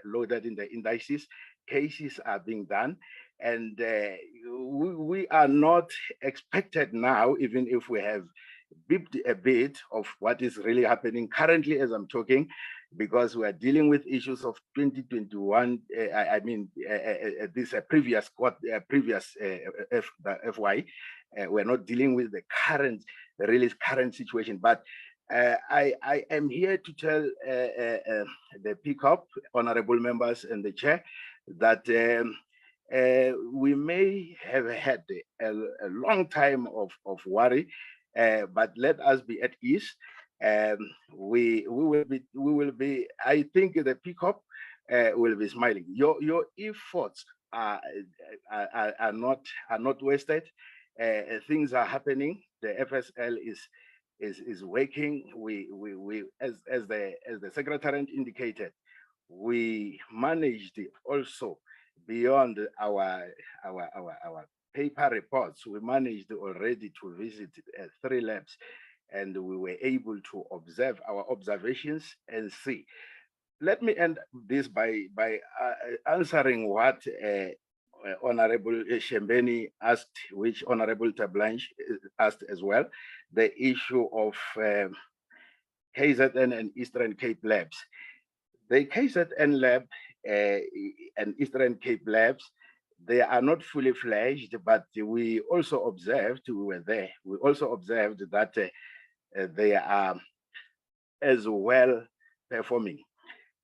loaded in the indices. Cases are being done, and we are not expected now, even if we have bipped a bit of what is really happening currently as I'm talking, because we are dealing with issues of 2021. This previous FY. We're not dealing with the really current situation, but I am here to tell the PCOP, honorable members and the chair, that we may have had a long time of worry, but let us be at ease. We will be. I think the PCOP will be smiling. Your efforts are not wasted. Things are happening. The FSL is working. We as the secretariat indicated, we managed also beyond our paper reports. We managed already to visit 3 labs, and we were able to observe our observations and see. Let me end this by answering what Honorable Shembeni asked, which Honorable Tablanche asked as well, the issue of KZN and Eastern Cape labs. The KZN lab and Eastern Cape labs, they are not fully fledged, but we also observed, we were there, we also observed that they are as well performing.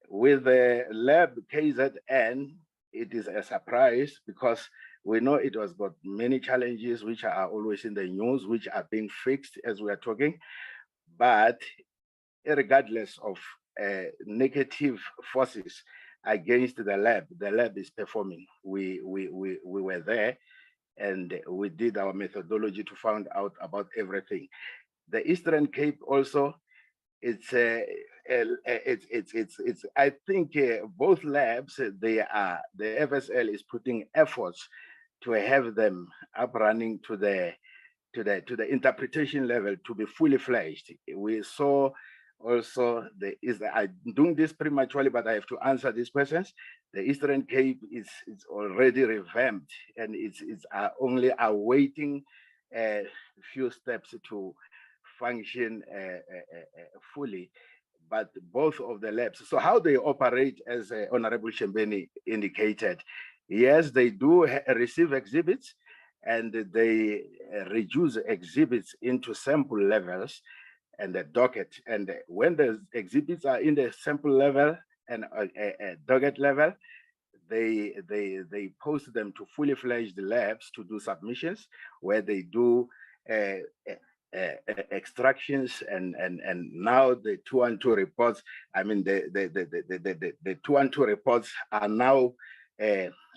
With the lab KZN, it is a surprise because we know it has got many challenges which are always in the news, which are being fixed as we are talking. But regardless of negative forces against the lab is performing. We were there, and we did our methodology to find out about everything. The Eastern Cape also, it's I think both labs, the FSL is putting efforts to have them up running to the interpretation level to be fully fledged. We saw also I'm doing this prematurely, but I have to answer these questions. The Eastern Cape is already revamped, and it's only awaiting a few steps to function fully. but both of the labs. So how they operate, as Honorable Shembeni indicated, yes, they do receive exhibits, and they reduce exhibits into sample levels and the docket. And when the exhibits are in the sample level and docket level, they post them to fully fledged labs to do submissions, where they do extractions, and now the 212 reports. I mean, the 212 reports are now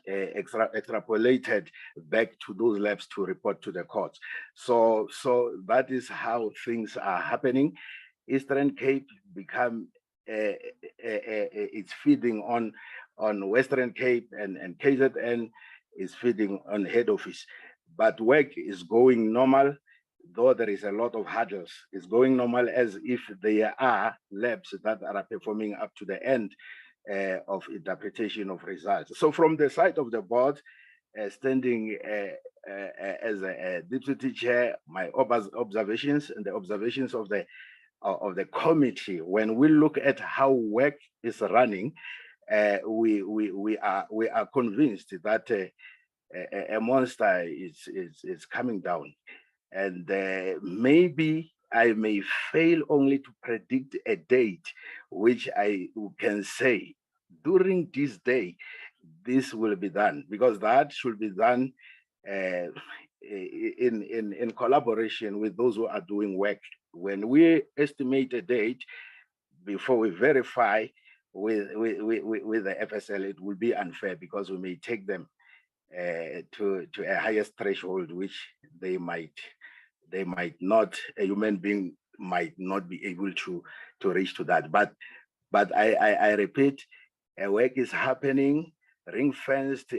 extrapolated back to those labs to report to the courts. So that is how things are happening. Eastern Cape become it's feeding on Western Cape, and KZN is feeding on head office. But work is going normal, though there is a lot of hurdles. It's going normal as if there are labs that are performing up to the end of interpretation of results. So from the side of the board, standing as a deputy chair, my observations and the observations of the committee, when we look at how work is running, we are convinced that a monster is coming down, and maybe I may fail only to predict a date which I can say during this day this will be done, because that should be done in collaboration with those who are doing work. When we estimate a date before we verify with the FSL, it will be unfair, because we may take them to a highest threshold, which they might not, a human being might not be able to reach to that. But I repeat, work is happening, ring-fenced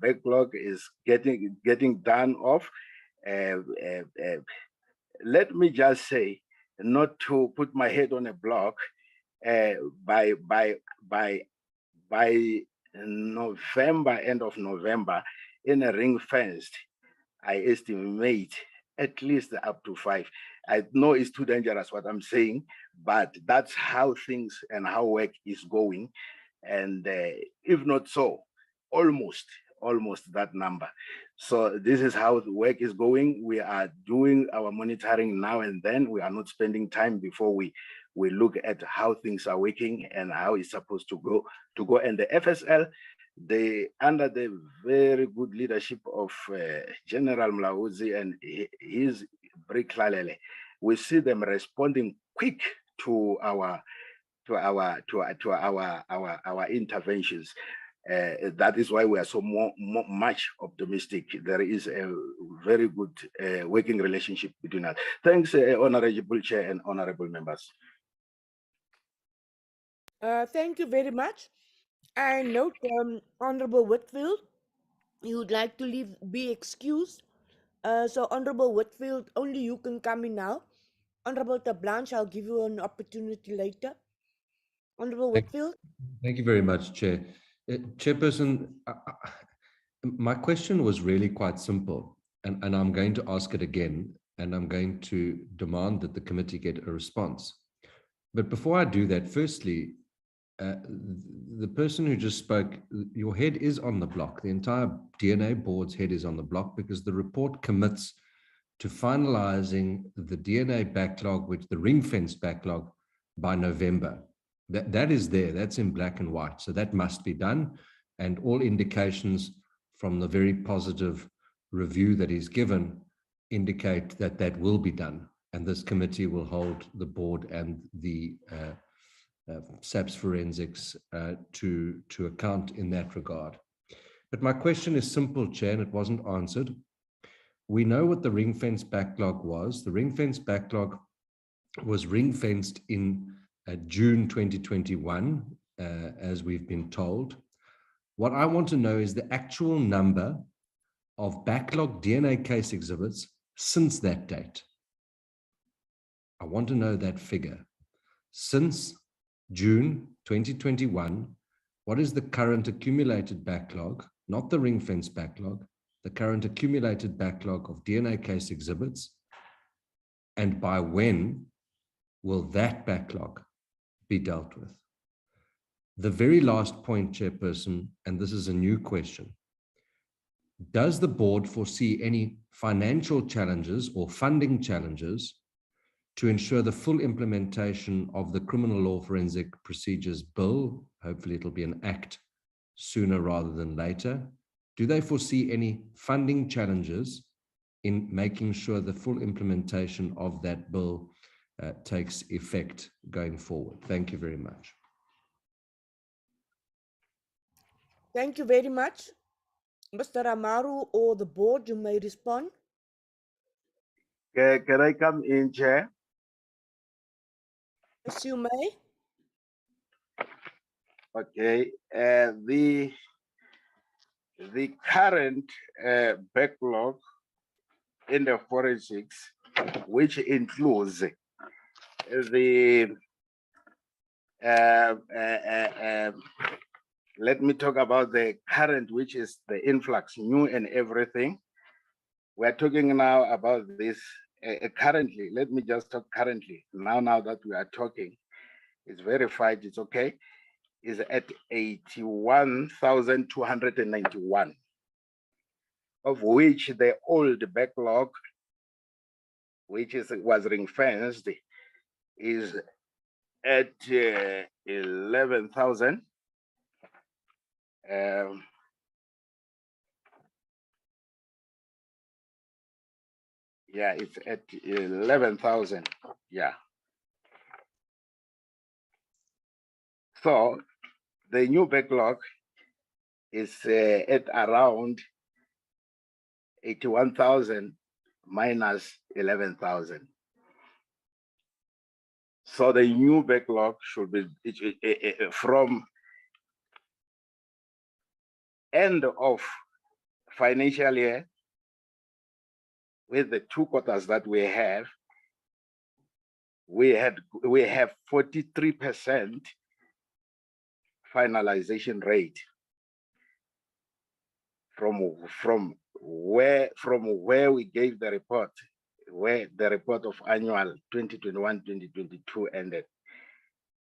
backlog is getting done off. Let me just say, not to put my head on a block, by November, end of November, in a ring-fenced, I estimate at least up to 5. I know it's too dangerous what I'm saying, but that's how things and how work is going. And if not so, almost that number. So this is how the work is going. We are doing our monitoring now and then. We are not spending time before we look at how things are working and how it's supposed to go. And the FSL, they, under the very good leadership of General Mlauzi and his Briklalele, we see them responding quick to our interventions. That is why we are so much optimistic. There is a very good working relationship between us. Thanks, Honorable Chair and Honorable Members. Thank you very much. I note, Honorable Whitfield, you would like to be excused. So Honorable Whitfield, only you can come in now. Honorable Tablanche, I'll give you an opportunity later. Honorable Whitfield. Thank you very much, Chair. Chairperson, my question was really quite simple, and I'm going to ask it again, and I'm going to demand that the committee get a response. But before I do that, firstly, the person who just spoke, your head is on the block. The entire DNA board's head is on the block, because the report commits to finalizing the DNA backlog, which the ring-fence backlog, by November. That is there, that's in black and white. So that must be done. And all indications from the very positive review that is given indicate that that will be done. And this committee will hold the board and the SAPS forensics to account in that regard. But my question is simple, Chair, and it wasn't answered. We know what the ring-fence backlog was. The ring-fence backlog was ring-fenced in June 2021, as we've been told. What I want to know is the actual number of backlog DNA case exhibits since that date. I want to know that figure. Since June 2021, what is the current accumulated backlog, not the ring-fence backlog, the current accumulated backlog of DNA case exhibits, and by when will that backlog be dealt with. The very last point, Chairperson, and this is a new question. Does the board foresee any financial challenges or funding challenges to ensure the full implementation of the Criminal Law Forensic Procedures Bill? Hopefully it'll be an act sooner rather than later. Do they foresee any funding challenges in making sure the full implementation of that bill takes effect going forward? Thank you very much. Thank you very much. Mr. Amaru or the board, you may respond. Can I come in, Chair? Yes, you may. Okay. The current backlog in the forensics, which includes the let me talk about the current, which is the influx, new and everything. We're talking now about this currently. Let me just talk currently. Now that we are talking, it's verified, it's okay, is at 81,291, of which the old backlog, which was ring-fenced, is at 11,000. Yeah, it's at 11,000. Yeah. So the new backlog is at around 81,000 minus 11,000. So the new backlog should be from end of financial year, with the 2 quarters that we have, we have 43% finalization rate from where we gave the report, where the report of annual 2021-2022 ended,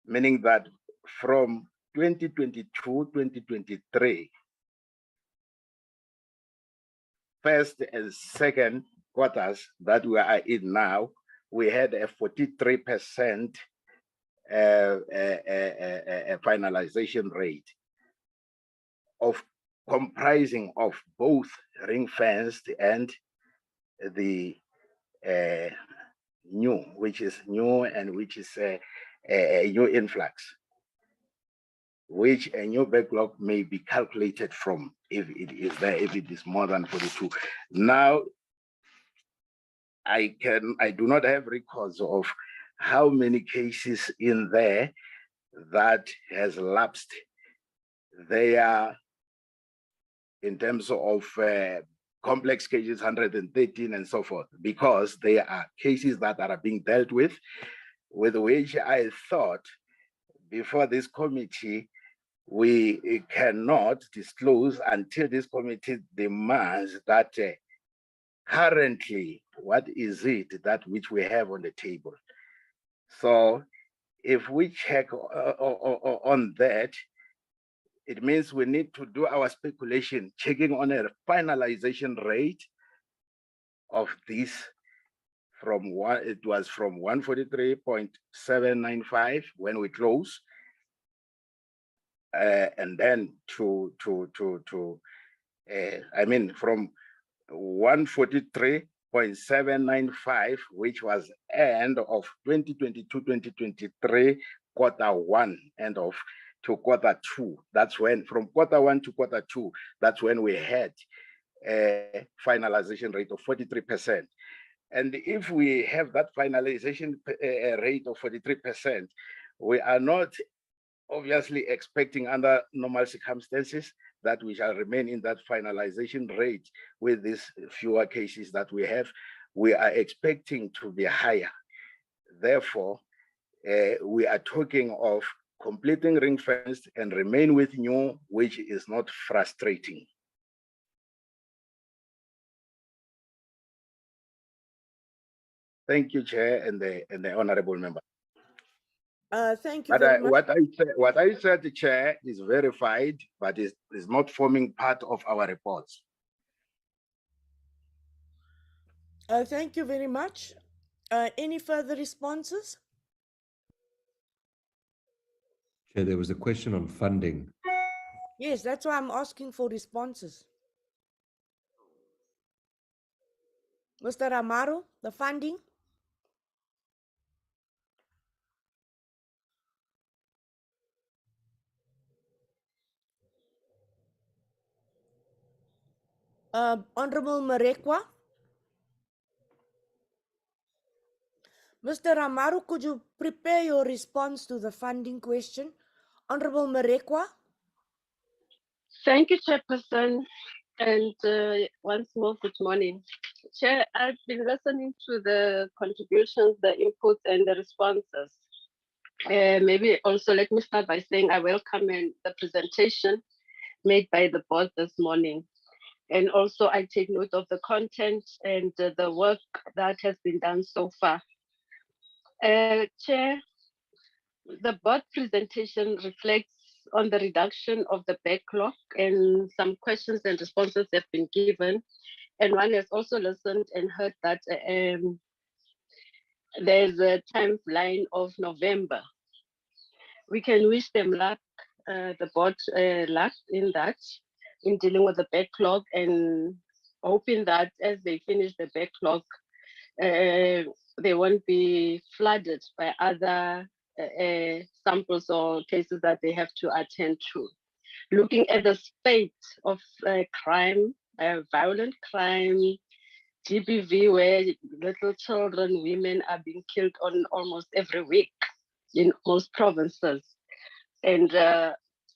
meaning that from 2022-2023, first and second quarters that we are in now, we had a 43% finalization rate of comprising of both ring-fenced and the new, which is new and which is a new influx, which a new backlog may be calculated from if it is there, if it is more than 42. Now, I do not have records of how many cases in there that has lapsed. They are, in terms of complex cases, 113 and so forth, because they are cases that are being dealt with which I thought before this committee, we cannot disclose until this committee demands that currently, what is it that which we have on the table? So if we check on that, it means we need to do our speculation, checking on a finalization rate of this from it was from 143.795 when we close, and then I mean from 143.795, which was end of 2022-2023 quarter one, end of to quarter two. That's when from quarter one to quarter two, that's when we had a finalization rate of 43%. And if we have that finalization rate of 43%, we are not obviously expecting under normal circumstances that we shall remain in that finalization rate with these fewer cases that we have. We are expecting to be higher. Therefore, we are talking of completing ring fenced and remain with new, which is not frustrating. Thank you, Chair, and the honorable member. Thank you But very much. what I said, Chair, is verified, but is not forming part of our reports. Thank you very much. Any further responses? Chair, there was a question on funding. Yes, that's why I'm asking for responses. Mr. Amaro, the funding? Honorable Marekwa? Mr. Amaru, could you prepare your response to the funding question? Honorable Marekwa? Thank you, Chairperson. And once more, good morning. Chair, I've been listening to the contributions, the inputs, and the responses. Maybe also let me start by saying I welcome the presentation made by the board this morning. And also I take note of the content and the work that has been done so far. Chair, the board presentation reflects on the reduction of the backlog, and some questions and responses have been given. And one has also listened and heard that there's a timeline of November. We can wish them luck, the board luck in that, in dealing with the backlog, and hoping that as they finish the backlog, they won't be flooded by other samples or cases that they have to attend to. Looking at the state of crime, violent crime, GBV, where little children, women are being killed on almost every week in most provinces, and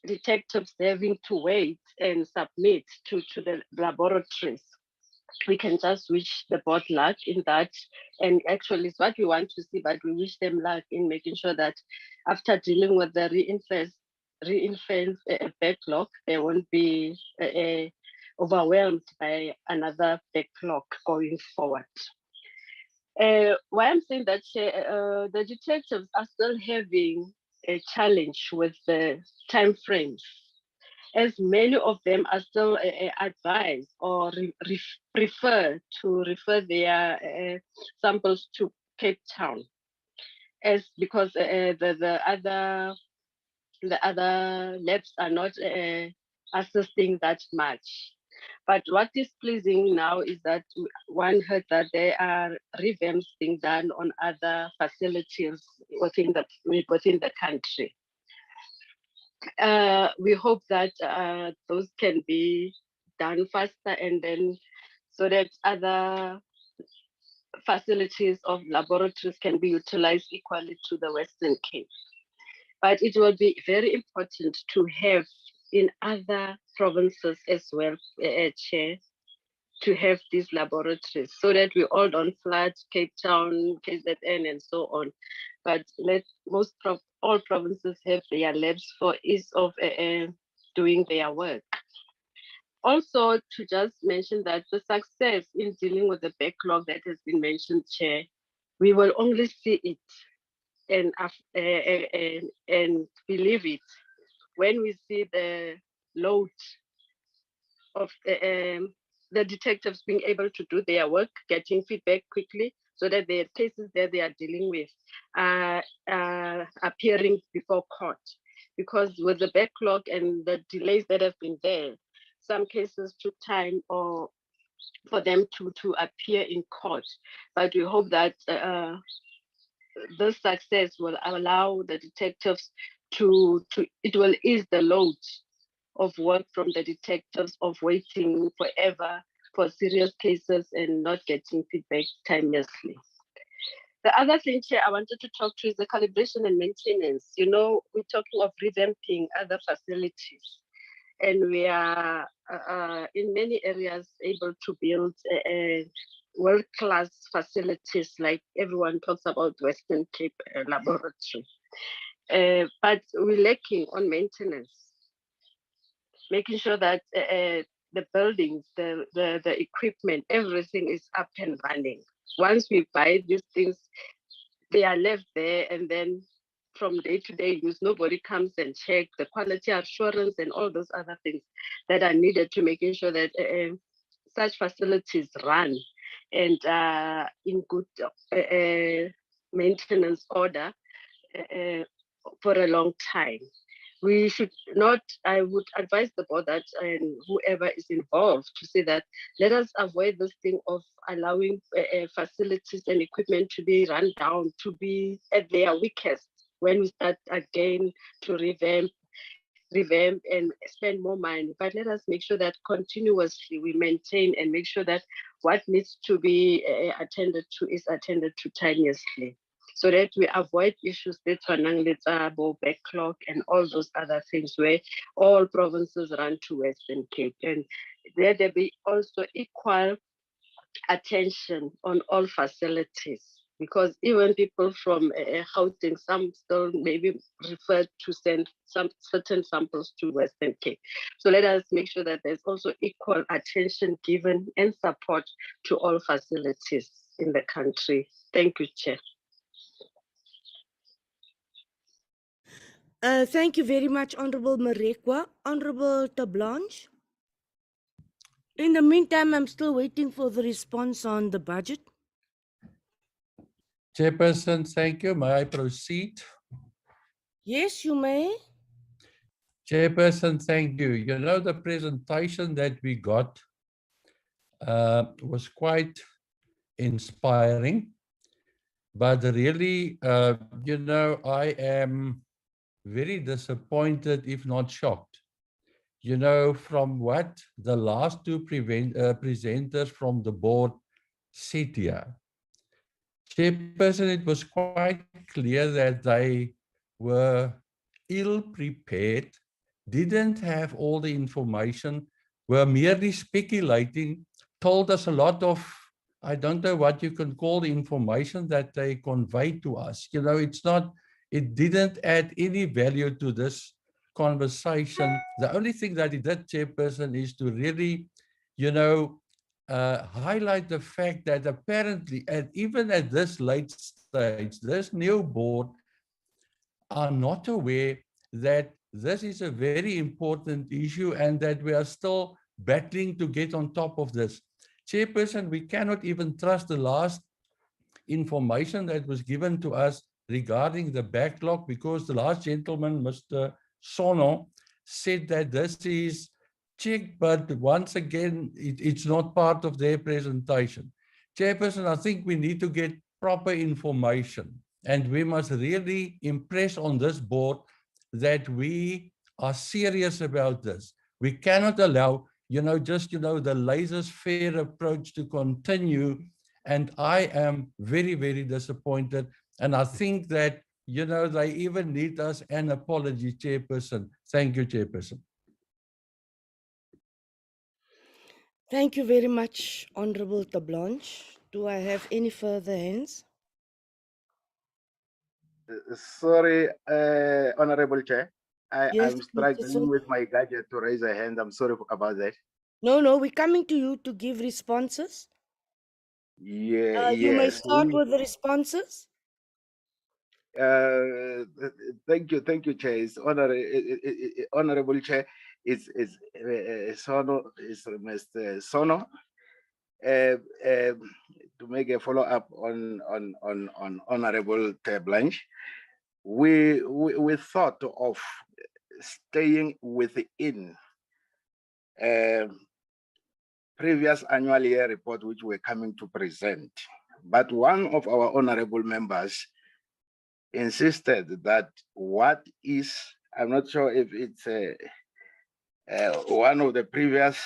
detectives having to wait and submit to the laboratories. We can just wish the board luck in that, and actually it's what we want to see, but we wish them luck in making sure that after dealing with the reinforced backlog, they won't be overwhelmed by another backlog going forward. Why I'm saying that the detectives are still having a challenge with the time frames, as many of them are still advised or prefer to refer their samples to Cape Town, as because the other labs are not assisting that much. But what is pleasing now is that one heard that there are revamps being done on other facilities within the country. We hope that those can be done faster, and then so that other facilities of laboratories can be utilized equally to the Western Cape. But it will be very important to have in other provinces as well, Chair, to have these laboratories so that we all don't flood Cape Town, KZN, and so on. But let all provinces have their labs for ease of doing their work. Also, to just mention that the success in dealing with the backlog that has been mentioned, Chair, we will only see it and believe it when we see the load of the detectives being able to do their work, getting feedback quickly, so that the cases that they are dealing with are appearing before court. Because with the backlog and the delays that have been there, some cases took time or for them to appear in court. But we hope that this success will allow the detectives it will ease the load of work from the detectives of waiting forever for serious cases and not getting feedback timelessly. The other thing, Chair, I wanted to talk to is the calibration and maintenance. You know, we're talking of revamping other facilities, and we are in many areas able to build world-class facilities, like everyone talks about Western Cape Laboratory. But we're lacking on maintenance, making sure that the buildings, the equipment, everything is up and running. Once we buy these things, they are left there, and then from day-to-day use. Nobody comes and check the quality assurance and all those other things that are needed to making sure that such facilities run and in good maintenance order for a long time. We should not, I would advise the board that and whoever is involved to say that let us avoid this thing of allowing facilities and equipment to be run down, to be at their weakest when we start again to revamp and spend more money. But let us make sure that continuously we maintain and make sure that what needs to be attended to is attended to timeously, so that we avoid issues with backlog and all those other things where all provinces run to Western Cape. And there be also equal attention on all facilities, because even people from Gauteng, some still maybe refer to send some certain samples to Western Cape. So let us make sure that there's also equal attention given and support to all facilities in the country. Thank you, Chair. Thank you very much, Honorable Marekwa. Honorable Tablanche. In the meantime, I'm still waiting for the response on the budget. Chairperson, thank you. May I proceed? Yes, you may. Chairperson, thank you. You know, the presentation that we got was quite inspiring, but really, you know, I am very disappointed, if not shocked. You know, from what the last two presenters from the board said here. Chairperson, it was quite clear that they were ill-prepared, didn't have all the information, were merely speculating, told us a lot of, I don't know what you can call the information that they conveyed to us. You know, it didn't add any value to this conversation. The only thing that it did, Chairperson, is to really, you know, highlight the fact that apparently, and even at this late stage, this new board are not aware that this is a very important issue and that we are still battling to get on top of this. Chairperson, we cannot even trust the last information that was given to us regarding the backlog, because the last gentleman, Mr. Sono, said that this is checked, but once again, it's not part of their presentation. Chairperson, I think we need to get proper information, and we must really impress on this board that we are serious about this. We cannot allow, you know, just, you know, the laissez-faire approach to continue. And I am very, very disappointed. And I think that, you know, they even need us an apology, Chairperson. Thank you, Chairperson. Thank you very much, Honorable Tablanche. Do I have any further hands? Sorry, Honorable Chair. Yes, I'm Mr. struggling Sono. with my gadget to raise a hand. I'm sorry about that. No, we're coming to you to give responses. Yeah, You may yes. start with the responses. Thank you, Chair. It's Honorable Chair. It's Sono, is Mr. Sono. To make a follow up on Honorable Tablanche, we thought of staying within previous annual year report which we're coming to present, but one of our honorable members insisted that what is, I'm not sure if it's one of the previous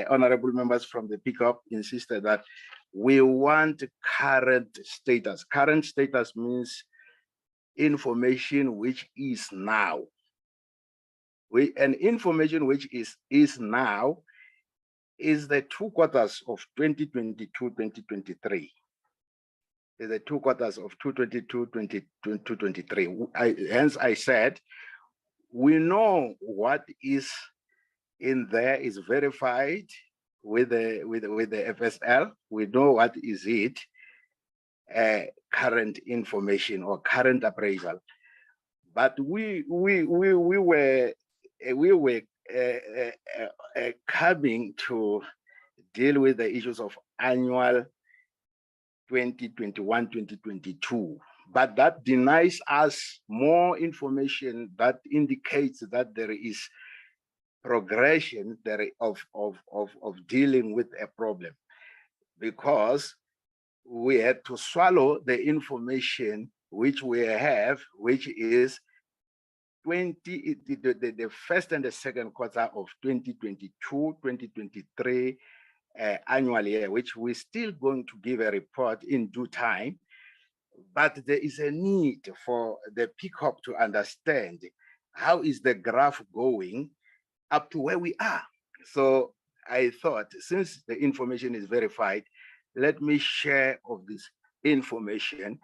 honorable members from the pickup insisted that we want current status. Current status means information which is now. And information which is now is the 2 quarters of 2022-2023. Is the 2 quarters of 2022-2023. Hence, I said, we know what is in there is verified with the FSL. We know what is it, current information or current appraisal. but we were coming to deal with the issues of annual 2021-2022, but that denies us more information that indicates that there is progression of dealing with a problem, because we had to swallow the information which we have, which is the first and the second quarter of 2022-2023 annual year, which we're still going to give a report in due time. But there is a need for the PCOP to understand how is the graph going up to where we are. So I thought, since the information is verified, let me share of this information.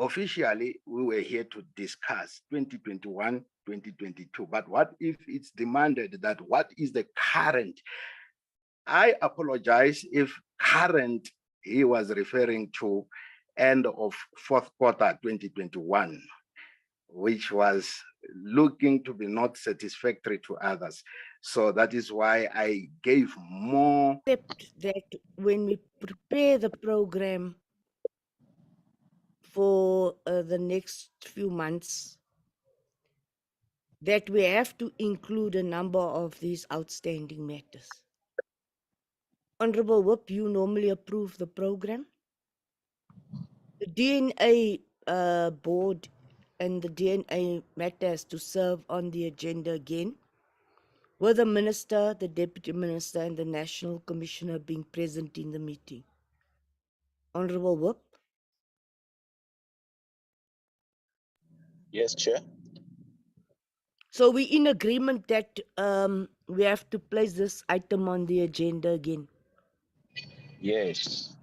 Officially, we were here to discuss 2021-2022, but what if it's demanded that what is the current? I apologize if current he was referring to end of fourth quarter 2021, which was looking to be not satisfactory to others. So that is why I gave more. That when we prepare the program for the next few months, that we have to include a number of these outstanding matters. Honorable Whip, you normally approve the program. The DNA board and the DNA matters to serve on the agenda again, with the minister, the deputy minister, and the national commissioner being present in the meeting. Honorable Whip. Yes, Chair. So we're in agreement that we have to place this item on the agenda again. Yes.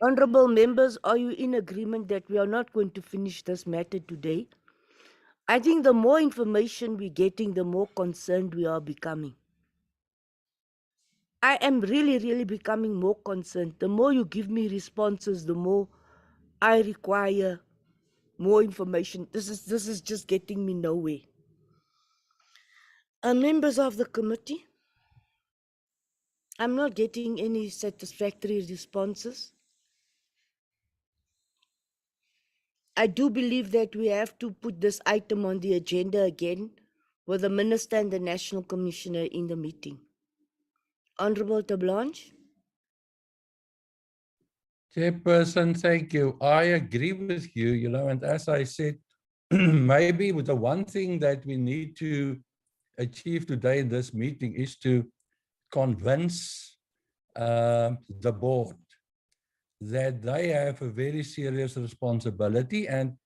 Honorable members, are you in agreement that we are not going to finish this matter today? I think the more information we're getting, the more concerned we are becoming. I am really becoming more concerned. The more you give me responses, the more I require more information. This is just getting me nowhere. Members of the committee, I'm not getting any satisfactory responses. I do believe that we have to put this item on the agenda again with the Minister and the National Commissioner in the meeting. Honorable Tablanche. Chairperson, thank you. I agree with you, and as I said, maybe the one thing that we need to achieve today in this meeting is to convince the board that they have a very serious responsibility, and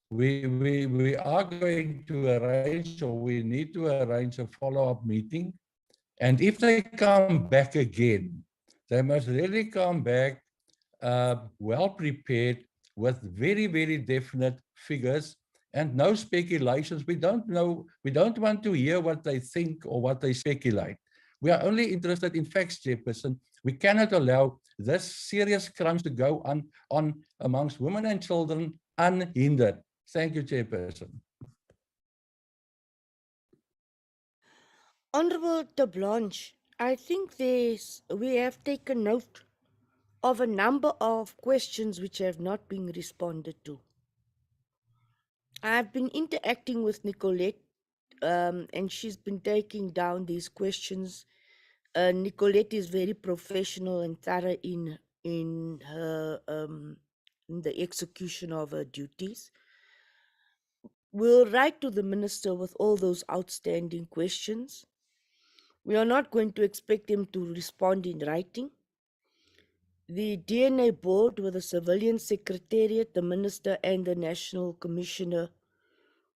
we are going to arrange, or we need to arrange, a follow-up meeting. And if they come back again, they must really come back well prepared with very definite figures and no speculations. We don't know, we don't want to hear what they think or what they speculate. We are only interested in facts, Chairperson. We cannot allow this serious crimes to go on amongst women and children unhindered. Thank you, Chairperson. Honorable Tablanche, I think we have taken note of a number of questions which have not been responded to. I've been interacting with Nicolette, and she's been taking down these questions. Nicolette is very professional and thorough in her in the execution of her duties. We'll write to the minister with all those outstanding questions. We are not going to expect him to respond in writing. The DNA board with the civilian secretariat, the minister and the national commissioner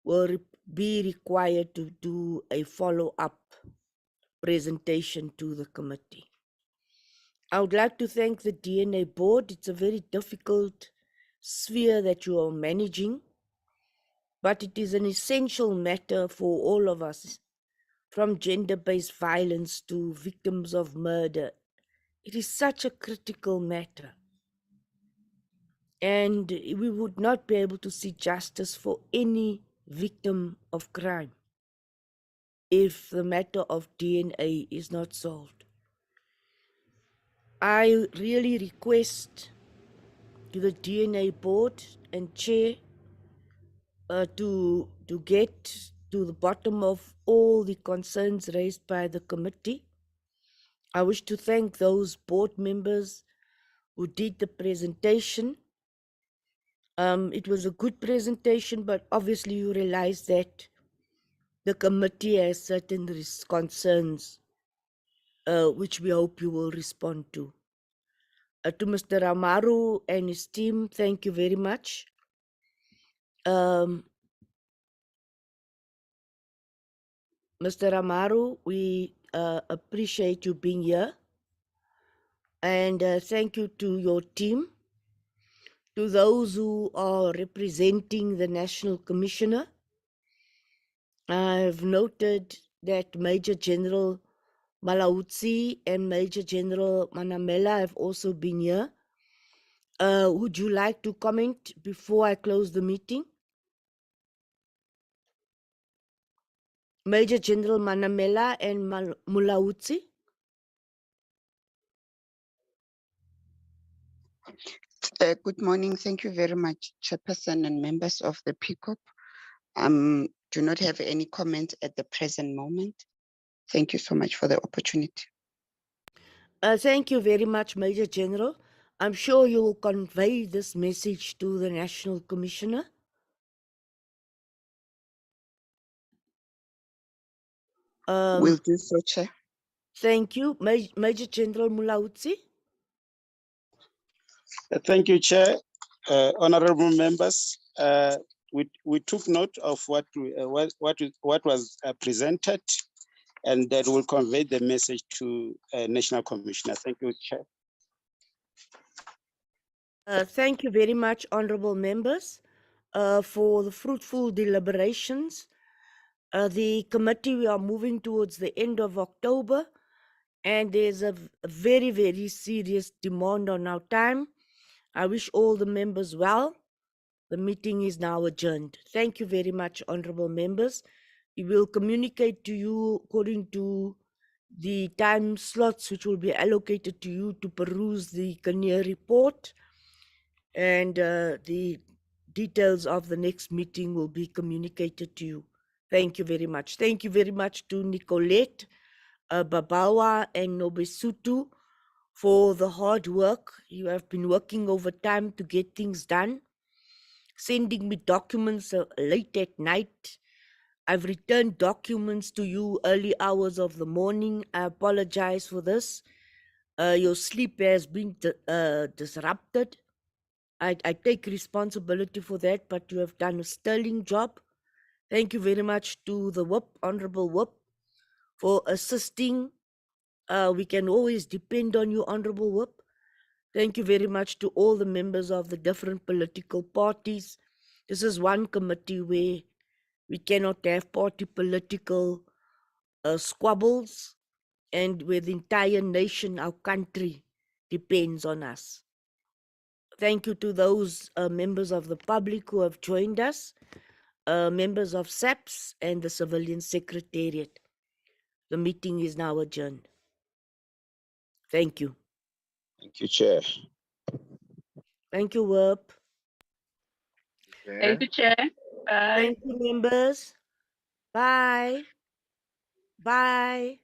will be required to do a follow-up presentation to the committee. I would like to thank the DNA board. It's a very difficult sphere that you are managing, but it is an essential matter for all of us, from gender-based violence to victims of murder. It is such a critical matter. and we would not be able to see justice for any victim of crime if the matter of DNA is not solved. I really request the DNA board and chair to get to the bottom of all the concerns raised by the committee. I wish to thank those board members who did the presentation. It was a good presentation, but obviously you realize that the committee has certain concerns, which we hope you will respond to. To Mr. Amaru and his team, thank you very much. Mr. Amaru, we appreciate you being here. And thank you to your team, to those who are representing the National Commissioner. I've noted that Major General Malautsi and Major General Manamela have also been here. Would you like to comment before I close the meeting? Major General Manamela and Mulautsi? Good morning. Thank you very much, Chairperson and members of the PCOP. Do not have any comment at the present moment. Thank you so much for the opportunity. Thank you very much, Major General. I'm sure you will convey this message to the National Commissioner. Will do so, Chair. Thank you. Major General Mulautsi. Thank you, Chair. Honorable members, we took note of what was presented, and that will convey the message to National Commissioner. Thank you, Chair. Thank you very much, honorable members, for the fruitful deliberations. The committee, we are moving towards the end of October, and there's a very, very serious demand on our time. I wish all the members well. The meeting is now adjourned. Thank you very much, honorable members. We will communicate to you according to the time slots which will be allocated to you to peruse the Kinnear report, and the details of the next meeting will be communicated to you. Thank you very much. Thank you very much to Nicolette, Babawa and Nobesutu for the hard work. You have been working overtime to get things done, sending me documents late at night. I've returned documents to you early hours of the morning. I apologize for this. Your sleep has been disrupted. I take responsibility for that, but you have done a sterling job. Thank you very much to the Whip, Honorable Whip, for assisting. We can always depend on you, Honorable Whip. Thank you very much to all the members of the different political parties. This is one committee where we cannot have party political squabbles, and where the entire nation, our country, depends on us. Thank you to those members of the public who have joined us, members of SAPS and the Civilian Secretariat. The meeting is now adjourned. Thank you. Thank you, Chair. Thank you, Whip. Thank you, Chair. Bye. Thank you, members. Bye. Bye.